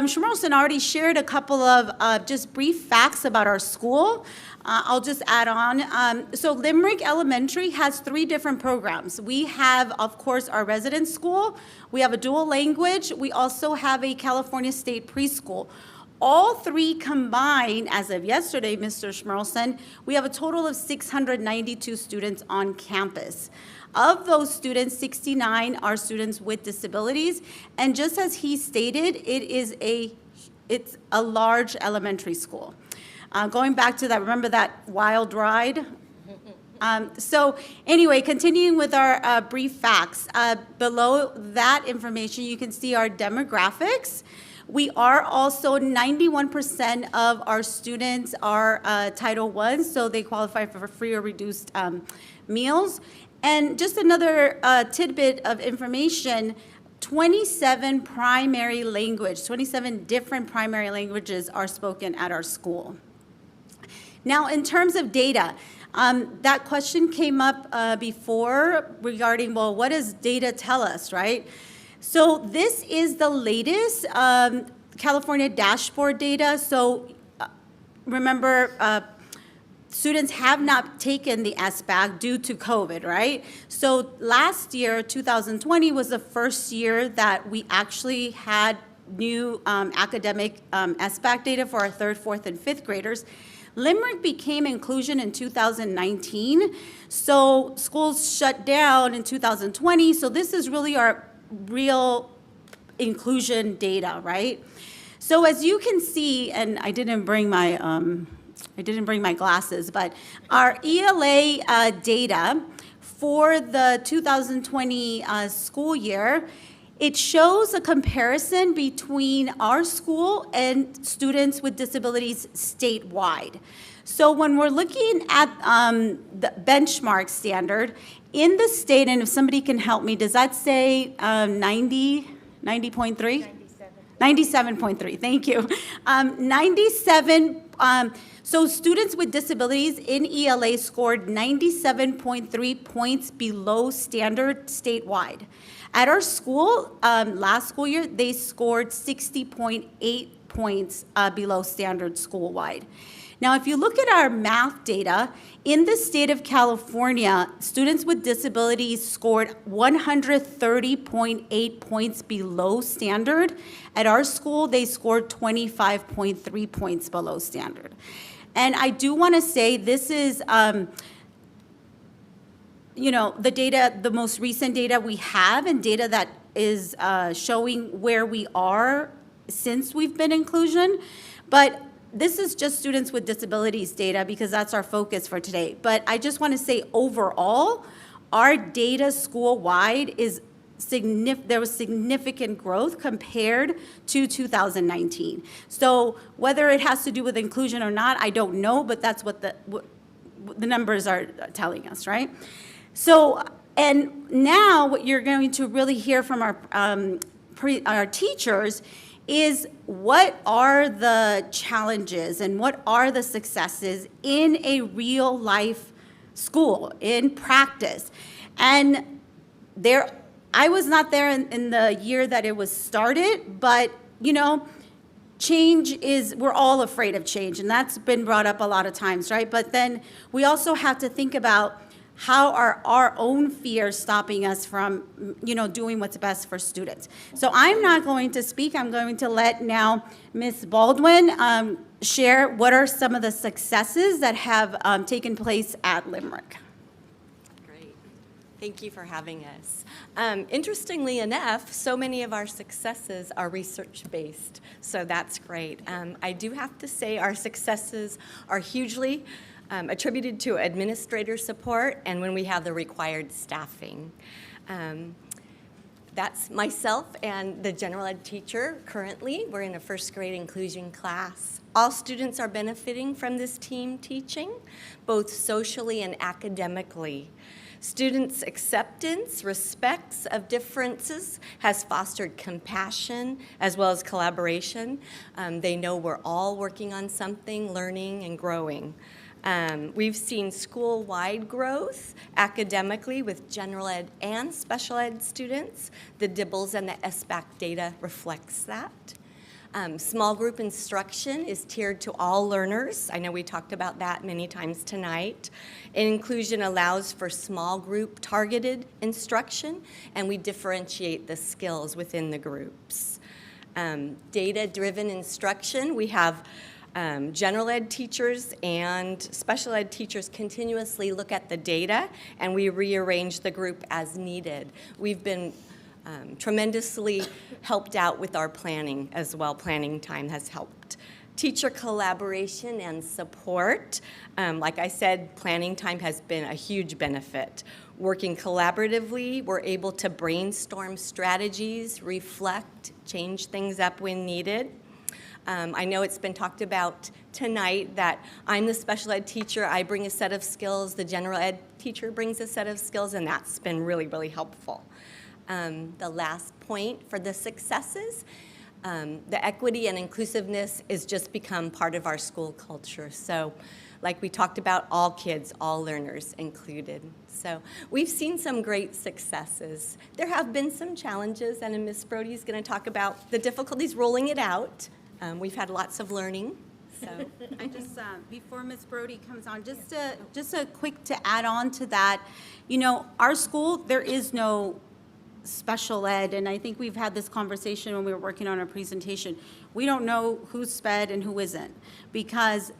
Schmerlson already shared a couple of just brief facts about our school. I'll just add on. So Limerick Elementary has 3 different programs. We have, of course, our resident school. We have a dual language. We also have a California State preschool. All 3 combined, as of yesterday, Mr. Schmerlson, we have a total of 692 students on campus. Of those students, 69 are students with disabilities, and just as he stated, it's a large elementary school. Going back to that, remember that wild ride? So anyway, continuing with our brief facts, below that information, you can see our demographics. We are also 91% of our students are Title I, so they qualify for free or reduced meals. And just another tidbit of information, 27 different primary languages are spoken at our school. Now, in terms of data, that question came up before regarding, well, what does data tell us, right? So this is the latest California dashboard data. So remember, students have not taken the SBAC due to COVID, right? So last year, 2020, was the first year that we actually had new academic SBAC data for our 3rd, 4th, and 5th graders. Limerick became inclusion in 2019, so schools shut down in 2020, so this is really our real inclusion data, right? So as you can see, and I didn't bring my glasses, but our ELA data for the 2020 school year, it shows a comparison between our school and students with disabilities statewide. So when we're looking at the benchmark standard in the state, and if somebody can help me, does that say 90.3? 97.3, thank you. 97, so students with disabilities in ELA scored 97.3 points below standard statewide. At our school, last school year, they scored 60.8 points below standard school-wide. Now, if you look at our math data, in the state of California, students with disabilities scored 130.8 points below standard. At our school, they scored 25.3 points below standard. And I do want to say this is, the data, the most recent data we have, and data that is showing where we are since we've been inclusion. But this is just students with disabilities data because that's our focus for today. But I just want to say overall, our data school-wide is there was significant growth compared to 2019. So whether it has to do with inclusion or not, I don't know, but that's what the numbers are telling us, right? So, and now what you're going to really hear from our teachers is what are the challenges and what are the successes in a real life school, in practice. And I was not there in the year that it was started, but change we're all afraid of change, and that's been brought up a lot of times, right? But then we also have to think about how are our own fears stopping us from, doing what's best for students? So I'm not going to speak. I'm going to let now Ms. Baldwin share what are some of the successes that have taken place at Limerick. Great. Thank you for having us. Interestingly enough, so many of our successes are research-based, so that's great. I do have to say our successes are hugely attributed to administrator support and when we have the required staffing. That's myself and the general ed teacher currently. We're in a first grade inclusion class. All students are benefiting from this team teaching, both socially and academically. Students' acceptance, respects of differences has fostered compassion as well as collaboration. They know we're all working on something, learning and growing. We've seen school-wide growth academically with general ed and special ed students. The DIBELS and the SBAC data reflects that. Small group instruction is tiered to all learners. I know we talked about that many times tonight. Inclusion allows for small group targeted instruction, and we differentiate the skills within the groups. Data-driven instruction, we have general ed teachers and special ed teachers continuously look at the data, and we rearrange the group as needed. We've been tremendously helped out with our planning as well. Planning time has helped. Teacher collaboration and support. Like I said, planning time has been a huge benefit. Working collaboratively, we're able to brainstorm strategies, reflect, change things up when needed. I know it's been talked about tonight that I'm the special ed teacher, I bring a set of skills, the general ed teacher brings a set of skills, and that's been really, really helpful. The last point for the successes, the equity and inclusiveness is just become part of our school culture. So like we talked about, all kids, all learners included. So we've seen some great successes. There have been some challenges, and Ms. Brody is going to talk about the difficulties rolling it out. We've had lots of learning. So I just, before Ms. Brody comes on, just a quick to add on to that, our school, there is no special ed, and I think we've had this conversation when we were working on our presentation. We don't know who's SPED and who isn't, because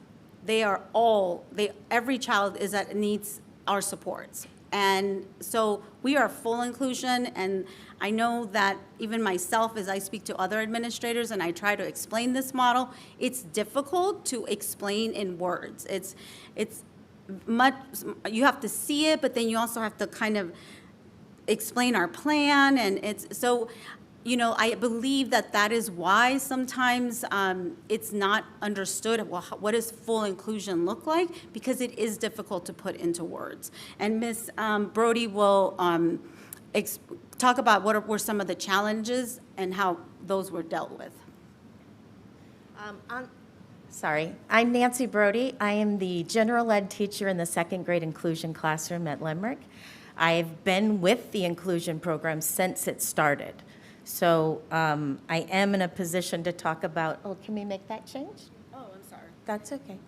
every child needs our supports. And so we are full inclusion, and I know that even myself, as I speak to other administrators and I try to explain this model, it's difficult to explain in words. It's much, you have to see it, but then you also have to kind of explain our plan, and it's so, I believe that is why sometimes it's not understood, well, what does full inclusion look like? Because it is difficult to put into words. And Ms. Brody will talk about what were some of the challenges and how those were dealt with. I'm Nancy Brody. I am the general ed teacher in the second grade inclusion classroom at Limerick. I've been with the inclusion program since it started. So I am in a position to talk about, can we make that change? Oh, I'm sorry. That's okay.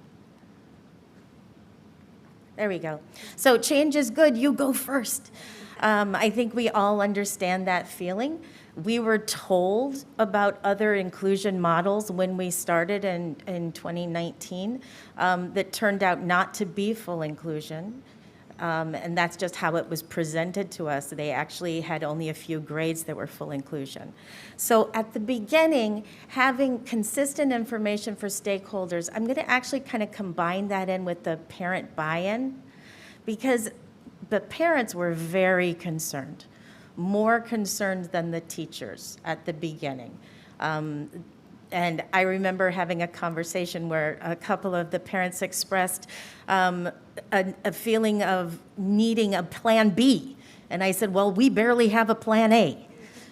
There we go. So change is good, you go first. I think we all understand that feeling. We were told about other inclusion models when we started in 2019 that turned out not to be full inclusion. And that's just how it was presented to us. They actually had only a few grades that were full inclusion. So at the beginning, having consistent information for stakeholders, I'm going to actually kind of combine that in with the parent buy-in, because the parents were very concerned, more concerned than the teachers at the beginning. And I remember having a conversation where a couple of the parents expressed a feeling of needing a plan B. And I said, well, we barely have a plan A.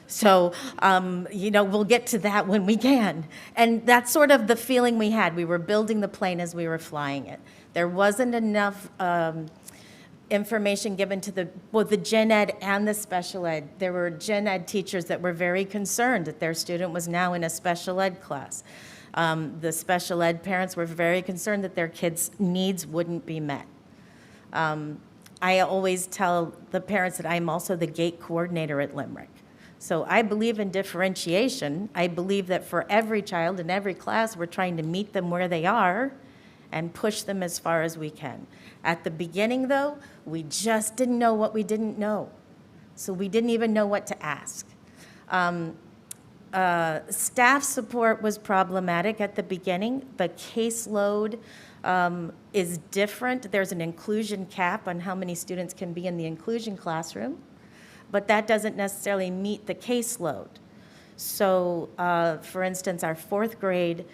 So, we'll get to that when we can. And that's sort of the feeling we had. We were building the plane as we were flying it. There wasn't enough information given to both the gen ed and the special ed. There were gen ed teachers that were very concerned that their student was now in a special ed class. The special ed parents were very concerned that their kids' needs wouldn't be met. I always tell the parents that I'm also the gate coordinator at Limerick. So I believe in differentiation. I believe that for every child in every class, we're trying to meet them where they are and push them as far as we can. At the beginning, though, we just didn't know what we didn't know. So we didn't even know what to ask. Staff support was problematic at the beginning. The caseload is different. There's an inclusion cap on how many students can be in the inclusion classroom, but that doesn't necessarily meet the caseload. So, for instance, our 4th grade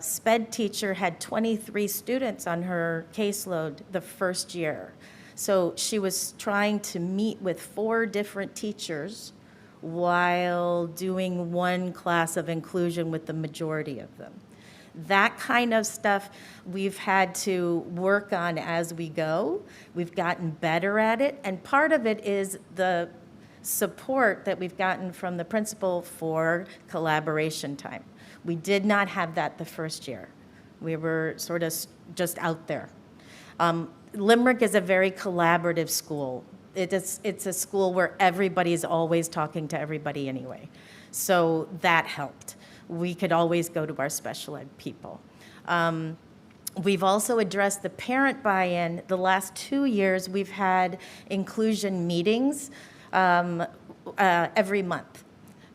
SPED teacher had 23 students on her caseload the first year. So she was trying to meet with 4 different teachers while doing one class of inclusion with the majority of them. That kind of stuff we've had to work on as we go. We've gotten better at it, and part of it is the support that we've gotten from the principal for collaboration time. We did not have that the first year. We were sort of just out there. Limerick is a very collaborative school. It's a school where everybody's always talking to everybody anyway. So that helped. We could always go to our special ed people. We've also addressed the parent buy-in. The last 2 years, we've had inclusion meetings every month,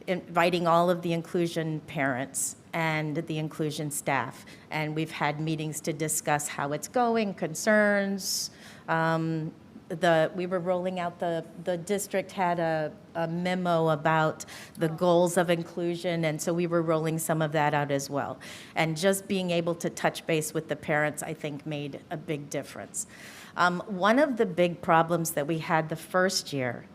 inviting all of the inclusion parents and the inclusion staff. And we've had meetings to discuss how it's going, concerns. We were rolling out, the district had a memo about the goals of inclusion, and so we were rolling some of that out as well. And just being able to touch base with the parents, I think, made a big difference. One of the big problems that we had the first year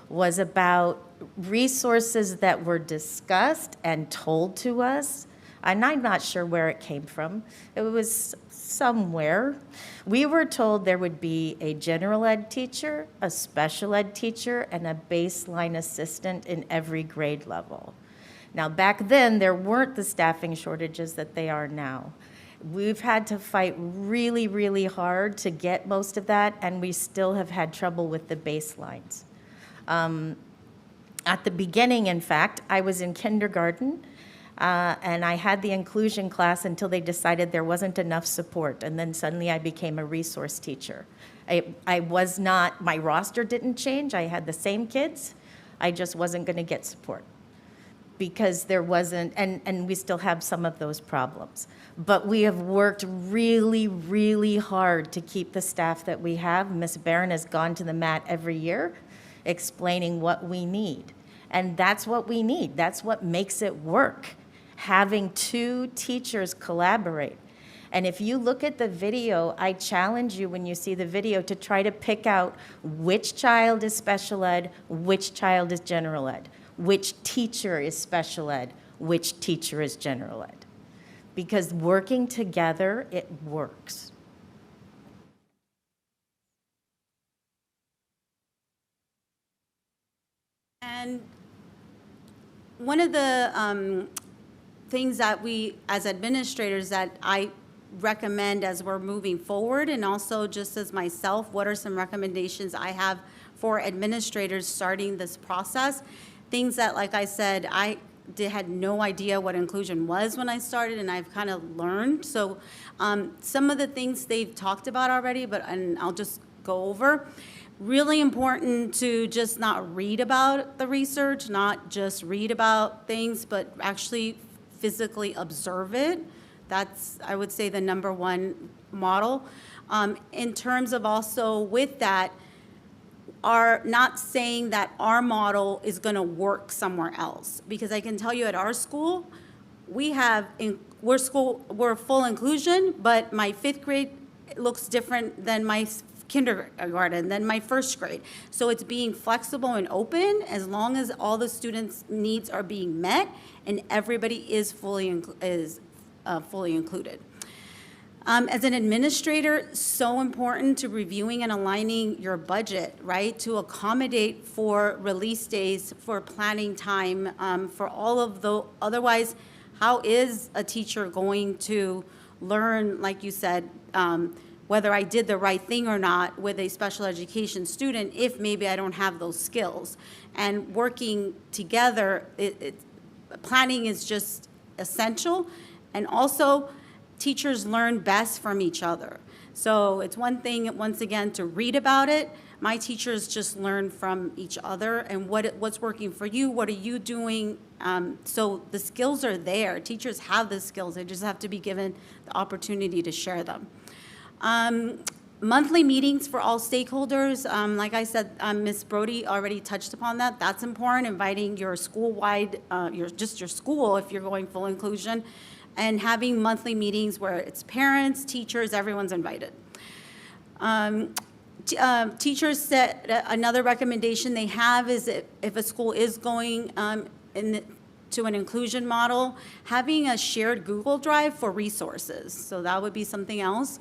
was about resources that were discussed and told to us, and I'm not sure where it came from. It was somewhere. We were told there would be a general ed teacher, a special ed teacher, and a baseline assistant in every grade level. Now, back then, there weren't the staffing shortages that they are now. We've had to fight really, really hard to get most of that, and we still have had trouble with the baselines. At the beginning, in fact, I was in kindergarten, and I had the inclusion class until they decided there wasn't enough support, and then suddenly I became a resource teacher. I was not, my roster didn't change, I had the same kids, I just wasn't going to get support because there wasn't, and we still have some of those problems. But we have worked really, really hard to keep the staff that we have. Ms. Barron has gone to the mat every year explaining what we need. And that's what we need. That's what makes it work, having 2 teachers collaborate. And if you look at the video, I challenge you when you see the video to try to pick out which child is special ed, which child is general ed, which teacher is special ed, which teacher is general ed. Because working together, it works. And one of the things that we, as administrators, that I recommend as we're moving forward, and also just as myself, what are some recommendations I have for administrators starting this process? Things that, like I said, had no idea what inclusion was when I started, and I've kind of learned. So some of the things they've talked about already, and I'll just go over. Really important to just not read about the research, not just read about things, but actually physically observe it. That's, I would say, the number one model. In terms of also with that, are not saying that our model is going to work somewhere else. Because I can tell you at our school, we're full inclusion, but my 5th grade looks different than my kindergarten, than my 1st grade. So it's being flexible and open as long as all the students' needs are being met and everybody is fully included. As an administrator, so important to reviewing and aligning your budget, right? To accommodate for release days, for planning time, for all of the, otherwise, how is a teacher going to learn, like you said, whether I did the right thing or not with a special education student if maybe I don't have those skills? And working together, planning is just essential. And also, teachers learn best from each other. So it's one thing, once again, to read about it. My teachers just learn from each other and what's working for you, what are you doing? So the skills are there. Teachers have the skills. They just have to be given the opportunity to share them. Monthly meetings for all stakeholders. Like I said, Ms. Brody already touched upon that. That's important, inviting your school-wide, your school if you're going full inclusion, and having monthly meetings where it's parents, teachers, everyone's invited. Teachers said another recommendation they have is if a school is going to an inclusion model, having a shared Google Drive for resources. So that would be something else.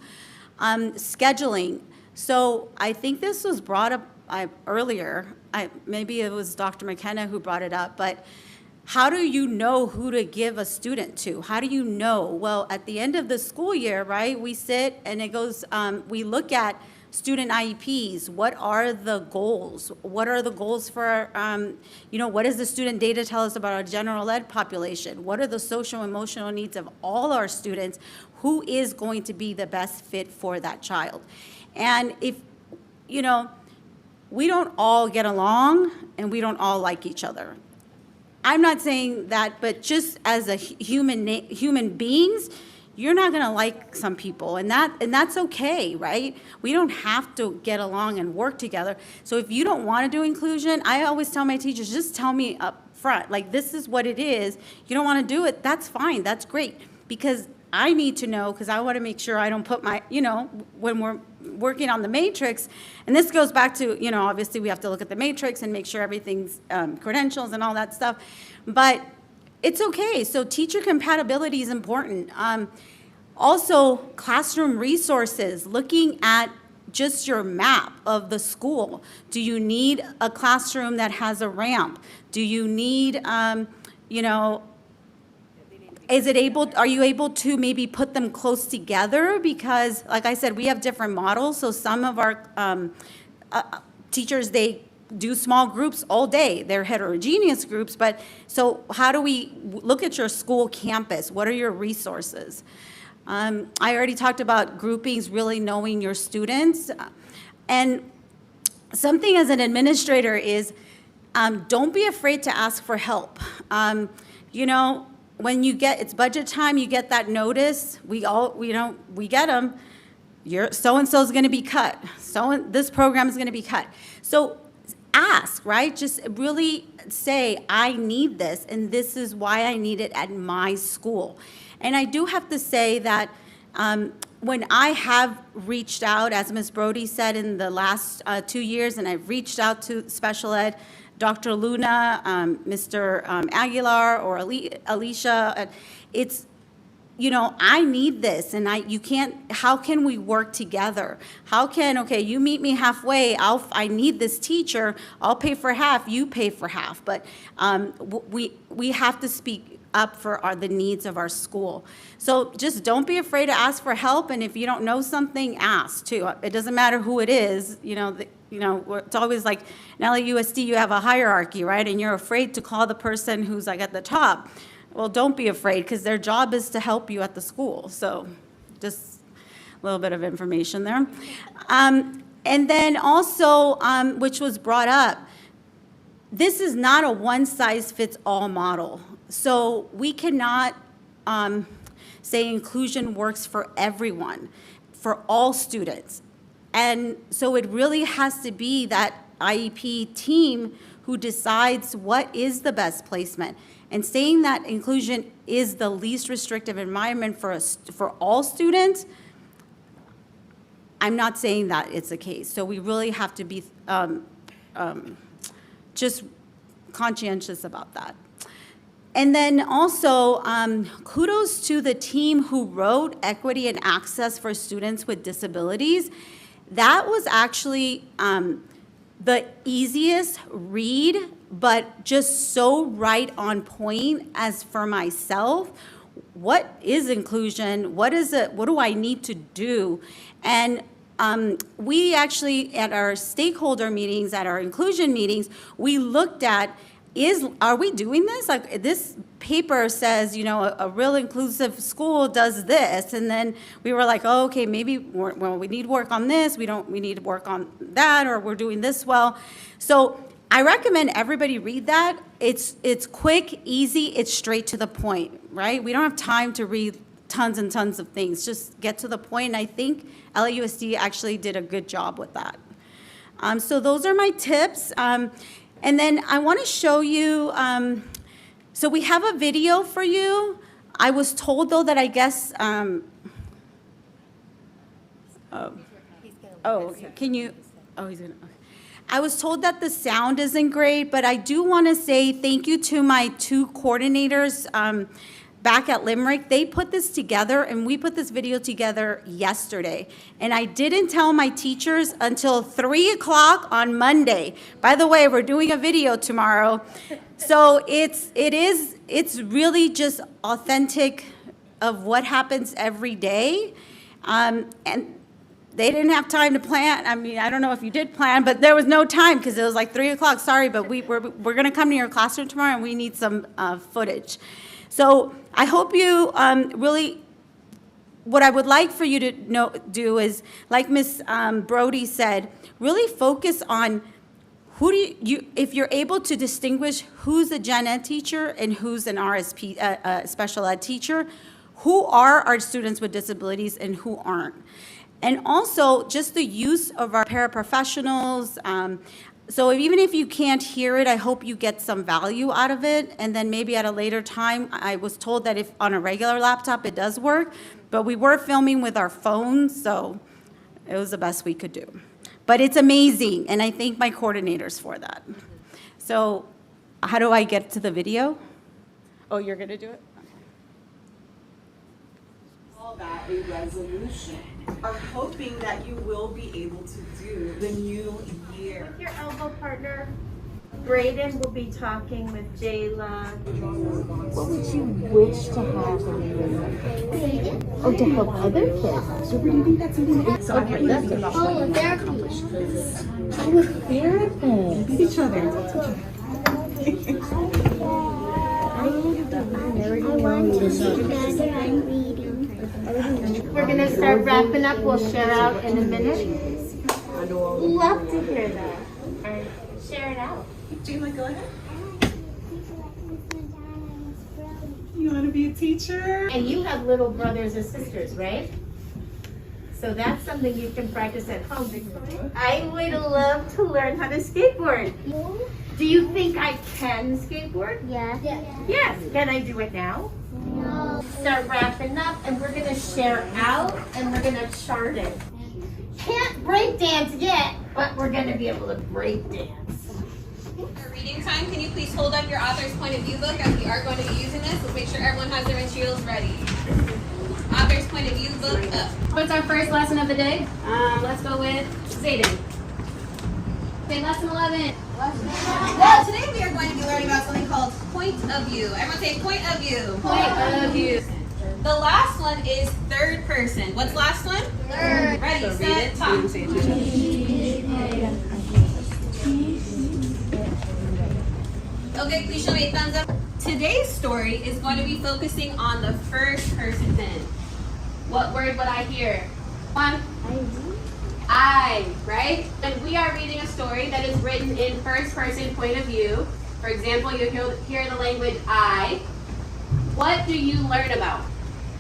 Scheduling. So I think this was brought up earlier. Maybe it was Dr. McKenna who brought it up, but how do you know who to give a student to? How do you know? Well, at the end of the school year, right, we sit and it goes, we look at student IEPs. What are the goals? What are the goals for, what does the student data tell us about our general ed population? What are the social emotional needs of all our students? Who is going to be the best fit for that child? And if, we don't all get along and we don't all like each other. I'm not saying that, but just as a human beings, you're not going to like some people, and that's okay, right? We don't have to get along and work together. So if you don't want to do inclusion, I always tell my teachers, just tell me up front, like, this is what it is. You don't want to do it, that's fine, that's great, because I need to know, because I want to make sure I don't put my, when we're working on the matrix, and this goes back to, obviously we have to look at the matrix and make sure everything's credentials and all that stuff, but it's okay. So teacher compatibility is important. Also, classroom resources, looking at just your map of the school. Do you need a classroom that has a ramp? Do you need, are you able to maybe put them close together? Because, like I said, we have different models. So some of our teachers, they do small groups all day. They're heterogeneous groups, but so how do we look at your school campus? What are your resources? I already talked about groupings, really knowing your students. And something as an administrator is, don't be afraid to ask for help. When you get, it's budget time, you get that notice, we get them, so-and-so is gonna be cut, this program is gonna be cut. So ask, right? Just really say, I need this, and this is why I need it at my school. And I do have to say that when I have reached out, as Ms. Brody said in the last 2 years, and I've reached out to special ed, Dr. Luna, Mr. Aguilar, or Alicia, it's, I need this, and how can we work together? Okay, you meet me halfway, I need this teacher, I'll pay for half, you pay for half, but we have to speak up for the needs of our school. So just don't be afraid to ask for help, and if you don't know something, ask too. It doesn't matter who it is, it's always like in LAUSD you have a hierarchy, right? And you're afraid to call the person who's like at the top. Well, don't be afraid, because their job is to help you at the school. So just a little bit of information there. And then also, which was brought up, this is not a one-size-fits-all model. So we cannot say inclusion works for everyone, for all students. And so it really has to be that IEP team who decides what is the best placement. And saying that inclusion is the least restrictive environment for all students, I'm not saying that it's the case. So we really have to be just conscientious about that. And then also, kudos to the team who wrote Equity and Access for Students with Disabilities. That was actually the easiest read, but just so right on point as for myself. What is inclusion? What is it? What do I need to do? And we actually, at our stakeholder meetings, at our inclusion meetings, we looked at, are we doing this? Like, this paper says, a real inclusive school does this. And then we were like, oh, okay, maybe, we need work on this. We need work on that, or we're doing this well. So I recommend everybody read that. It's quick, easy, it's straight to the point, right? We don't have time to read tons and tons of things. Just get to the point. And I think LAUSD actually did a good job with that. So those are my tips. And then I want to show you, so we have a video for you. I was told, though, that I guess, okay. Can you, he's going to, okay. I was told that the sound isn't great, but I do want to say thank you to my two coordinators back at Limerick. They put this together, and we put this video together yesterday. And I didn't tell my teachers until 3 o'clock on Monday. By the way, we're doing a video tomorrow. So it's really just authentic of what happens every day. And they didn't have time to plan. I mean, I don't know if you did plan, but there was no time because it was like 3 o'clock. Sorry, but we're going to come to your classroom tomorrow, and we need some footage. So I hope you really, what I would like for you to do is, like Ms. Brody said, really focus on who do you, if you're able to distinguish who's a gen ed teacher and who's an RSP, special ed teacher, who are our students with disabilities and who aren't. And also just the use of our paraprofessionals. So even if you can't hear it, I hope you get some value out of it. And then maybe at a later time, I was told that if on a regular laptop, it does work. But we were filming with our phones, so it was the best we could do. But it's amazing, and I thank my coordinators for that. So how do I get to the video? Oh, you're going to do it? That a resolution. Are hoping that you will be able to do the new year. With your elbow partner, Braden will be talking with Jayla. What would you wish to have in your life? Oh, to help other kids. So, what do you think that's something that's okay, that's about what you can accomplish? Oh, a therapist. Beat each other. I want to see that I'm reading. We're going to start wrapping up. We'll share out in a minute. Love to hear that. All right, share it out. Jayla, go ahead. You want to be a teacher? And you have little brothers and sisters, right? So that's something you can practice at home. I would love to learn how to skateboard. Do you think I can skateboard? Yeah. Yes. Can I do it now? No. Start wrapping up, and we're gonna share out, and we're gonna chart it. Can't break dance yet, but we're gonna be able to break dance. For reading time, can you please hold up your author's point of view book, as we are going to be using this? Let's make sure everyone has their materials ready. Author's point of view book up. What's our first lesson of the day? Let's go with Zayden. Say lesson 11. Well, today we are going to be learning about something called point of view. Everyone say point of view. Point of view. The last one is third person. What's the last one? Third. Ready, set, talk. Okay, please show me a thumbs up. Today's story is going to be focusing on the first person then. What word would I hear? One. I, right? And we are reading a story that is written in first person point of view. For example, you hear the language I. What do you learn about?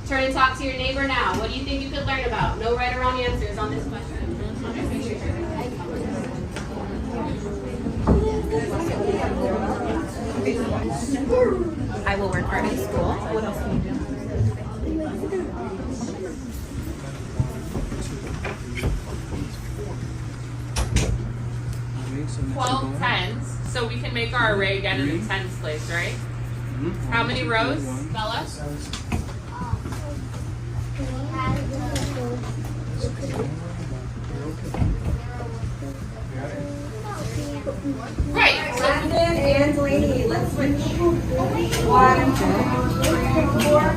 Turn and talk to your neighbor now. What do you think you could learn about? No right or wrong answers on this question. I will work hard in school. What else can you do? 12 tens, so we can make our array again in the tens place, right? How many rows, Bella? Right. And lady, let's switch. 1, 2, 3, 4.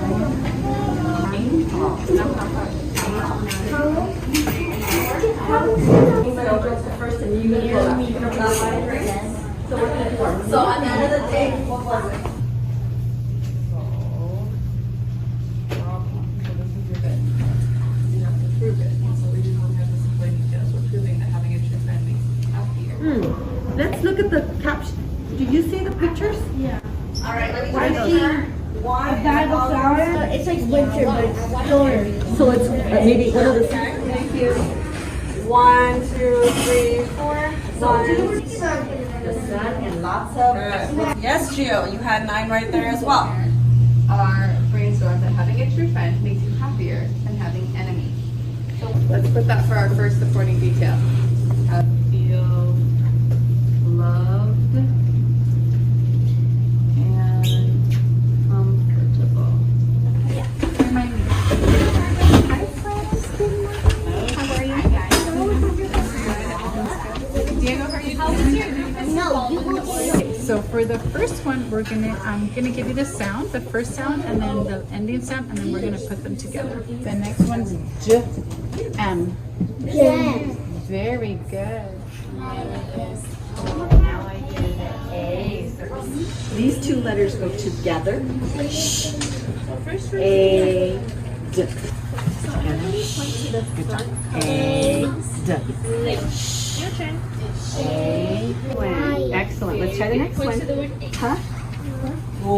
First and you so at the end of the day, what was it? Let's look at the caption. Do you see the pictures? Yeah. All right, let me I try see one. a bag of flowers. It's like winter, but it's storm. So it's maybe one of the. Thank you. 1, 2, 3, 4. The sun and lots of. Yes, Gio, you had 9 right there as well. Our brainstorm that having a true friend makes you happier than having enemies. So let's put that for our first supporting detail. Feel loved and comfortable. Remind me. Hi, friends. Good morning. How are you? Diego, are you? How was your? No, you will. So for the first one, I'm gonna give you the sound, the first sound, and then the ending sound, and then we're gonna put them together. The next one's J, M. Yes. Very good. Now I hear the A. These two letters go together. Sh. A. D. A. D. Your turn. A. Excellent. Let's try the next one. Huh? O.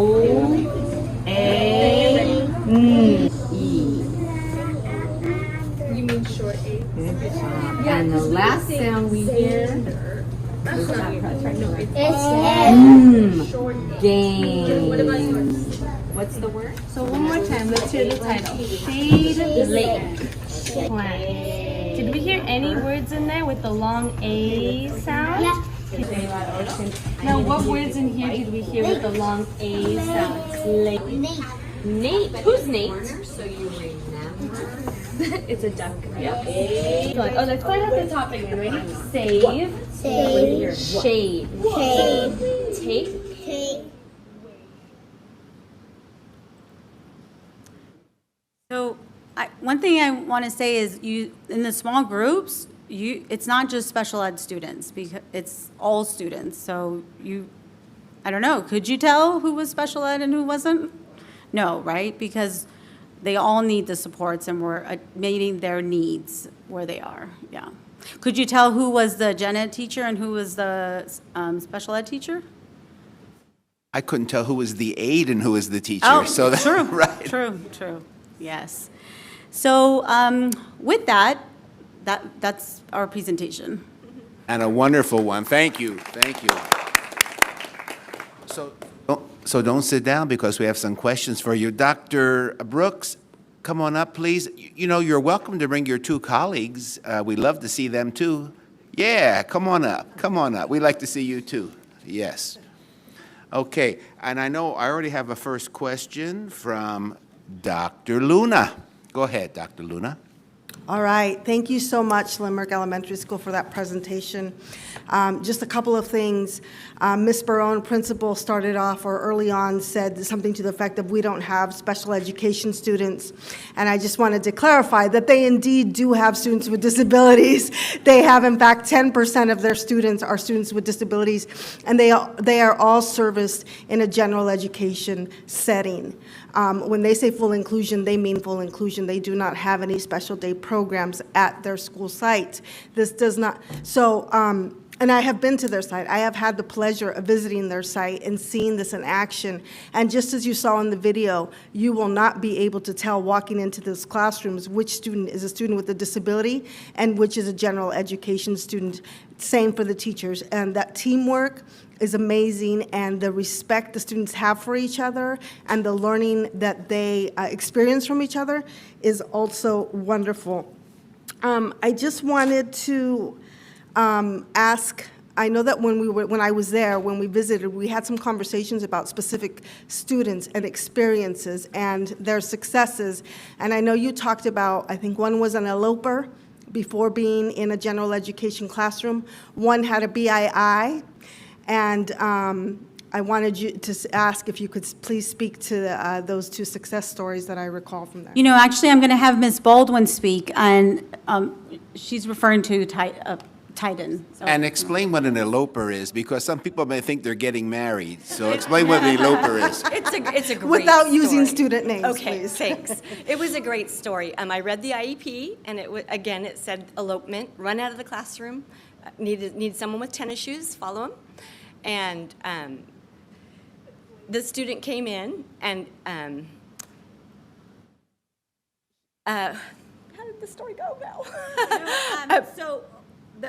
A. E. You mean short A? Good job. And the last sound we hear is game. What about yours? What's the word? So one more time, let's hear the title. Shade Lake. Plant. Did we hear any words in there with the long A sound? Yeah. Now, what words in here did we hear with the long A sound? Lake. Nate. Who's Nate? So you remember. It's a duck. Yep. Oh, let's find out the topic again. Ready? Save. Save. Shade. Shade. Take. So one thing I want to say is in the small groups, it's not just special ed students, because it's all students. So I don't know, could you tell who was special ed and who wasn't? No, right? Because they all need the supports and we're meeting their needs where they are, yeah. Could you tell who was the gen ed teacher and who was the special ed teacher? I couldn't tell who was the aide and who was the teacher. Oh, so that, true, right. true, yes. So with that's our presentation. And a wonderful one. Thank you. So don't sit down because we have some questions for you. Dr. Brooks, come on up, please. You know, you're welcome to bring your 2 colleagues. We'd love to see them too. Yeah, come on up. We'd like to see you too. Yes. Okay, and I know I already have a first question from Dr. Luna. Go ahead, Dr. Luna. All right, thank you so much, Limerick Elementary School, for that presentation. Just a couple of things. Ms. Barone, principal, started off or early on said something to the effect of we don't have special education students. And I just wanted to clarify that they indeed do have students with disabilities. They have, in fact, 10% of their students are students with disabilities, and they are all serviced in a general education setting. When they say full inclusion, they mean full inclusion. They do not have any special day programs at their school site. This does not, so, and I have been to their site. I have had the pleasure of visiting their site and seeing this in action. And just as you saw in the video, you will not be able to tell walking into those classrooms which student is a student with a disability and which is a general education student. Same for the teachers. And that teamwork is amazing, and the respect the students have for each other and the learning that they experience from each other is also wonderful. I just wanted to ask, I know that when I was there, when we visited, we had some conversations about specific students and experiences and their successes. And I know you talked about, I think one was an eloper before being in a general education classroom. One had a BII. And I wanted you to ask if you could please speak to those two success stories that I recall from there. You know, actually, I'm going to have Ms. Baldwin speak, and she's referring to Titan. So. And explain what an eloper is, because some people may think they're getting married. So explain what an eloper is. It's a great Without story. using student names, Okay, please. thanks. It was a great story. I read the IEP, and again, it said elopement, run out of the classroom, need someone with tennis shoes, follow him. And the student came in, and how did the story go now? So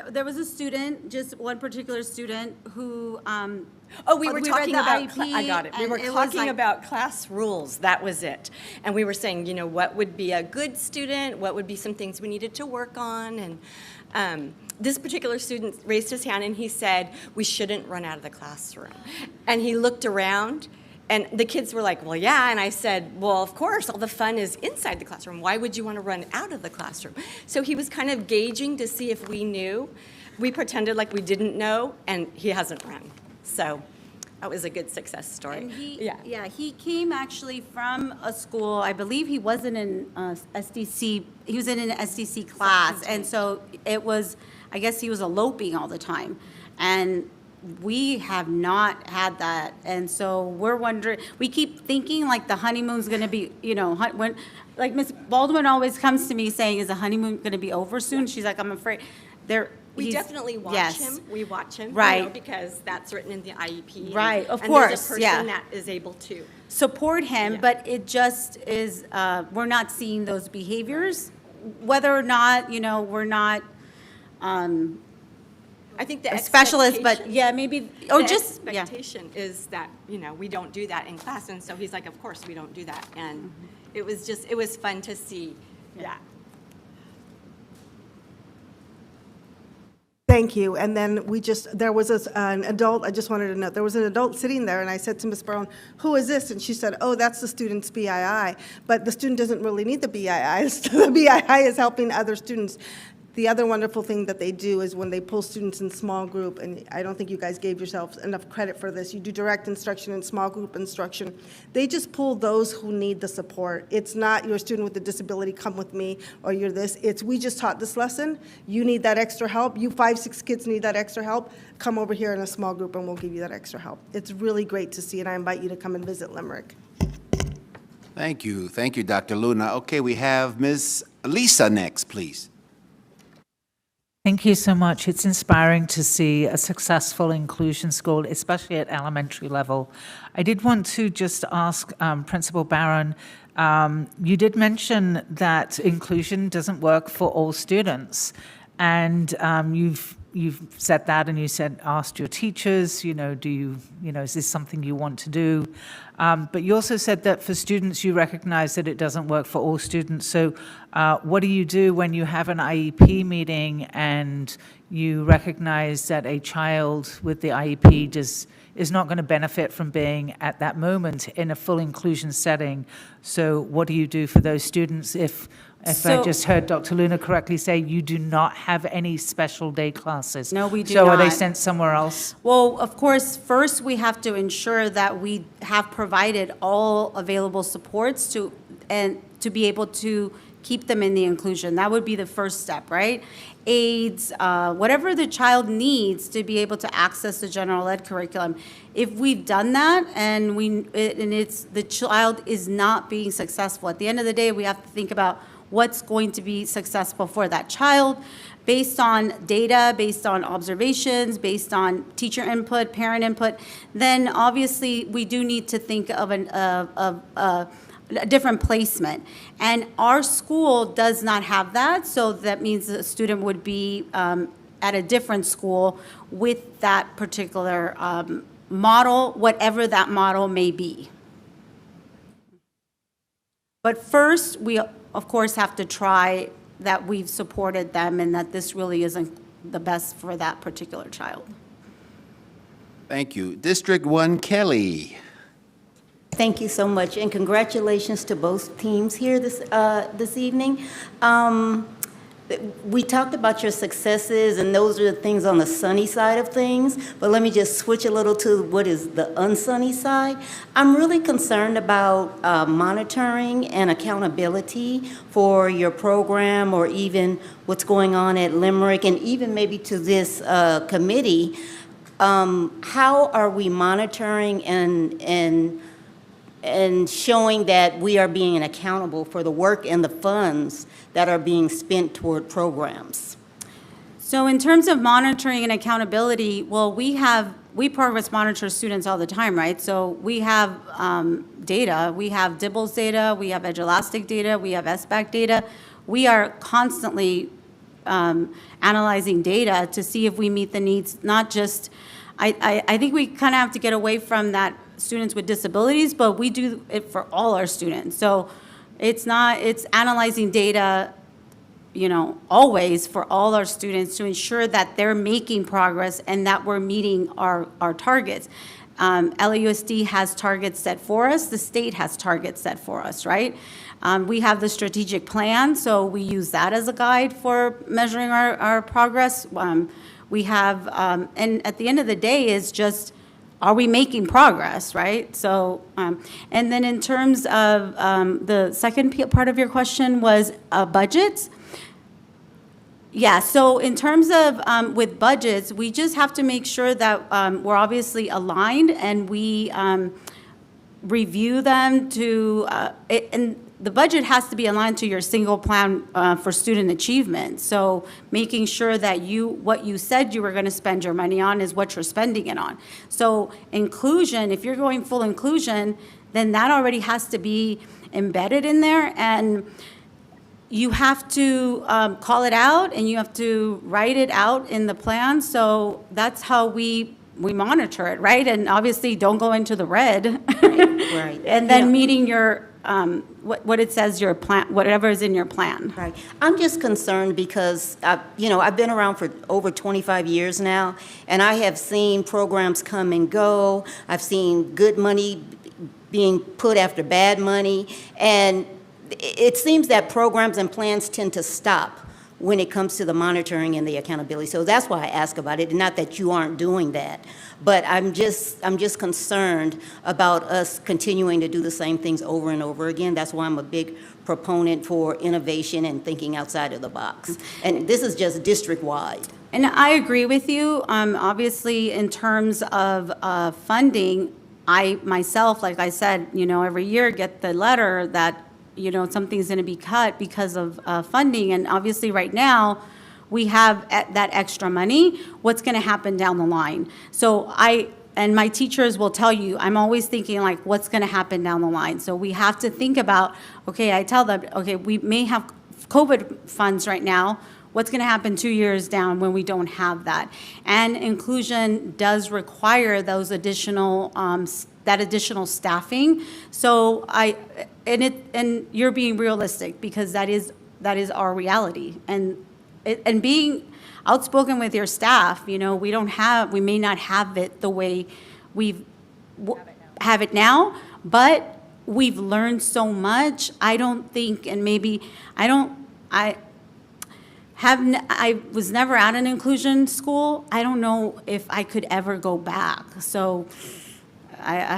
there was a student, just one particular student, who. We were talking about. I got it. We were talking about class rules. That was it. And we were saying, you know, what would be a good student? What would be some things we needed to work on? And this particular student raised his hand and he said, "We shouldn't run out of the classroom." And he looked around. And the kids were like, "Well, yeah." And I said, "Well, of course, all the fun is inside the classroom. Why would you want to run out of the classroom?" So he was kind of gauging to see if we knew. We pretended like we didn't know, and he hasn't run. So that was a good success story. And he came actually from a school, I believe he wasn't in SDC, he was in an SDC class. And so it was, I guess he was eloping all the time. And we have not had that. And so we're wondering, we keep thinking like the honeymoon's going to be, you know, when, like Ms. Baldwin always comes to me saying, "Is the honeymoon going to be over soon?" She's like, "I'm afraid." We definitely watch him. We watch him, right? You know, because that's written in the IEP. Right, of and course, there's a person that is able to support him, but it just is, we're not seeing those behaviors, whether or not, you know, we're not, I think the a specialist, but expectation- yeah, maybe, or the just, yeah. expectation is that, you know, we don't do that in class. And so he's like, "Of course we don't do that." And it was fun to see. Yeah. Thank you. And then there was an adult, I just wanted to note, there was an adult sitting there, and I said to Ms. Brown, "Who is this?" And she said, "Oh, that's the student's BII." But the student doesn't really need the BII. The BII is helping other students. The other wonderful thing that they do is when they pull students in small group, and I don't think you guys gave yourselves enough credit for this, you do direct instruction and small group instruction. They just pull those who need the support. It's not you're a student with a disability, come with me, or you're this. It's we just taught this lesson. You need that extra help. You 5, 6 kids need that extra help. Come over here in a small group and we'll give you that extra help. It's really great to see, and I invite you to come and visit Limerick. Thank you. Thank you, Dr. Luna. Okay, we have Ms. Lisa next, please. Thank you so much. It's inspiring to see a successful inclusion school, especially at elementary level. I did want to just ask Principal Barron, you did mention that inclusion doesn't work for all students, and you've said that, and you said, asked your teachers, you know, is this something you want to do? But you also said that for students, you recognize that it doesn't work for all students. So what do you do when you have an IEP meeting and you recognize that a child with the IEP is not going to benefit from being at that moment in a full inclusion setting? So what do you do for those students if If I just heard Dr. Luna correctly say, you do not have any special day classes. No, we do So are they not. sent somewhere else? Well, of course, first we have to ensure that we have provided all available supports to be able to keep them in the inclusion. That would be the first step, right? Aids, whatever the child needs to be able to access the general ed curriculum. If we've done that and the child is not being successful, at the end of the day, we have to think about what's going to be successful for that child based on data, based on observations, based on teacher input, parent input. Then obviously we do need to think of a different placement. And our school does not have that, so that means the student would be at a different school with that particular model, whatever that model may be. But first, we, of course, have to try that we've supported them and that this really isn't the best for that particular child. Thank you. District 1, Kelly. Thank you so much, and congratulations to both teams here this evening. We talked about your successes, and those are the things on the sunny side of things, but let me just switch a little to what is the unsunny side. I'm really concerned about monitoring and accountability for your program, or even what's going on at Limerick, and even maybe to this committee. How are we monitoring and showing that we are being accountable for the work and the funds that are being spent toward programs? So in terms of monitoring and accountability, well, we progress monitor students all the time, right? So we have data. We have DIBELS data. We have Edulastic data. We have SBAC data. We are constantly analyzing data to see if we meet the needs, not just, I think we kind of have to get away from that students with disabilities, but we do it for all our students. So it's analyzing data, always for all our students to ensure that they're making progress and that we're meeting our targets. LAUSD has targets set for us. The state has targets set for us, right? We have the strategic plan, so we use that as a guide for measuring our progress. We have, and at the end of the day, is just, are we making progress, right? So, and then in terms of the second part of your question was budgets. Yeah, so in terms of with budgets, we just have to make sure that we're obviously aligned and we review them to, and the budget has to be aligned to your single plan for student achievement. So making sure that what you said you were going to spend your money on is what you're spending it on. So inclusion, if you're going full inclusion, then that already has to be embedded in there, and you have to call it out and you have to write it out in the plan. So that's how we monitor it, right? And obviously don't go into the red. Right. And then meeting your what it says your plan, whatever is in your plan. Right. I'm just concerned because, I've been around for over 25 years now, and I have seen programs come and go. I've seen good money being put after bad money, and it seems that programs and plans tend to stop when it comes to the monitoring and the accountability. So that's why I ask about it, not that you aren't doing that. But I'm just concerned about us continuing to do the same things over and over again. That's why I'm a big proponent for innovation and thinking outside of the box. And this is just district-wide. And I agree with you. Obviously, in terms of funding, I myself, like I said, every year get the letter that something's going to be cut because of funding. And obviously right now, we have that extra money. What's going to happen down the line? So and my teachers will tell you, I'm always thinking like, what's going to happen down the line? So we have to think about, okay, I tell them, okay, we may have COVID funds right now. What's going to happen 2 years down when we don't have that? And inclusion does require those additional that additional staffing. So and you're being realistic because that is our reality. And being outspoken with your staff, we may not have it the way we have it now, but we've learned so much. I don't think, and maybe, I was never at an inclusion school. I don't know if I could ever go back. So I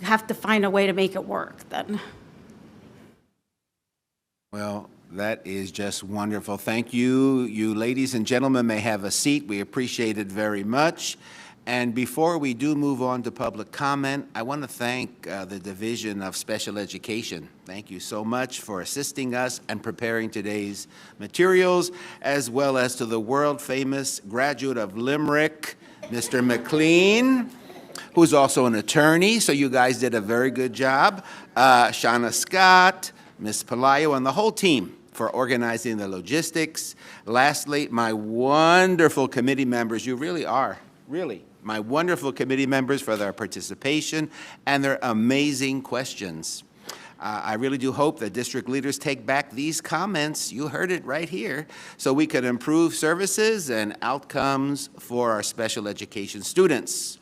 have to find a way to make it work then. Well, that is just wonderful. Thank you. You ladies and gentlemen may have a seat. We appreciate it very much. And before we do move on to public comment, I want to thank the Division of Special Education. Thank you so much for assisting us and preparing today's materials, as well as to the world-famous graduate of Limerick, Mr. McLean, who's also an attorney, so you guys did a very good job. Shauna Scott, Ms. Palayo, and the whole team for organizing the logistics. Lastly, my wonderful committee members, you really are, really, my wonderful committee members for their participation and their amazing questions. I really do hope that district leaders take back these comments, you heard it right here, so we can improve services and outcomes for our special education students.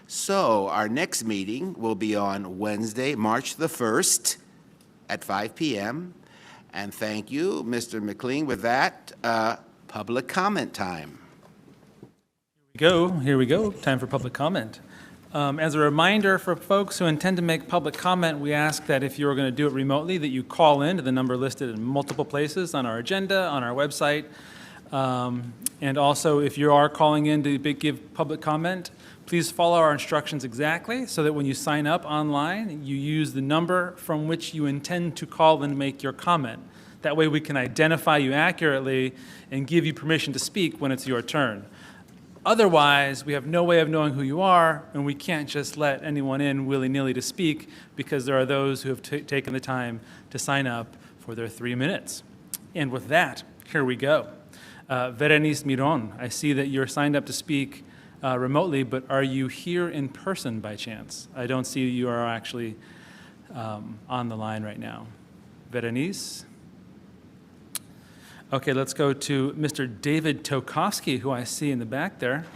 So our next meeting will be on Wednesday, March the 1st at 5 p.m. And thank you, Mr. McLean. With that, public comment time. Here we go. Time for public comment. As a reminder for folks who intend to make public comment, we ask that if you're going to do it remotely, that you call in to the number listed in multiple places on our agenda, on our website. And also, if you are calling in to give public comment, please follow our instructions exactly so that when you sign up online, you use the number from which you intend to call and make your comment. That way we can identify you accurately and give you permission to speak when it's your turn. Otherwise, we have no way of knowing who you are, and we can't just let anyone in willy-nilly to speak because there are those who have taken the time to sign up for their 3 minutes. And with that, here we go. Berenice Miron, I see that you're signed up to speak remotely, but are you here in person by chance? I don't see you are actually on the line right now. Berenice? Okay, let's go to Mr. David Tokovsky, who I see in the back there.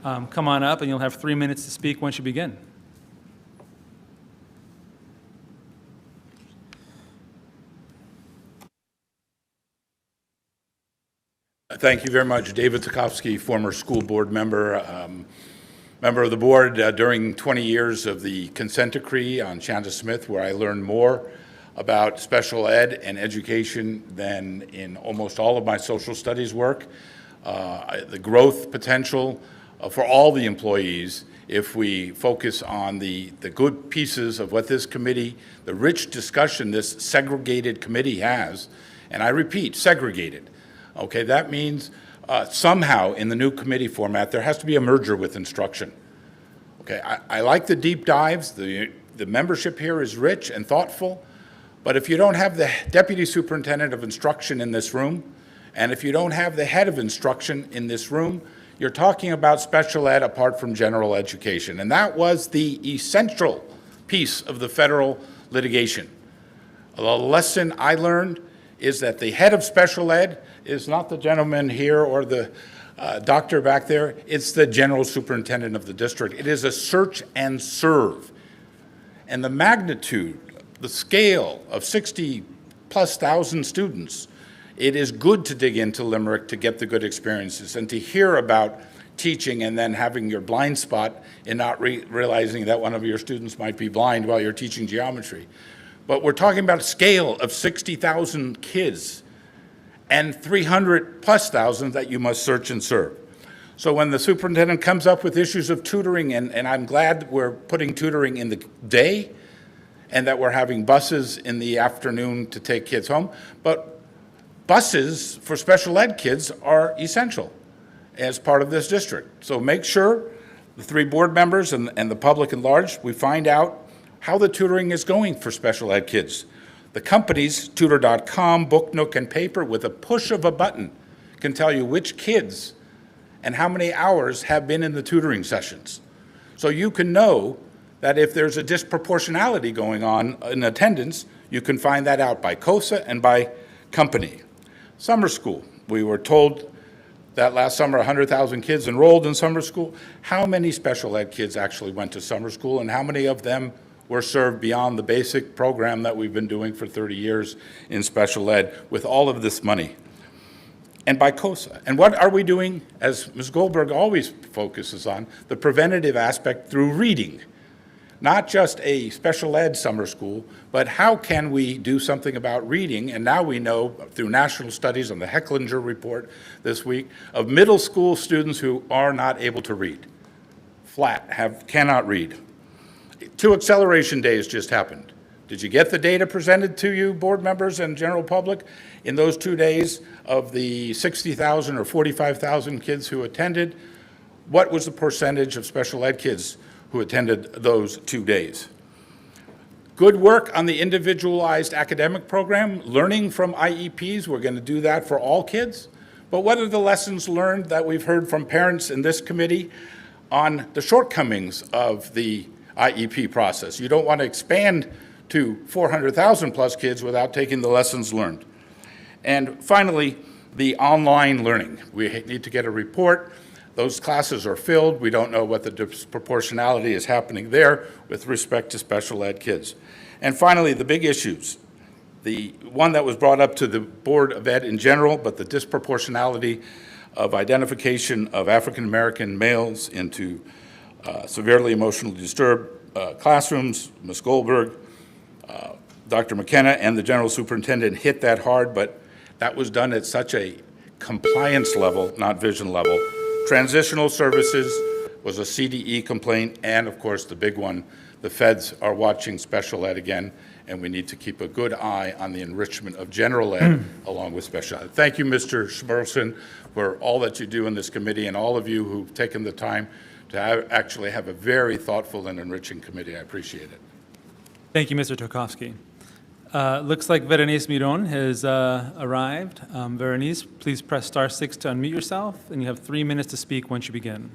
Come on up, and you'll have 3 minutes to speak once you begin. Thank you very much. David Tokovsky, former school board member, member of the board during 20 years of the consent decree on Shanda Smith, where I learned more about special ed and education than in almost all of my social studies work. The growth potential for all the employees if we focus on the good pieces of what this committee, the rich discussion this segregated committee has, and I repeat, segregated. Okay, that means somehow in the new committee format, there has to be a merger with instruction. Okay, I like the deep dives. The membership here is rich and thoughtful, but if you don't have the deputy superintendent of instruction in this room, and if you don't have the head of instruction in this room, you're talking about special ed apart from general education. And that was the essential piece of the federal litigation. The lesson I learned is that the head of special ed is not the gentleman here or the doctor back there, it's the general superintendent of the district. It is a search and serve. And the magnitude, the scale of 60+ thousand students, it is good to dig into Limerick to get the good experiences and to hear about teaching and then having your blind spot and not realizing that one of your students might be blind while you're teaching geometry. But we're talking about a scale of 60,000 kids and 300+ thousand that you must search and serve. So when the superintendent comes up with issues of tutoring, and I'm glad we're putting tutoring in the day and that we're having buses in the afternoon to take kids home, but buses for special ed kids are essential as part of this district. So make sure the 3 board members and the public at large, we find out how the tutoring is going for special ed kids. The companies, Tutor.com, Book Nook, and Paper, with a push of a button, can tell you which kids and how many hours have been in the tutoring sessions. So you can know that if there's a disproportionality going on in attendance, you can find that out by COSA and by company. Summer school, we were told that last summer 100,000 kids enrolled in summer school. How many special ed kids actually went to summer school, and how many of them were served beyond the basic program that we've been doing for 30 years in special ed with all of this money. And by COSA. And what are we doing, as Ms. Goldberg always focuses on, the preventative aspect through reading. Not just a special ed summer school, but how can we do something about reading? And now we know through national studies on the Hecklinger report this week of middle school students who are not able to read, cannot read. 2 acceleration days just happened. Did you get the data presented to you, board members and general public? In those 2 days of the 60,000 or 45,000 kids who attended, what was the percentage of special ed kids who attended those 2 days? Good work on the individualized academic program, learning from IEPs. We're going to do that for all kids. But what are the lessons learned that we've heard from parents in this committee on the shortcomings of the IEP process? You don't want to expand to 400,000 plus kids without taking the lessons learned. And finally, the online learning. We need to get a report. Those classes are filled. We don't know what the disproportionality is happening there with respect to special ed kids. And finally, the big issues. The one that was brought up to the Board of Ed in general, but the disproportionality of identification of African American males into severely emotionally disturbed classrooms. Ms. Goldberg, Dr. McKenna, and the general superintendent hit that hard, but that was done at such a compliance level, not vision level. Transitional services was a CDE complaint, and of course the big one, the feds are watching special ed again, and we need to keep a good eye on the enrichment of general ed along with special ed. Thank you, Mr. Schmerlson, for all that you do in this committee, and all of you who've taken the time to actually have a very thoughtful and enriching committee. I appreciate it. Thank you, Mr. Tarkovsky. Looks like Berenice Miron has arrived. Berenice, please press *6 to unmute yourself, and you have 3 minutes to speak once you begin.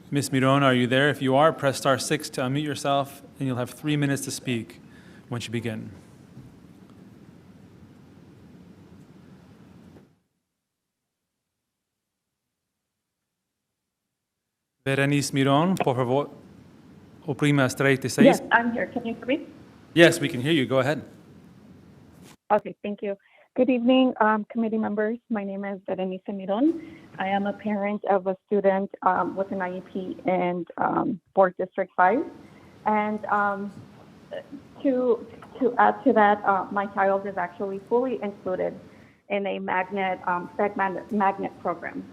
Ms. Miron, are you there? If you are, press *6 to unmute yourself, and you'll have 3 minutes to speak once you begin. Berenice Miron, por favor, oprima *36. Yes, I'm here. Can you hear me? Yes, we can hear you. Go ahead. Okay, thank you. Good evening, committee members. My name is Berenice Miron. I am a parent of a student with an IEP in Board District 5. And to add to that, my child is actually fully included in a magnet program.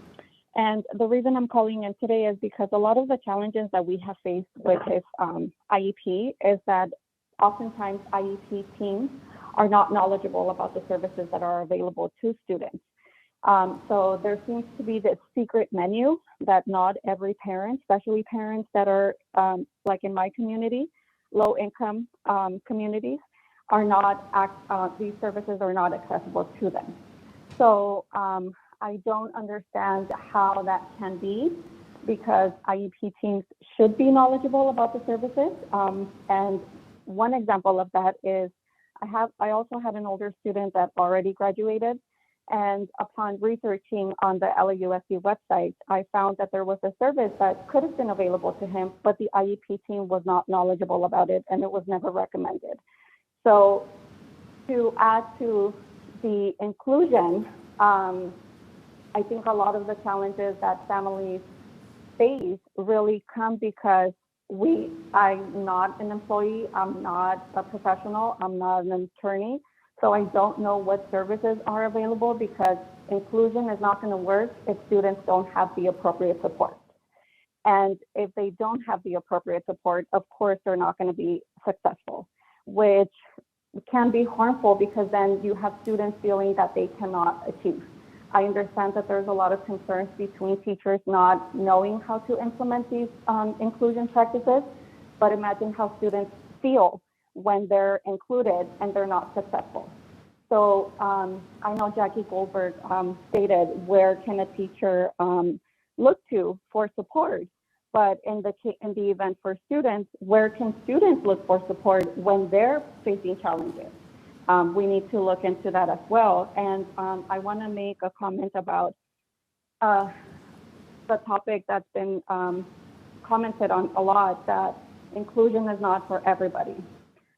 And the reason I'm calling in today is because a lot of the challenges that we have faced with his IEP is that oftentimes IEP teams are not knowledgeable about the services that are available to students. So there seems to be this secret menu that not every parent, especially parents that are like in my community, low income communities, are not, these services are not accessible to them. So I don't understand how that can be, because IEP teams should be knowledgeable about the services. And one example of that is I also had an older student that already graduated, and upon researching on the LAUSD website, I found that there was a service that could have been available to him, but the IEP team was not knowledgeable about it, and it was never recommended. So to add to the inclusion, I think a lot of the challenges that families face really come because I'm not an employee, I'm not a professional, I'm not an attorney, so I don't know what services are available, because inclusion is not going to work if students don't have the appropriate support. And if they don't have the appropriate support, of course, they're not going to be successful, which can be harmful, because then you have students feeling that they cannot achieve. I understand that there's a lot of concerns between teachers not knowing how to implement these inclusion practices, but imagine how students feel when they're included and they're not successful. So I know Jackie Goldberg stated, where can a teacher look to for support? But in the event for students, where can students look for support when they're facing challenges? We need to look into that as well. And I want to make a comment about the topic that's been commented on a lot, that inclusion is not for everybody.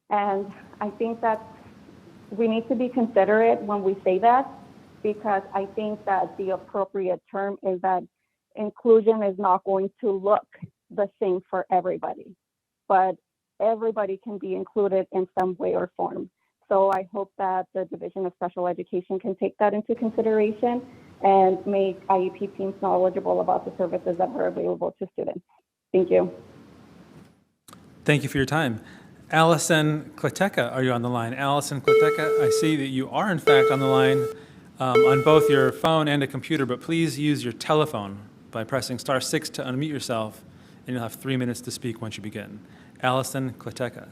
And I think that we need to be considerate when we say that, because I think that the appropriate term is that inclusion is not going to look the same for everybody, but everybody can be included in some way or form. So I hope that the Division of Special Education can take that into consideration and make IEP teams knowledgeable about the services that are available to students. Thank you. Thank you for your time. Allison Kleteka, are you on the line? Allison Kleteka, I see that you are in fact on the line on both your phone and a computer, but please use your telephone by pressing *6 to unmute yourself, and you'll have 3 minutes to speak once you begin. Allison Kleteka.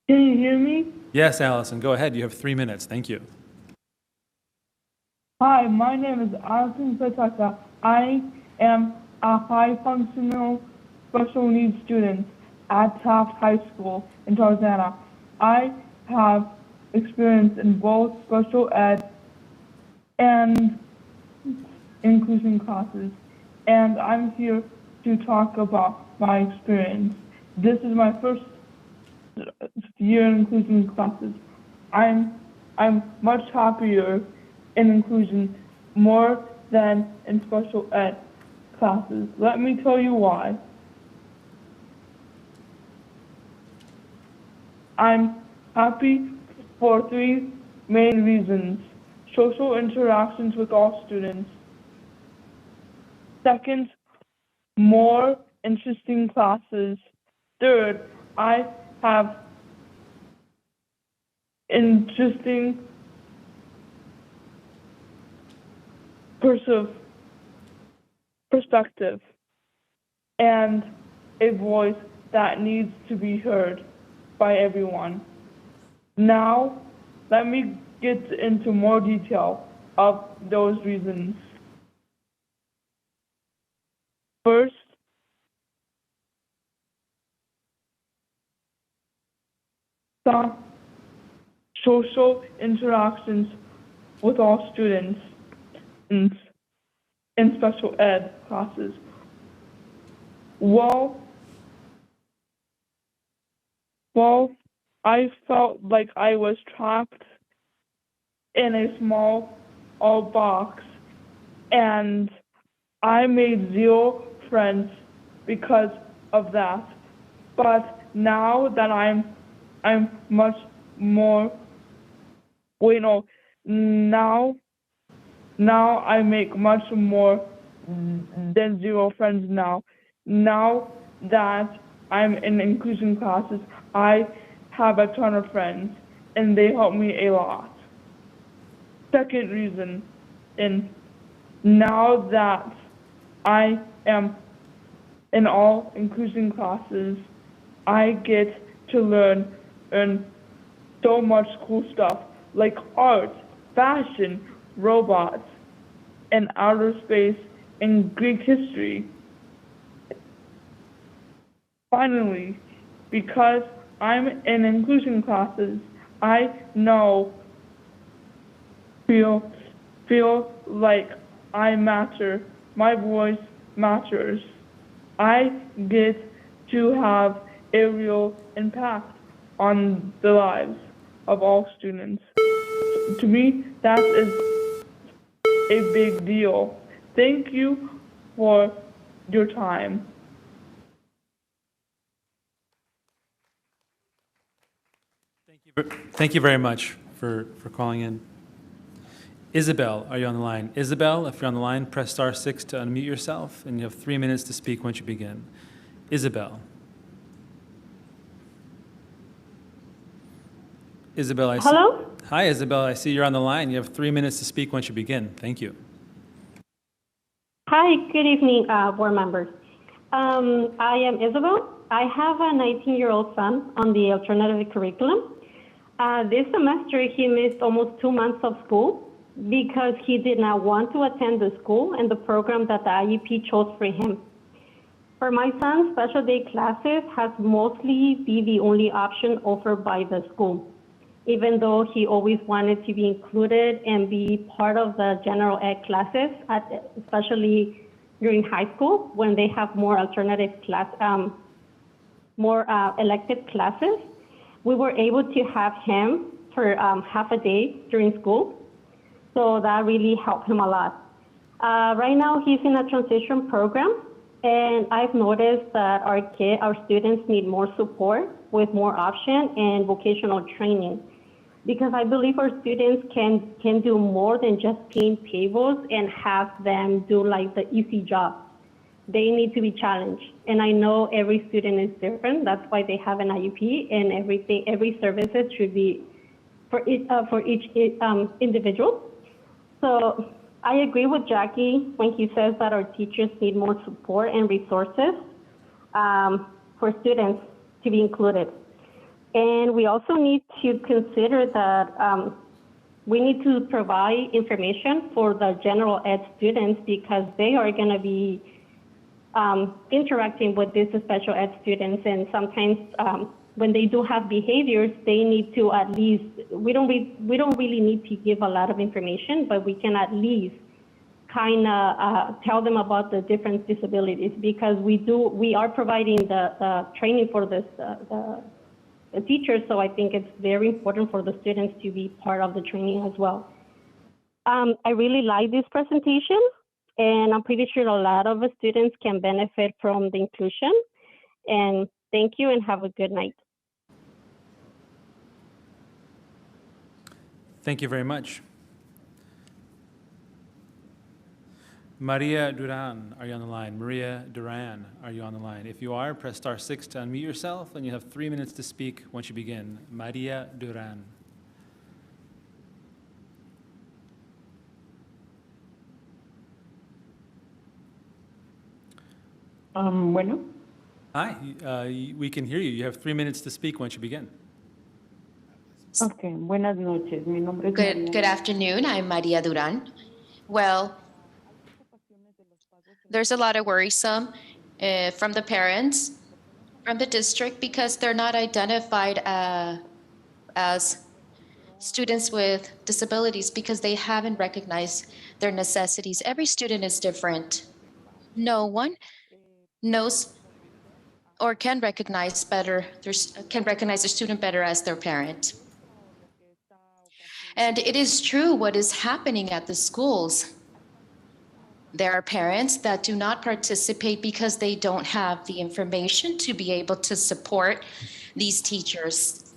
Can you hear me? Yes, Allison, go ahead. You have 3 minutes. Thank you. Hi, my name is Allison Kleteka. I am a high-functional special needs student at Taft High School in Tarzana. I have experience in both special ed and inclusion classes, and I'm here to talk about my experience. This is my first year in inclusion classes. I'm much happier in inclusion more than in special ed classes. Let me tell you why. I'm happy for 3 main reasons. Social interactions with all students. Second, more interesting classes. Third, I have interesting perspective and a voice that needs to be heard by everyone. Now, let me get into more detail of those reasons. First, some social interactions with all students in special ed classes. Well, I felt like I was trapped in a small box, and I made 0 friends because of that. But now that I'm much more, now I make much more than 0 friends now. Now that I'm in inclusion classes, I have a ton of friends, and they help me a lot. Second reason, now that I am in all inclusion classes, I get to learn so much cool stuff like art, fashion, robots, and outer space, and Greek history. Finally, because I'm in inclusion classes, I feel like I matter. My voice matters. I get to have a real impact on the lives of all students. To me, that is a big deal. Thank you for your time. Thank you very much for calling in. Isabel, are you on the line? Isabel, if you're on the line, press *6 to unmute yourself, and you have 3 minutes to speak once you begin. Isabel. Isabel, I see. Hello? Hi, Isabel. I see you're on the line. You have 3 minutes to speak once you begin. Thank you. Hi, good evening, board members. I am Isabel. I have a 19-year-old son on the alternative curriculum. This semester, he missed almost 2 months of school because he did not want to attend the school and the program that the IEP chose for him. For my son, special day classes has mostly been the only option offered by the school. even though he always wanted to be included and be part of the general ed classes, especially during high school when they have more alternative class, more elective classes. We were able to have him for half a day during school. So that really helped him a lot. Right now he's in a transition program, and I've noticed that our students need more support with more option and vocational training, because I believe our students can do more than just paint tables and have them do like the easy job. They need to be challenged. And I know every student is different. That's why they have an IEP, and every services should be for each individual. So I agree with Jackie when he says that our teachers need more support and resources for students to be included. And we also need to consider that we need to provide information for the general ed students, because they are going to be interacting with these special ed students, and sometimes when they do have behaviors, they need to at least, we don't really need to give a lot of information, but we can at least kind of tell them about the different disabilities, because we are providing the training for this, the teachers, so I think it's very important for the students to be part of the training as well. I really like this presentation, and I'm pretty sure a lot of the students can benefit from the inclusion. And thank you, and have a good night. Thank you very much. Maria Duran, are you on the line? Maria Duran, are you on the line? If you are, press *6 to unmute yourself, and you have 3 minutes to speak once you begin. Maria Duran. Bueno. Hi, we can hear you. You have 3 minutes to speak once you begin. Okay, buenas noches. Mi nombre es María. Good afternoon. I'm Maria Duran. Well, there's a lot of worrisome from the parents, from the district, because they're not identified as students with disabilities, because they haven't recognized their necessities. Every student is different. No one knows or can recognize their student better as their parent. And it is true what is happening at the schools. There are parents that do not participate because they don't have the information to be able to support these teachers.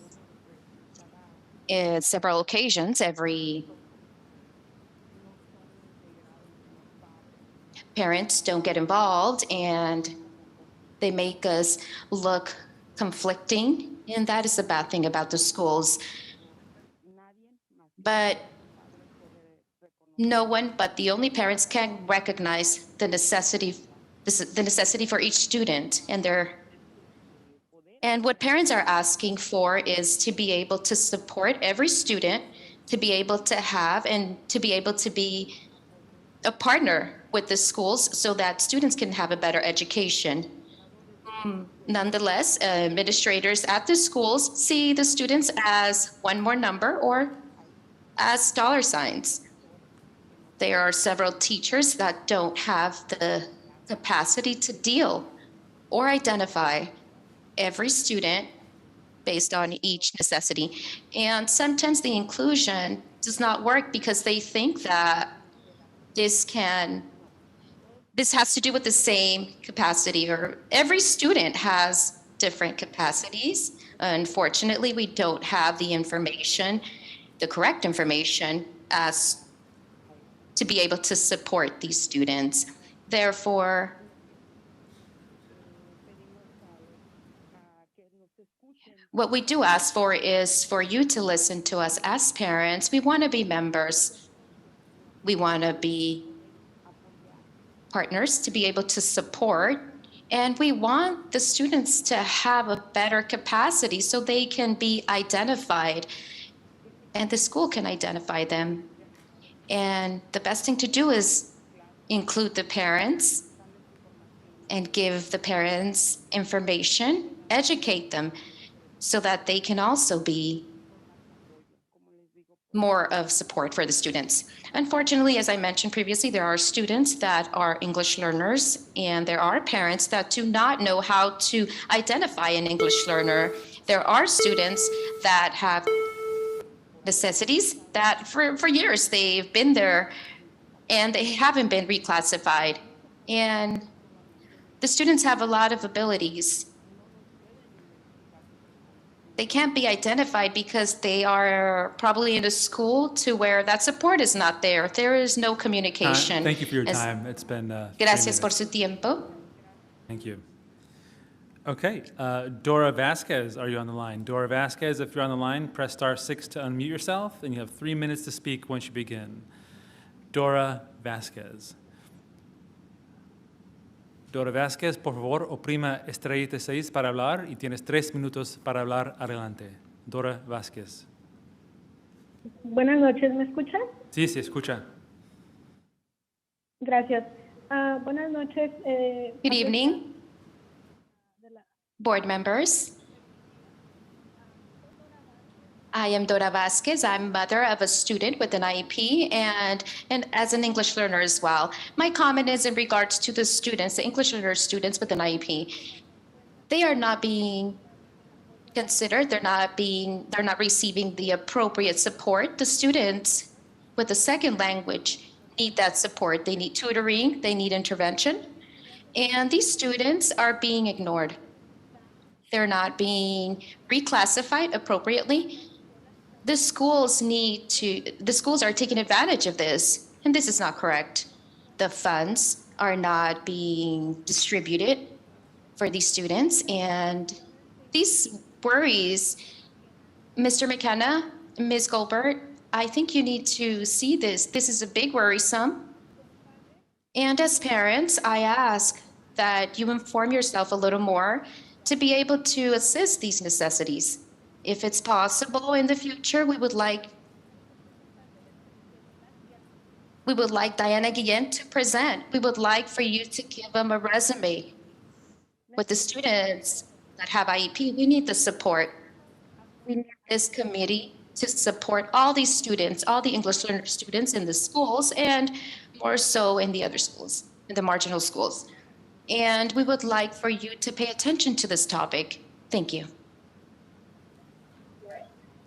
In several occasions, parents don't get involved, and they make us look conflicting, and that is a bad thing about the schools. But no one but the only parents can recognize the necessity for each student, and what parents are asking for is to be able to support every student, to be able to have and to be able to be a partner with the schools so that students can have a better education. Nonetheless, administrators at the schools see the students as one more number or as dollar signs. There are several teachers that don't have the capacity to deal or identify every student based on each necessity. And sometimes the inclusion does not work because they think that this has to do with the same capacity, or every student has different capacities. Unfortunately, we don't have the information, the correct information, as to be able to support these students. Therefore, what we do ask for is for you to listen to us as parents. We want to be members. We want to be partners to be able to support, and we want the students to have a better capacity so they can be identified and the school can identify them. And the best thing to do is include the parents and give the parents information, educate them so that they can also be more of support for the students. Unfortunately, as I mentioned previously, there are students that are English learners, and there are parents that do not know how to identify an English learner. There are students that have necessities that for years they've been there and they haven't been reclassified. And the students have a lot of abilities. They can't be identified because they are probably in a school to where that support is not there. There is no communication. Thank you for your time. It's been. Gracias por su tiempo. Thank you. Okay, Dora Vasquez, are you on the line? Dora Vasquez, if you're on the line, press *6 to unmute yourself, and you have 3 minutes to speak once you begin. Dora Vasquez. Dora Vasquez, por favor, oprima estrellita 6 para hablar y tienes 3 minutos para hablar adelante. Dora Vasquez. Buenas noches, ¿me escuchan? Sí, se escucha. Gracias. Buenas noches. Good evening, board members. I am Dora Vasquez. I'm mother of a student with an IEP and as an English learner as well. My comment is in regards to the students, the English learner students with an IEP. They are not being considered. They're not receiving the appropriate support. The students with a second language need that support. They need tutoring. They need intervention. And these students are being ignored. They're not being reclassified appropriately. The schools are taking advantage of this, and this is not correct. The funds are not being distributed for these students, and these worries, Mr. McKenna, Ms. Goldberg, I think you need to see this. This is a big worrisome. And as parents, I ask that you inform yourself a little more to be able to assist these necessities. If it's possible in the future, we would like Diana Guillen to present. We would like for you to give them a resume with the students that have IEP. We need the support. We need this committee to support all these students, all the English learner students in the schools, and more so in the other schools, in the marginal schools. And we would like for you to pay attention to this topic. Thank you.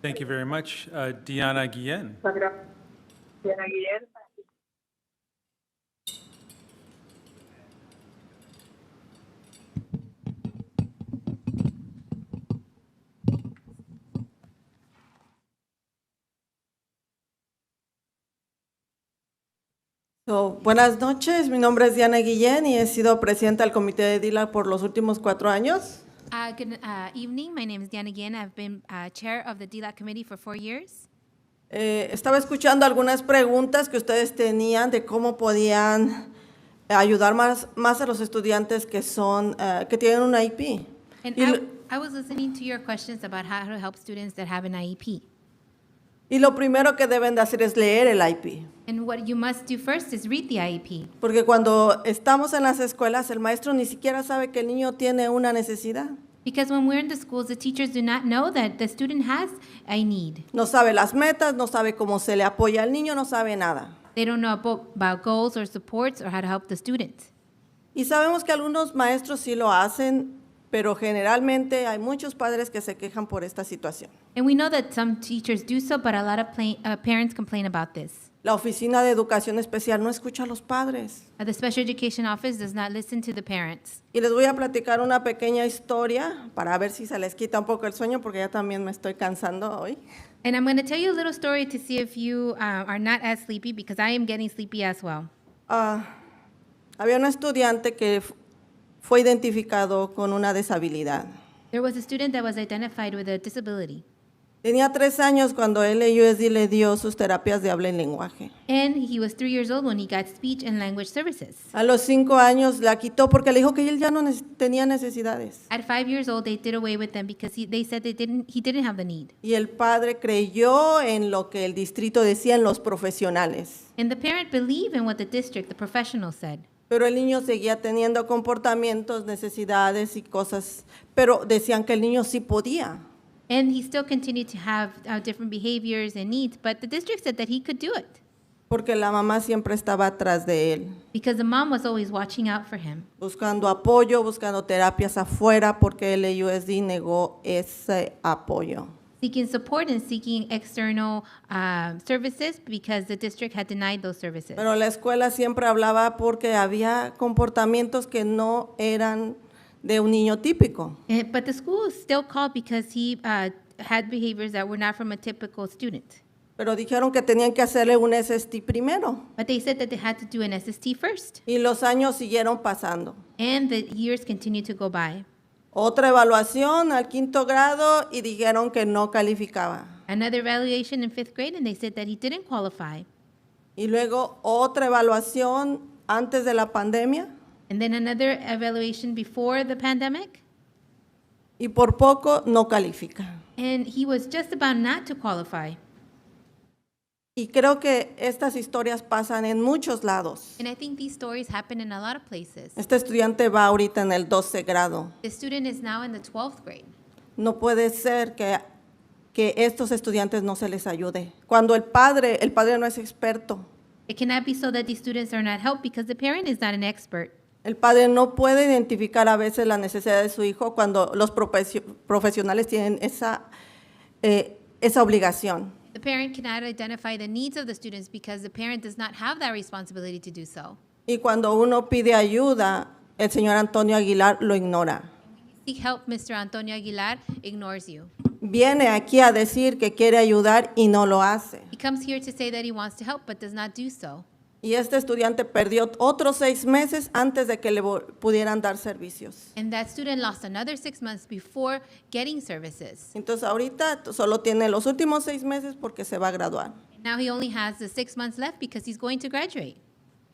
Thank you very much. Diana Guillen. Buenas noches, mi nombre es Diana Guillén y he sido presidenta del comité de DILAC por los últimos 4 años. Good evening. My name is Diana Guillen. I've been chair of the DLAC committee for 4 years. Estaba escuchando algunas preguntas que ustedes tenían de cómo podían ayudar más a los estudiantes que tienen un IEP. And I was listening to your questions about how to help students that have an IEP. Y lo primero que deben de hacer es leer el IEP. And what you must do first is read the IEP. Porque cuando estamos en las escuelas, el maestro ni siquiera sabe que el niño tiene una necesidad. Because when we're in the schools, the teachers do not know that the student has a need. No sabe las metas, no sabe cómo se le apoya al niño, no sabe nada. They don't know about goals or supports or how to help the student. Y sabemos que algunos maestros sí lo hacen, pero generalmente hay muchos padres que se quejan por esta situación. And we know that some teachers do so, but a lot of parents complain about this. La Oficina de Educación Especial no escucha a los padres. The Special Education Office does not listen to the parents. Y les voy a platicar una pequeña historia para ver si se les quita un poco el sueño, porque ya también me estoy cansando hoy. And I'm going to tell you a little story to see if you are not as sleepy, because I am getting sleepy as well. Había un estudiante que fue identificado con una deshabilidad. There was a student that was identified with a disability. Tenía 3 años cuando LAUSD le dio sus terapias de habla y lenguaje. And he was 3 years old when he got speech and language services. A los 5 años la quitó porque le dijo que él ya no tenía necesidades. At 5 years old, they did away with them because they said he didn't have the need. Y el padre creyó en lo que el distrito decían los profesionales. And the parent believed in what the district, the professionals said. Pero el niño seguía teniendo comportamientos, necesidades y cosas, pero decían que el niño sí podía. And he still continued to have different behaviors and needs, but the district said that he could do it porque la mamá siempre estaba atrás de él, because the mom was always watching out for him, buscando apoyo, buscando terapias afuera, porque el USD negó ese apoyo. seeking support and seeking external services because the district had denied those services. Pero la escuela siempre hablaba porque había comportamientos que no eran de un niño típico. But the school still called because he had behaviors that were not from a typical student. Pero dijeron que tenían que hacerle un SST primero. But they said that they had to do an SST first. Y los años siguieron pasando. And the years continued to go by. Otra evaluación al 5º grado y dijeron que no calificaba. Another evaluation in 5th grade, and they said that he didn't qualify. Y luego otra evaluación antes de la pandemia. And then another evaluation before the pandemic. Y por poco no califica. And he was just about not to qualify. Y creo que estas historias pasan en muchos lados. And I think these stories happen in a lot of places. Este estudiante va ahorita en el 12 grado. The student is now in the 12th grade. No puede ser que estos estudiantes no se les ayude. Cuando el padre no es experto. It cannot be so that these students are not helped because the parent is not an expert. El padre no puede identificar a veces la necesidad de su hijo cuando los profesionales tienen esa obligación. The parent cannot identify the needs of the students because the parent does not have that responsibility to do so. Y cuando uno pide ayuda, el señor Antonio Aguilar lo ignora. Seek help, Mr. Antonio Aguilar ignores you. Viene aquí a decir que quiere ayudar y no lo hace. He comes here to say that he wants to help but does not do so. Y este estudiante perdió otros 6 meses antes de que le pudieran dar servicios. And that student lost another 6 months before getting services. Entonces ahorita solo tiene los últimos 6 meses porque se va a graduar. Now he only has the 6 months left because he's going to graduate.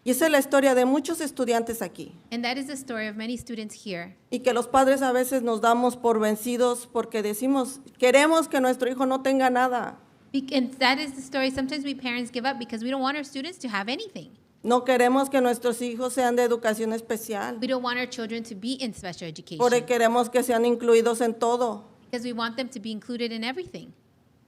Y esa es la historia de muchos estudiantes aquí. And that is the story of many students here. Y que los padres a veces nos damos por vencidos porque decimos, queremos que nuestro hijo no tenga nada. And that is the story. Sometimes we parents give up because we don't want our students to have anything. No queremos que nuestros hijos sean de educación especial. We don't want our children to be in special education. Porque queremos que sean incluidos en todo. Because we want them to be included in everything.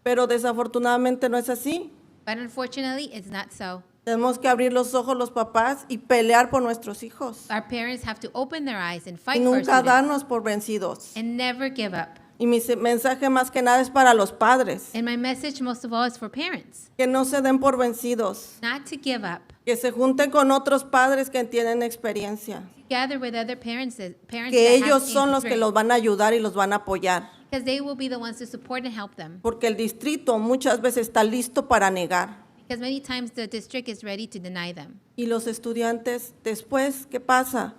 Pero desafortunadamente no es así. But unfortunately, it's not so. Tenemos que abrir los ojos los papás y pelear por nuestros hijos. Our parents have to open their eyes and Y fight for our nunca students. darnos por vencidos. And never give up. Y mi mensaje más que nada es para los padres. And my message most of all is for parents. Que no se den por vencidos. Not to give up. Que se junten con otros padres que tienen experiencia. Gather with other parents Que that ellos have son los que experience. los van a ayudar y los van a apoyar. Because they will be the ones to support and help them. Porque el distrito muchas veces está listo para negar. Because many times the district is ready to deny them. Y los estudiantes después, ¿qué pasa?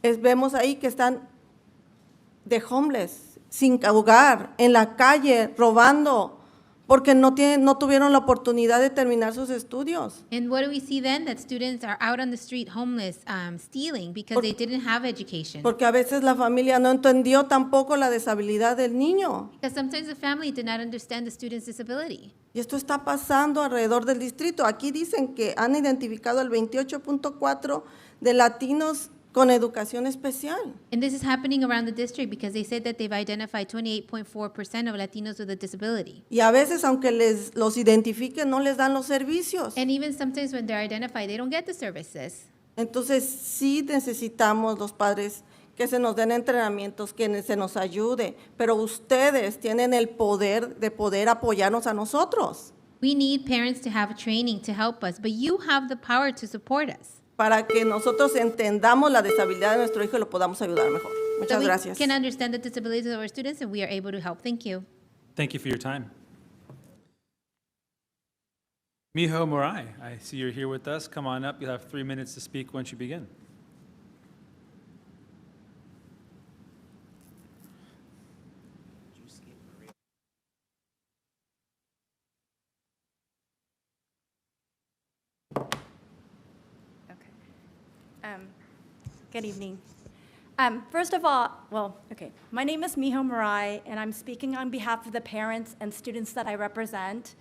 Vemos ahí que están de homeless, sin hogar, en la calle, robando, porque no tuvieron la oportunidad de terminar sus estudios. And what do we see then? That students are out on the street homeless, stealing because they didn't have education. Porque a veces la familia no entendió tampoco la deshabilidad del niño. Because sometimes the family did not understand the student's disability. Y esto está pasando alrededor del distrito. Aquí dicen que han identificado el 28.4 de latinos con educación especial. And this is happening around the district because they said that they've identified 28.4% of Latinos with a disability. Y a veces, aunque los identifiquen, no les dan los servicios. And even sometimes when they're identified, they don't get the services. Entonces, sí necesitamos los padres que se nos den entrenamientos, que se nos ayude, pero ustedes tienen el poder de poder apoyarnos a nosotros. We need parents to have training to help us, but you have the power to support us. Para que nosotros entendamos la deshabilidad de nuestro hijo y lo podamos ayudar mejor. Muchas So gracias. we can understand the disabilities of our students and we are able to help. Thank you. Thank you for your time. Miho Morai, I see you're here with us. Come on up. You'll have 3 minutes to speak once you begin. Good evening. First of all, my name is Miho Murai, and I'm speaking on behalf of the parents and students that I represent.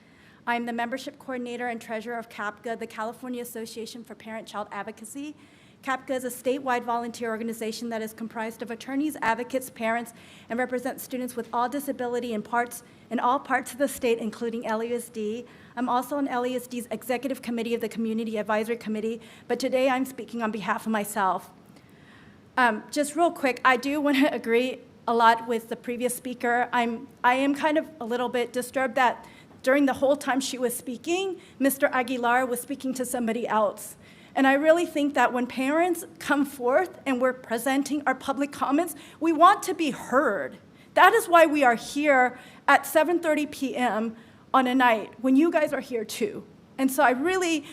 I'm the membership coordinator and treasurer of CAPGA, the California Association for Parent-Child Advocacy. CAPCA is a statewide volunteer organization that is comprised of attorneys, advocates, parents, and represents students with all disability in all parts of the state, including LAUSD. I'm also on LAUSD's Executive Committee of the Community Advisory Committee, but today I'm speaking on behalf of myself. Just real quick, I do want to agree a lot with the previous speaker. I am kind of a little bit disturbed that during the whole time she was speaking, Mr. Aguilar was speaking to somebody else. And I really think that when parents come forth and we're presenting our public comments, we want to be heard. That is why we are here at 7:30 p.m. on a night when you guys are here too. And so I really,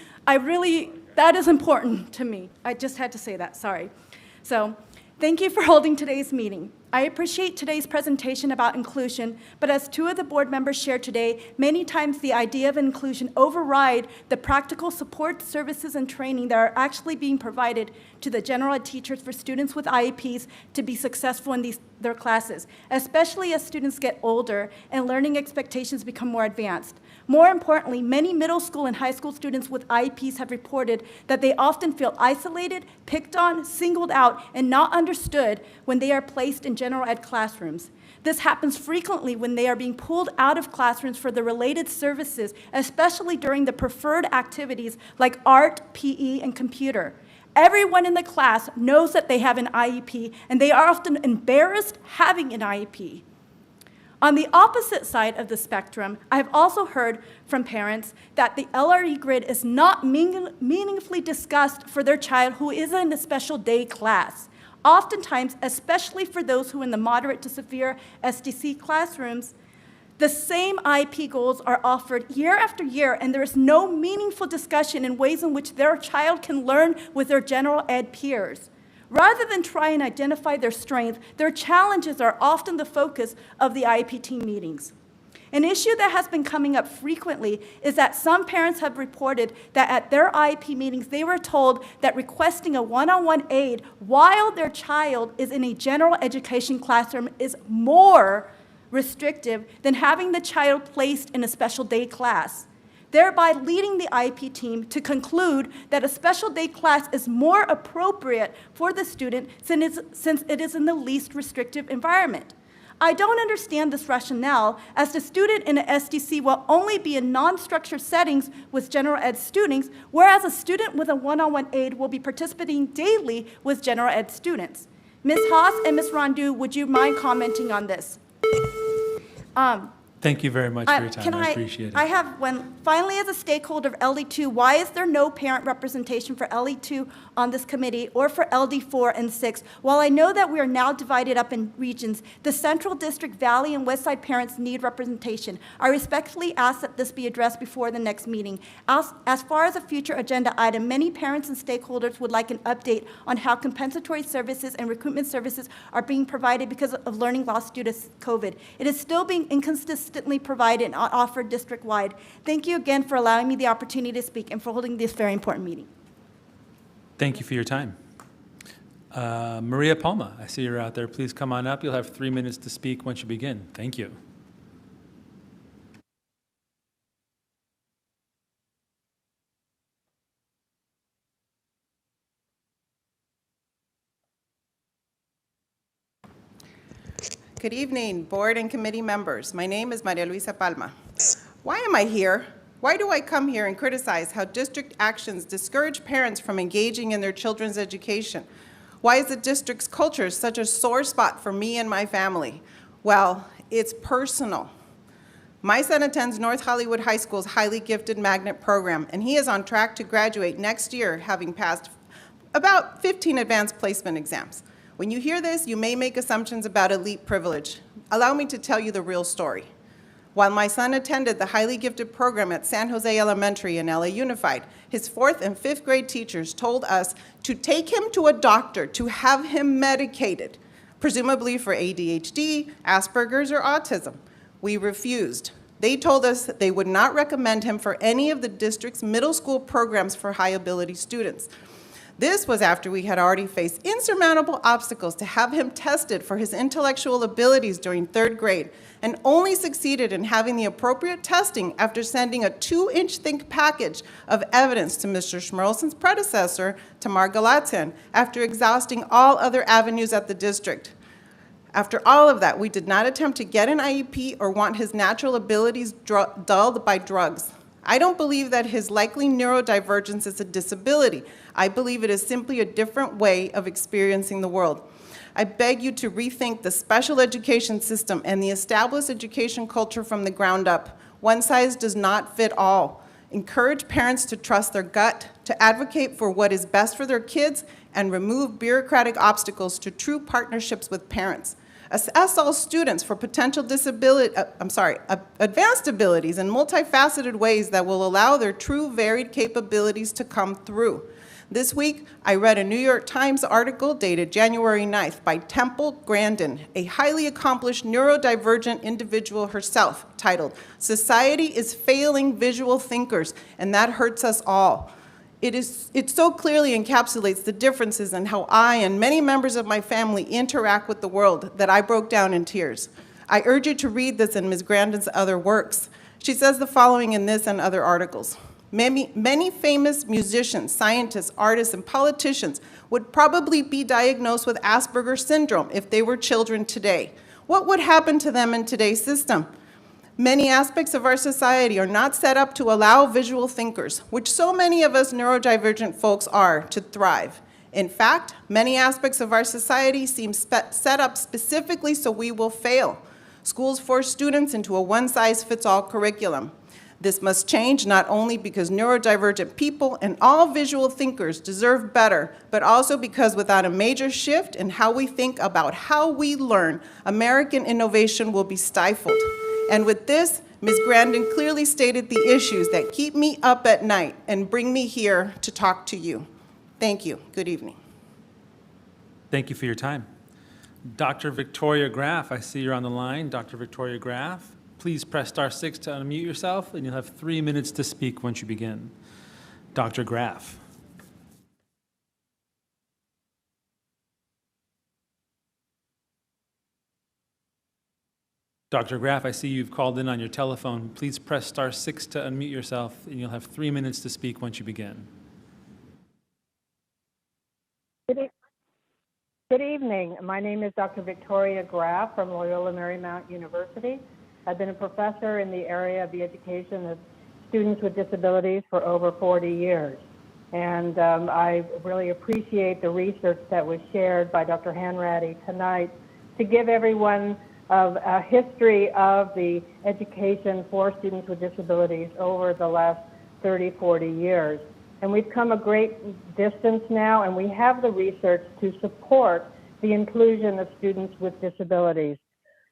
that is important to me. I just had to say that, sorry. So thank you for holding today's meeting. I appreciate today's presentation about inclusion, but as two of the board members shared today, many times the idea of inclusion override the practical support services and training that are actually being provided to the general ed teachers for students with IEPs to be successful in their classes, especially as students get older and learning expectations become more advanced. More importantly, many middle school and high school students with IEPs have reported that they often feel isolated, picked on, singled out, and not understood when they are placed in general ed classrooms. This happens frequently when they are being pulled out of classrooms for the related services, especially during the preferred activities like art, PE, and computer. Everyone in the class knows that they have an IEP, and they are often embarrassed having an IEP. On the opposite side of the spectrum, I have also heard from parents that the LRE grid is not meaningfully discussed for their child who is in a special day class. Oftentimes, especially for those who are in the moderate to severe SDC classrooms, the same IEP goals are offered year after year, and there is no meaningful discussion in ways in which their child can learn with their general ed peers. Rather than try and identify their strength, their challenges are often the focus of the IEP team meetings. An issue that has been coming up frequently is that some parents have reported that at their IEP meetings, they were told that requesting a one-on-one aid while their child is in a general education classroom is more restrictive than having the child placed in a special day class, thereby leading the IEP team to conclude that a special day class is more appropriate for the student since it is in the least restrictive environment. I don't understand this rationale, as the student in an SDC will only be in non-structured settings with general ed students, whereas a student with a one-on-one aid will be participating daily with general ed students. Ms. Haas and Ms. Rondu, would you mind commenting on this? Thank you very much for your time. I appreciate it. I have one. Finally, as a stakeholder of LD2, why is there no parent representation for LD2 on this committee or for LD4 and 6? While I know that we are now divided up in regions, the Central District, Valley, and West Side parents need representation. I respectfully ask that this be addressed before the next meeting. As far as a future agenda item, many parents and stakeholders would like an update on how compensatory services and recruitment services are being provided because of learning loss due to COVID. It is still being inconsistently provided and offered district-wide. Thank you again for allowing me the opportunity to speak and for holding this very important meeting. Thank you for your time. Maria Palma, I see you're out there. Please come on up. You'll have 3 minutes to speak once you begin. Thank you. Good evening, board and committee members. My name is Maria Luisa Palma. Why am I here? Why do I come here and criticize how district actions discourage parents from engaging in their children's education? Why is the district's culture such a sore spot for me and my family? Well, it's personal. My son attends North Hollywood High School's highly gifted magnet program, and he is on track to graduate next year, having passed about 15 advanced placement exams. When you hear this, you may make assumptions about elite privilege. Allow me to tell you the real story. While my son attended the highly gifted program at San Jose Elementary in LA Unified, his 4th and 5th grade teachers told us to take him to a doctor to have him medicated, presumably for ADHD, Asperger's, or autism. We refused. They told us that they would not recommend him for any of the district's middle school programs for high ability students. This was after we had already faced insurmountable obstacles to have him tested for his intellectual abilities during 3rd grade, and only succeeded in having the appropriate testing after sending a 2-inch thick package of evidence to Mr. Schmerlson's predecessor, Tamar Galatyan, after exhausting all other avenues at the district. After all of that, we did not attempt to get an IEP or want his natural abilities dulled by drugs. I don't believe that his likely neurodivergence is a disability. I believe it is simply a different way of experiencing the world. I beg you to rethink the special education system and the established education culture from the ground up. One size does not fit all. Encourage parents to trust their gut, to advocate for what is best for their kids, and remove bureaucratic obstacles to true partnerships with parents. Assess all students for potential advanced abilities in multifaceted ways that will allow their true varied capabilities to come through. This week, I read a New York Times article dated January 9th by Temple Grandin, a highly accomplished neurodivergent individual herself, titled, "Society is Failing Visual Thinkers, and That Hurts Us All." It so clearly encapsulates the differences in how I and many members of my family interact with the world that I broke down in tears. I urge you to read this and Ms. Grandin's other works. She says the following in this and other articles. Many famous musicians, scientists, artists, and politicians would probably be diagnosed with Asperger's syndrome if they were children today. What would happen to them in today's system? Many aspects of our society are not set up to allow visual thinkers, which so many of us neurodivergent folks are, to thrive. In fact, many aspects of our society seem set up specifically so we will fail. Schools force students into a one-size-fits-all curriculum. This must change not only because neurodivergent people and all visual thinkers deserve better, but also because without a major shift in how we think about how we learn, American innovation will be stifled. And with this, Ms. Grandin clearly stated the issues that keep me up at night and bring me here to talk to you. Thank you. Good evening. Thank you for your time. Dr. Victoria Graff, I see you're on the line. Dr. Victoria Graff, please press *6 to unmute yourself, and you'll have 3 minutes to speak once you begin. Dr. Graff. Dr. Graff, I see you've called in on your telephone. Please press *6 to unmute yourself, and you'll have 3 minutes to speak once you begin. Good evening. My name is Dr. Victoria Graff from Loyola Marymount University. I've been a professor in the area of the education of students with disabilities for over 40 years. And I really appreciate the research that was shared by Dr. Hanratty tonight to give everyone of a history of the education for students with disabilities over the last 30, 40 years. And we've come a great distance now, and we have the research to support the inclusion of students with disabilities.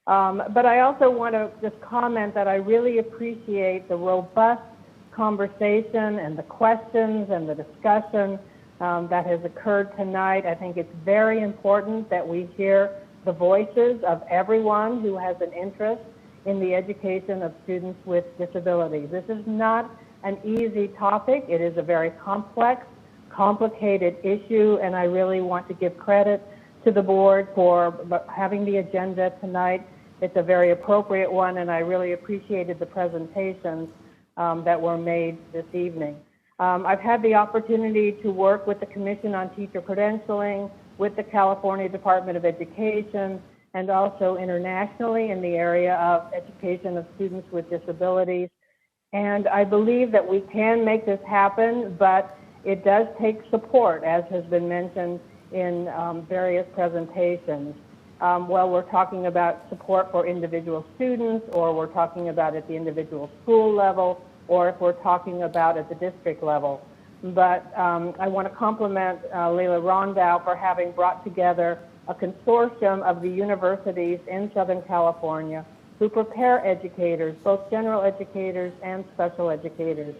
But I also want to just comment that I really appreciate the robust conversation and the questions and the discussion that has occurred tonight. I think it's very important that we hear the voices of everyone who has an interest in the education of students with disabilities. This is not an easy topic. It is a very complex, complicated issue, and I really want to give credit to the board for having the agenda tonight. It's a very appropriate one, and I really appreciated the presentations that were made this evening. I've had the opportunity to work with the Commission on Teacher Credentialing, with the California Department of Education, and also internationally in the area of education of students with disabilities. And I believe that we can make this happen, but it does take support, as has been mentioned in various presentations. Well, we're talking about support for individual students, or we're talking about at the individual school level, or if we're talking about at the district level. But I want to compliment Leila Rondow for having brought together a consortium of the universities in Southern California who prepare educators, both general educators and special educators.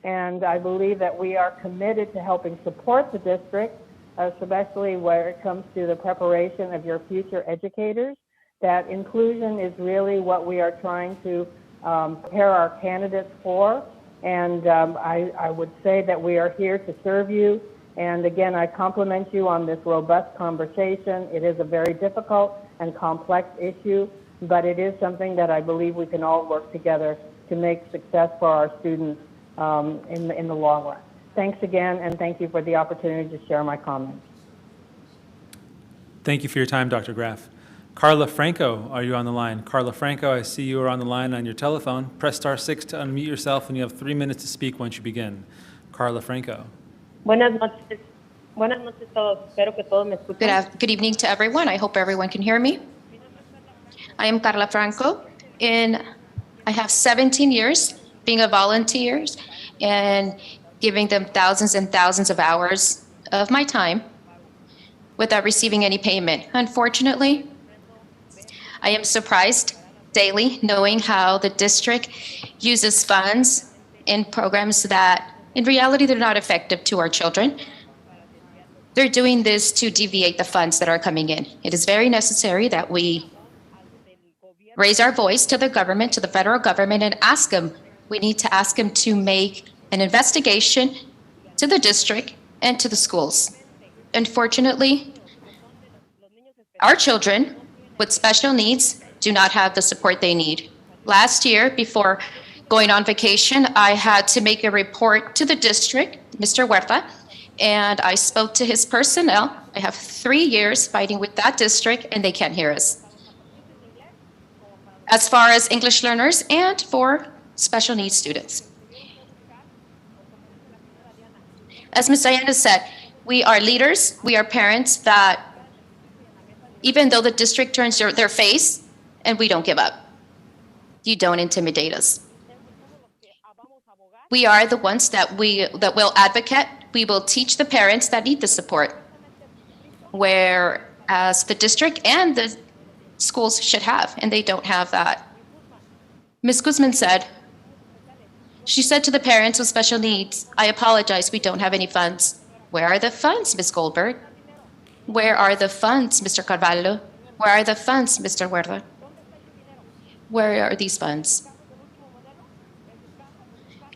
And I believe that we are committed to helping support the district, especially where it comes to the preparation of your future educators. That inclusion is really what we are trying to prepare our candidates for. And I would say that we are here to serve you And again, I compliment you on this robust conversation. It is a very difficult and complex issue, but it is something that I believe we can all work together to make success for our students in the long run. Thanks again, and thank you for the opportunity to share my comments. Thank you for your time, Dr. Graff. Carla Franco, are you on the line? Carla Franco, I see you are on the line on your telephone. Press *6 to unmute yourself, and you have 3 minutes to speak once you begin. Carla Franco. Buenas noches. Buenas noches a todos. Espero que todos me escuchen. Good evening to everyone. I hope everyone can hear me. I am Carla Franco, and I have 17 years being a volunteer and giving them thousands and thousands of hours of my time without receiving any payment. Unfortunately, I am surprised daily knowing how the district uses funds in programs that in reality they're not effective to our children. They're doing this to deviate the funds that are coming in. It is very necessary that we raise our voice to the government, to the federal government, and ask them. We need to ask them to make an investigation to the district and to the schools. Unfortunately, our children with special needs do not have the support they need. Last year, before going on vacation, I had to make a report to the district, Mr. Huerta, and I spoke to his personnel. I have 3 years fighting with that district, and they can't hear us. As far as English learners and for special needs students. As Ms. Diana said, we are leaders, we are parents that even though the district turns their face, and we don't give up. You don't intimidate us. We are the ones that will advocate. We will teach the parents that need the support, whereas the district and the schools should have, and they don't have that. Ms. Guzman said, she said to the parents with special needs, I apologize, we don't have any funds. Where are the funds, Ms. Goldberg? Where are the funds, Mr. Carvalho? Where are the funds, Mr. Huerta? Where are these funds?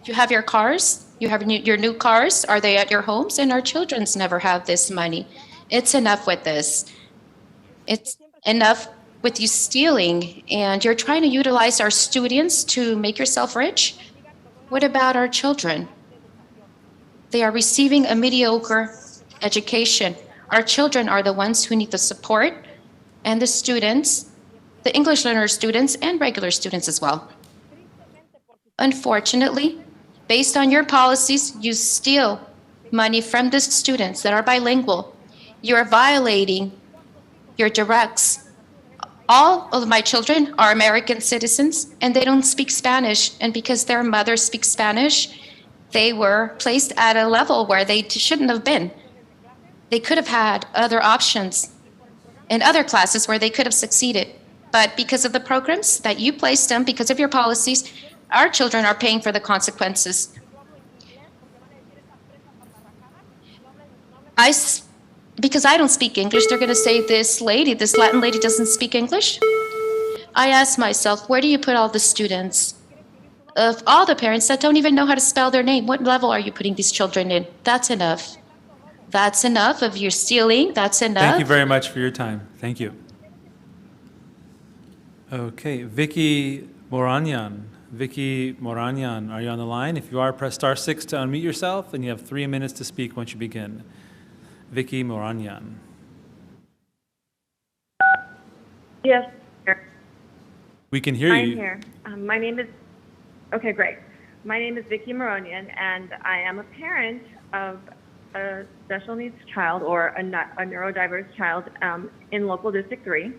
You have your cars, you have your new cars, are they at your homes? And our children's never have this money. It's enough with this. It's enough with you stealing, and you're trying to utilize our students to make yourself rich. What about our children? They are receiving a mediocre education. Our children are the ones who need the support, and the students, the English learner students and regular students as well. Unfortunately, based on your policies, you steal money from the students that are bilingual. You're violating your directs. All of my children are American citizens, and they don't speak Spanish. And because their mother speaks Spanish, they were placed at a level where they shouldn't have been. They could have had other options in other classes where they could have succeeded. But because of the programs that you placed them, because of your policies, our children are paying for the consequences. Because I don't speak English, they're going to say this Latin lady doesn't speak English. I ask myself, where do you put all the students? Of all the parents that don't even know how to spell their name, what level are you putting these children in? That's enough. That's enough of your stealing. That's enough. Thank you very much for your time. Thank you. Okay, Vicky Moranyan. Vicky Moranyan, are you on the line? If you are, press *6 to unmute yourself, and you have 3 minutes to speak once you begin. Vicky Moranyan. Yes, We can hear you. I'm here. My name is, okay, great. My name is Vicky Moronian, and I am a parent of a special needs child or a neurodiverse child in local District 3.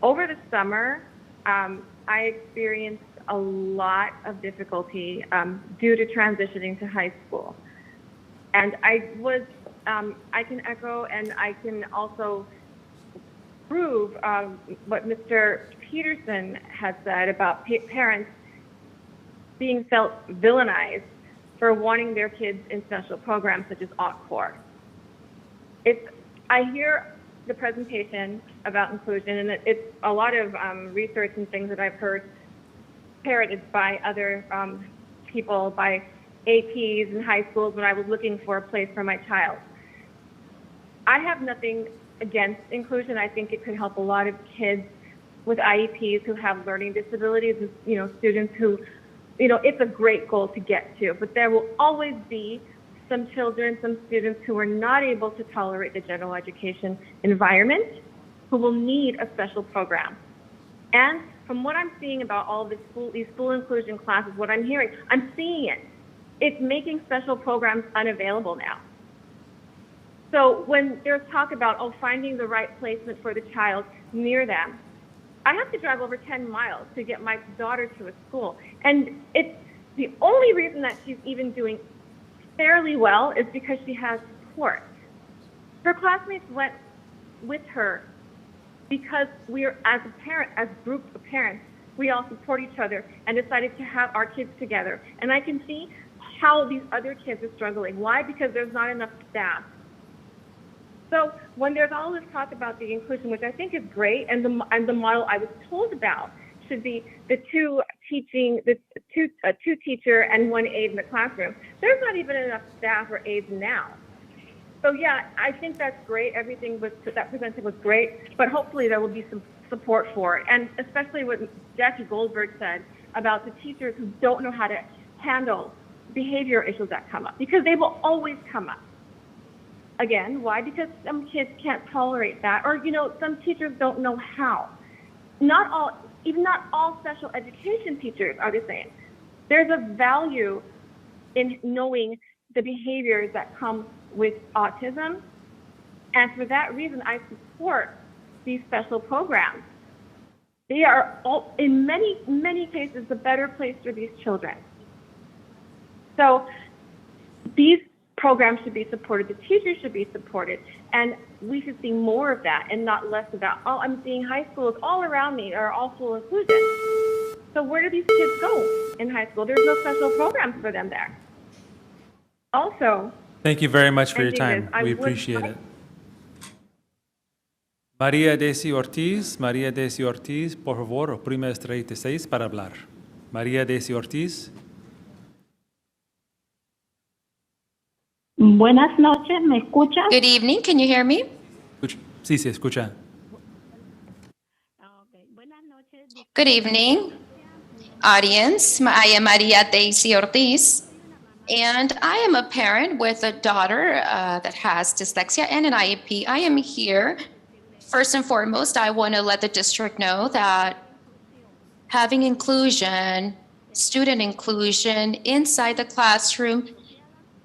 Over the summer, I experienced a lot of difficulty due to transitioning to high school. And I can echo and I can also prove what Mr. Peterson had said about parents being felt villainized for wanting their kids in special programs such as AuxCore. I hear the presentation about inclusion, and it's a lot of research and things that I've heard parroted by other people, by APs in high schools when I was looking for a place for my child. I have nothing against inclusion. I think it could help a lot of kids with IEPs who have learning disabilities, students who, it's a great goal to get to, but there will always be some children, some students who are not able to tolerate the general education environment, who will need a special program. And from what I'm seeing about all of these school inclusion classes, what I'm hearing, I'm seeing it. It's making special programs unavailable now. So when there's talk about, finding the right placement for the child near them, I have to drive over 10 miles to get my daughter to a school. And it's the only reason that she's even doing fairly well is because she has support. Her classmates went with her because we're, as a group of parents, we all support each other and decided to have our kids together. And I can see how these other kids are struggling. Why? Because there's not enough staff. So when there's all this talk about the inclusion, which I think is great, and the model I was told about should be the two teacher and one aide in the classroom. There's not even enough staff or aides now. So yeah, I think that's great. Everything that presented was great, but hopefully there will be some support for it. And especially what Jackie Goldberg said about the teachers who don't know how to handle behavioral issues that come up, because they will always come up. Again, why? Because some kids can't tolerate that, or some teachers don't know how. Not all special education teachers are the same. There's a value in knowing the behaviors that come with autism, and for that reason, I support these special programs. They are, in many cases, the better place for these children. So these programs should be supported, the teachers should be supported, and we should see more of that and not less about, I'm seeing high schools all around me are all full inclusion. So where do these kids go in high school? There's no special programs for them there. Also, Thank you very much for your time. We appreciate it. María Desi Ortiz, por favor, oprime estrella 6 para hablar. María Desi Ortiz. Buenas noches, ¿me escucha? Good evening, can you hear me? Sí, se escucha. Good evening, audience. I am Maria Daisy Ortiz, and I am a parent with a daughter that has dyslexia and an IEP. I am here. First and foremost, I want to let the district know that having inclusion, student inclusion inside the classroom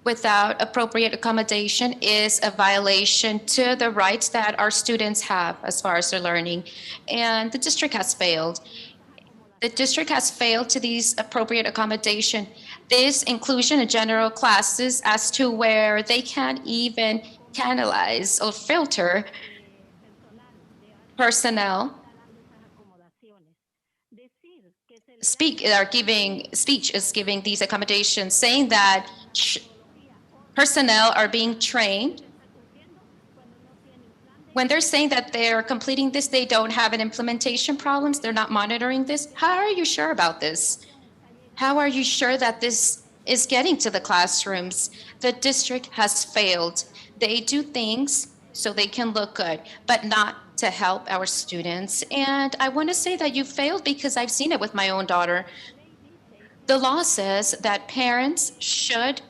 without appropriate accommodation is a violation to the rights that our students have as far as their learning. And the district has failed. The district has failed to these appropriate accommodation. This inclusion in general classes as to where they can't even canalize or filter personnel speech is giving these accommodations, saying that personnel are being trained. When they're saying that they're completing this, they don't have an implementation problems, they're not monitoring this. How are you sure about this? How are you sure that this is getting to the classrooms? The district has failed. They do things so they can look good, but not to help our students. And I want to say that you failed because I've seen it with my own daughter. The law says that parents should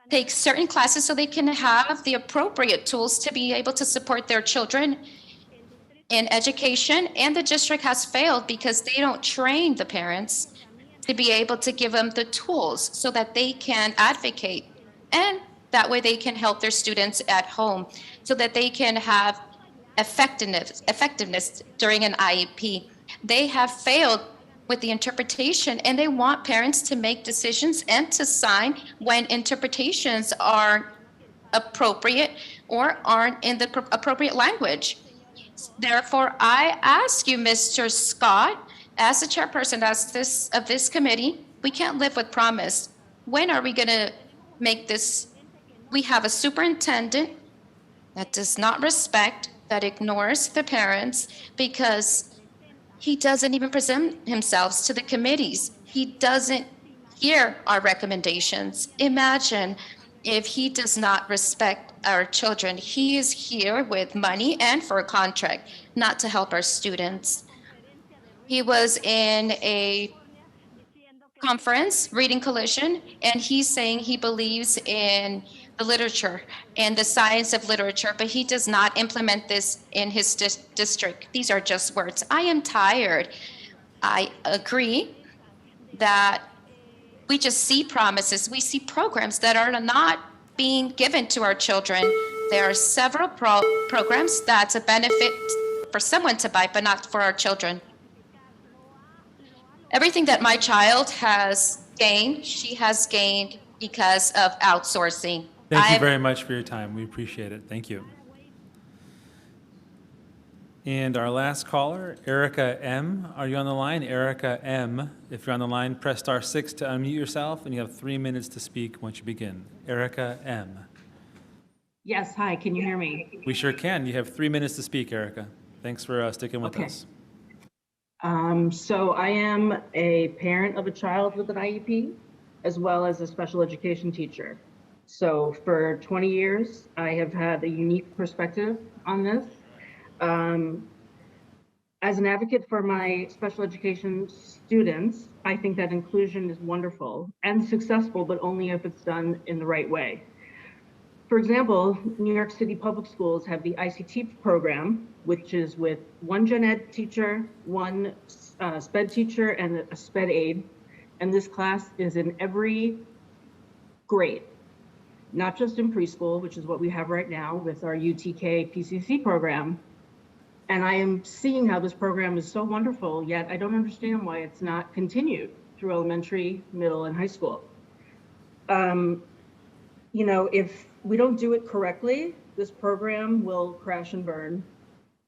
take certain classes so they can have the appropriate tools to be able to support their children in education. And the district has failed because they don't train the parents to be able to give them the tools so that they can advocate. And that way they can help their students at home so that they can have effectiveness during an IEP. They have failed with the interpretation, and they want parents to make decisions and to sign when interpretations are appropriate or aren't in the appropriate language. Therefore, I ask you, Mr. Scott, as the chairperson of this committee, we can't live with promise. When are we going to make this? We have a superintendent that does not respect, that ignores the parents because he doesn't even present himself to the committees. He doesn't hear our recommendations. Imagine if he does not respect our children. He is here with money and for a contract, not to help our students. He was in a conference, Reading Coalition, and he's saying he believes in the literature and the science of literature, but he does not implement this in his district. These are just words. I am tired. I agree that we just see promises. We see programs that are not being given to our children. There are several programs that's a benefit for someone to buy, but not for our children. Everything that my child has gained, she has gained because of outsourcing. Thank you very much for your time. We appreciate it. Thank you. And our last caller, Erica M. Are you on the line? Erica M. If you're on the line, press *6 to unmute yourself, and you have 3 minutes to speak once you begin. Erica M. Yes, hi, can you hear me? We sure can. You have 3 minutes to speak, Erica. Thanks for sticking with us. So I am a parent of a child with an IEP, as well as a special education teacher. So for 20 years, I have had a unique perspective on this. As an advocate for my special education students, I think that inclusion is wonderful and successful, but only if it's done in the right way. For example, New York City Public Schools have the ICT program, which is with one gen ed teacher, one SPED teacher, and a SPED aide. And this class is in every grade, not just in preschool, which is what we have right now with our UTK PCC program. And I am seeing how this program is so wonderful, yet I don't understand why it's not continued through elementary, middle, and high school. You know, if we don't do it correctly, this program will crash and burn.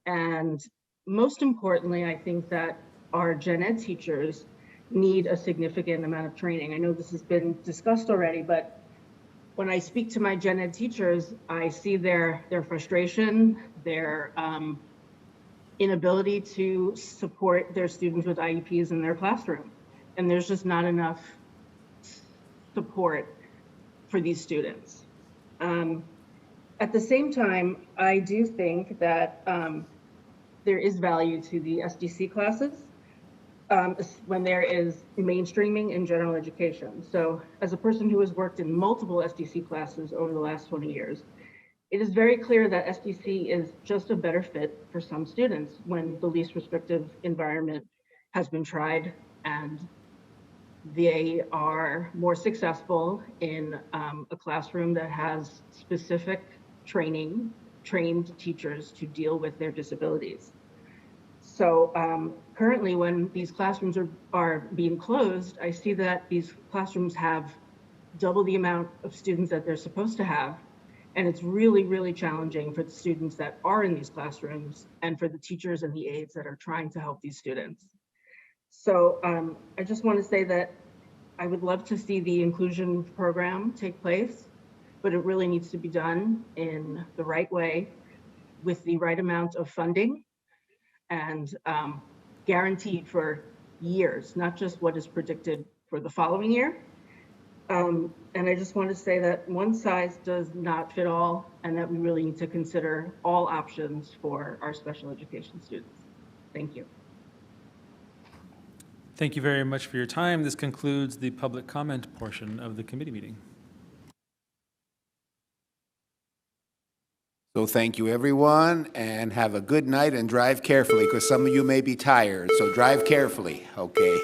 And most importantly, I think that our gen ed teachers need a significant amount of training. I know this has been discussed already, but when I speak to my gen ed teachers, I see their frustration, their inability to support their students with IEPs in their classroom. And there's just not enough support for these students. At the same time, I do think that there is value to the SDC classes when there is mainstreaming in general education. So as a person who has worked in multiple SDC classes over the last 20 years, it is very clear that SDC is just a better fit for some students when the least restrictive environment has been tried and they are more successful in a classroom that has specific trained teachers to deal with their disabilities. So currently when these classrooms are being closed, I see that these classrooms have double the amount of students that they're supposed to have. And it's really, really challenging for the students that are in these classrooms and for the teachers and the aides that are trying to help these students. So I just want to say that I would love to see the inclusion program take place, but it really needs to be done in the right way with the right amount of funding and guaranteed for years, not just what is predicted for the following year. And I just want to say that one size does not fit all, and that we really need to consider all options for our special education students. Thank you. Thank you very much for your time. This concludes the public comment portion of the committee meeting. So thank you, everyone, and have a good night and drive carefully, because some of you may be tired, so drive carefully, okay?